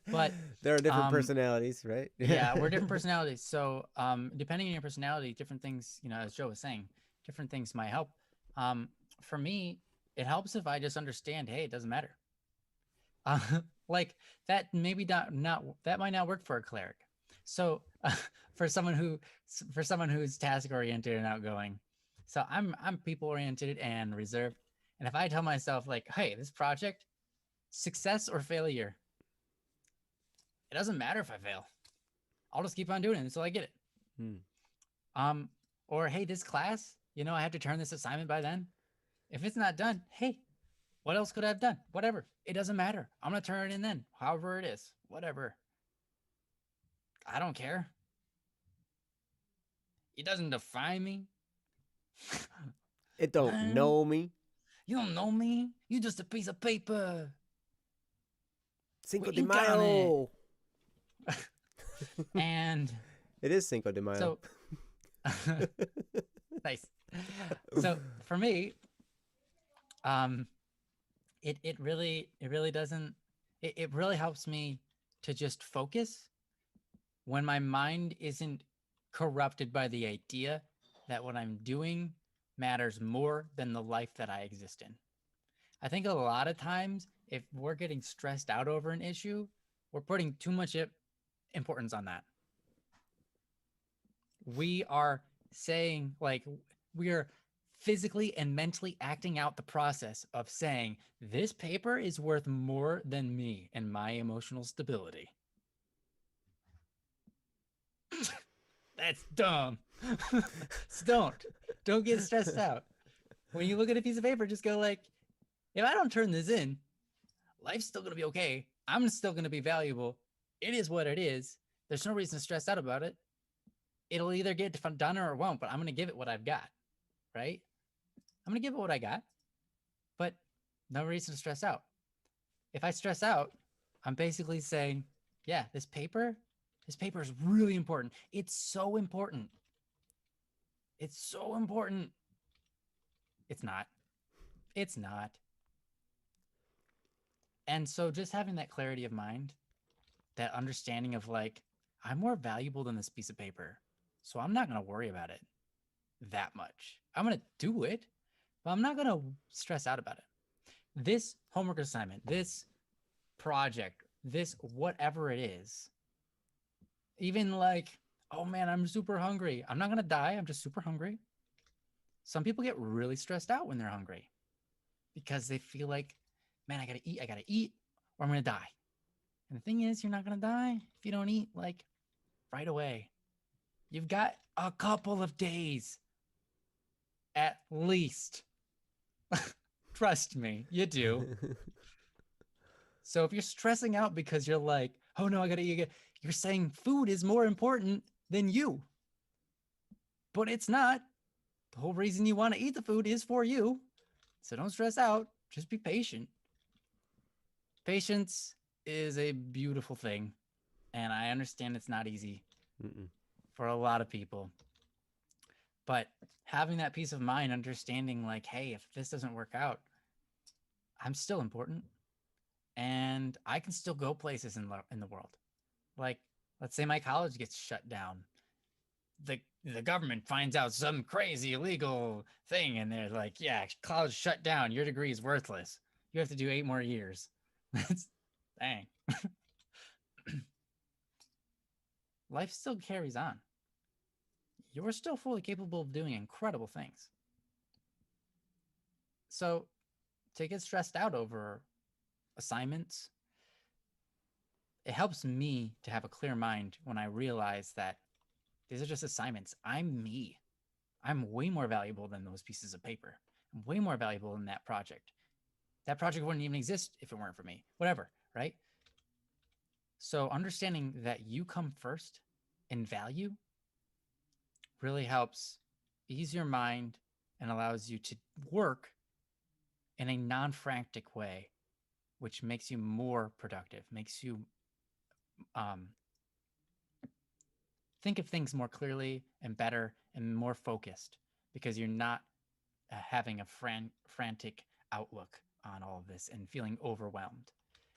But there are different personalities, right? Yeah, we're different personalities. So depending on your personality, different things, as Joe was saying, different things might help. For me, it helps if I just understand, hey, it doesn't matter. Like that maybe not that might not work for a cleric. So for someone who's task oriented and outgoing, so I'm people oriented and reserved. And if I tell myself like, hey, this project, success or failure, it doesn't matter if I fail. I'll just keep on doing it until I get it. Or hey, this class, I have to turn this assignment by then. If it's not done, hey, What else could I have done? Whatever. It doesn't matter. I'm going to turn it in then. However it is. Whatever. I don't care. It doesn't define me. It don't Man, know me. You don't know me. You just a piece of paper. Cinco With de ink on Mayo. And It is Cinco de Mayo. so, nice. So for me, it really doesn't, it really helps me to just focus when my mind isn't corrupted by the idea that what I'm doing matters more than the life that I exist in. I think a lot of times, if we're getting stressed out over an issue, we're putting too much importance on that. We are saying, like, we are physically and mentally acting out the process of saying, this paper is worth more than me and my emotional stability. That's dumb. So don't get stressed out. When you look at a piece of paper, just go like, if I don't turn this in, life's still going to be okay. I'm still going to be valuable. It is what it is. There's no reason to stress out about it. It'll either get done or it won't, but I'm going to give it what I've got, right? I'm going to give it what I got, but no reason to stress out. If I stress out, I'm basically saying, yeah, this paper is really important. It's so important. It's so important. It's not. It's not. And so just having that clarity of mind, that understanding of like, I'm more valuable than this piece of paper. So I'm not going to worry about it that much. I'm going to do it, but I'm not going to stress out about it. This homework assignment, this project, this whatever it is, even like, oh man, I'm super hungry. I'm not going to die. I'm just super hungry. Some people get really stressed out when they're hungry because they feel like, man, I got to eat or I'm going to die. And the thing is, you're not going to die if you don't eat like right away. You've got a couple of days at least. Trust me, you do. So if you're stressing out because you're like, oh no, I got to eat, you're saying food is more important than you. But it's not. The whole reason you want to eat the food is for you. So don't stress out. Just be patient. Patience is a beautiful thing. And I understand it's not easy for a lot of people. But having that peace of mind, understanding like, hey, if this doesn't work out, I'm still important. And I can still go places in the world. Like, let's say my college gets shut down. The government finds out some crazy illegal thing and they're like, yeah, college shut down. Your degree is worthless. You have to do 8 more years. Dang. Life still carries on. You're still fully capable of doing incredible things. So to get stressed out over assignments, it helps me to have a clear mind when I realize that these are just assignments. I'm me. I'm way more valuable than those pieces of paper. I'm way more valuable than that project. That project wouldn't even exist if it weren't for me. Whatever, right? So understanding that you come first in value really helps ease your mind and allows you to work in a non-frantic way, which makes you more productive, makes you think of things more clearly and better and more focused because you're not having a frantic outlook on all of this and feeling overwhelmed.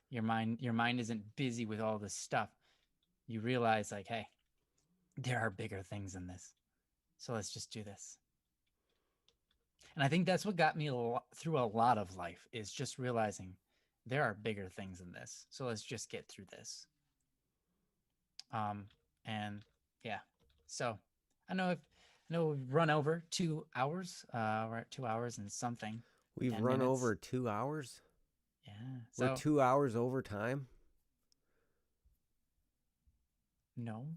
Your mind isn't busy with all this stuff. You realize like, hey, there are bigger things than this. So let's just do this. And I think that's what got me through a lot of life is just realizing there are bigger things than this. So let's just get through this. And yeah, so I know we've run over 2 hours. We're at 2 hours and something. We've 10 run minutes. over 2 hours. Yeah, We're 2 hours over time. No.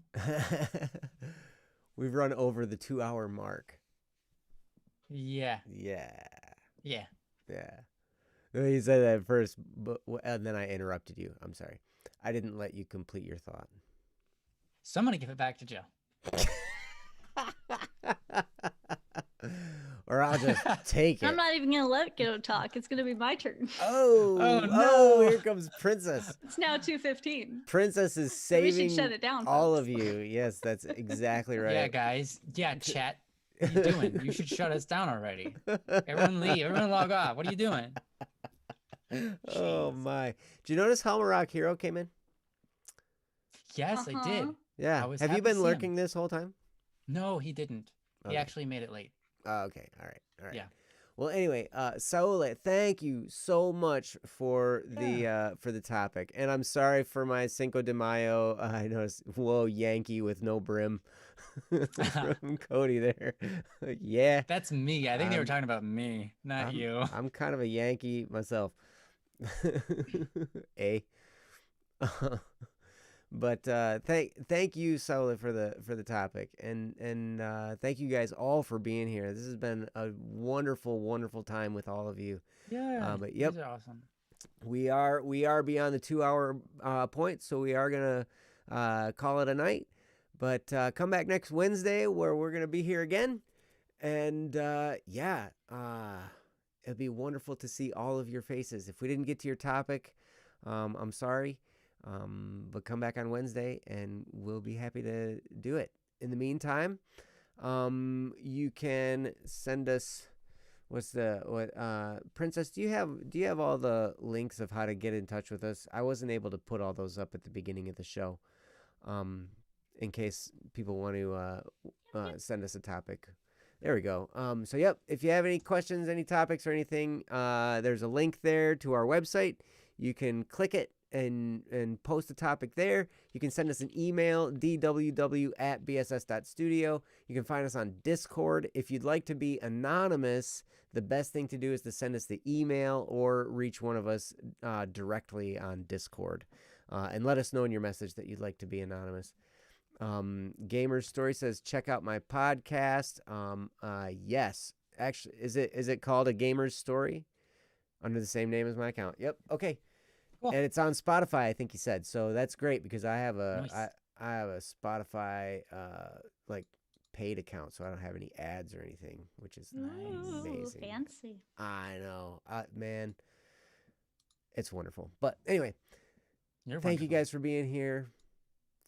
We've run over the 2 hour mark. Yeah. Yeah. Yeah. Yeah. You said that at first, but and then I interrupted you. I'm sorry. I didn't let you complete your thought. So I'm gonna give it back to Joe. Or I'll just take it. I'm not even gonna let Ghetto talk. It's gonna be my turn. Oh no. Here comes Princess. It's now 2:15. Princess is So we saving should shut it down, all folks. of you. Yes, that's exactly right. Yeah, guys. Yeah, chat. What are you doing? You should shut us down already. Everyone leave. Everyone log off. What are you doing? Oh Jeez. my! Did you notice Halma Rock Hero came in? Yes, I did. Yeah. I was Have you happy to been see him. lurking this whole time? No, he didn't. He Okay. actually made it late. Oh, okay. All right. All right. Yeah. Well, anyway, Saul, thank you so much for the topic, and I'm sorry for my Cinco de Mayo. I noticed, whoa, Yankee with no brim from Cody there. Yeah, That's me. I think they were I'm- talking about me, not you. I'm kind of a Yankee myself. A. But thank you, Saul, for the topic, and thank you guys all for being here. This has been a wonderful time with all of you. Yeah. But yep. These are awesome. We are beyond the 2-hour point, so we are gonna call it a night. But come back next Wednesday where we're gonna be here again, and it'd be wonderful to see all of your faces. If we didn't get to your topic, I'm sorry, but come back on Wednesday and we'll be happy to do it. In the meantime, you can send us. Princess, do you have all the links of how to get in touch with us? I wasn't able to put all those up at the beginning of the show, in case people want to send us a topic. There we go. So yep, if you have any questions, any topics or anything, there's a link there to our website. You can click it and post a topic there. You can send us an email, dww@bss.studio. You can find us on Discord. If you'd like to be anonymous, the best thing to do is to send us the email or reach one of us directly on Discord, and let us know in your message that you'd like to be anonymous. Gamer's Story says, check out my podcast. Yes, actually, is it called A Gamer's Story under the same name as my account? Yep. Okay. Cool. And it's on Spotify, I think he said. So that's great because I have a Nice. I have a Spotify like paid account, so I don't have any ads or anything, which is Ooh, amazing. fancy. I know, man, it's wonderful. But anyway, You're thank you wonderful. guys for being here.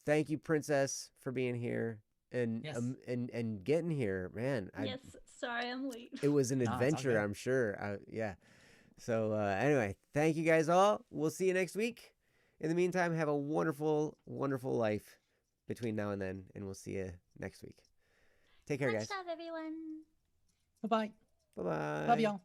Thank you, Princess, for being here and Yes. and getting here, man. Yes, sorry I'm late. It was an No, it's all adventure, good. I'm sure. Yeah. So anyway, thank you guys all. We'll see you next week. In the meantime, have a wonderful life between now and then, and we'll see you next week. Take care, Much guys. love, everyone. Bye-bye. Bye bye. Love y'all.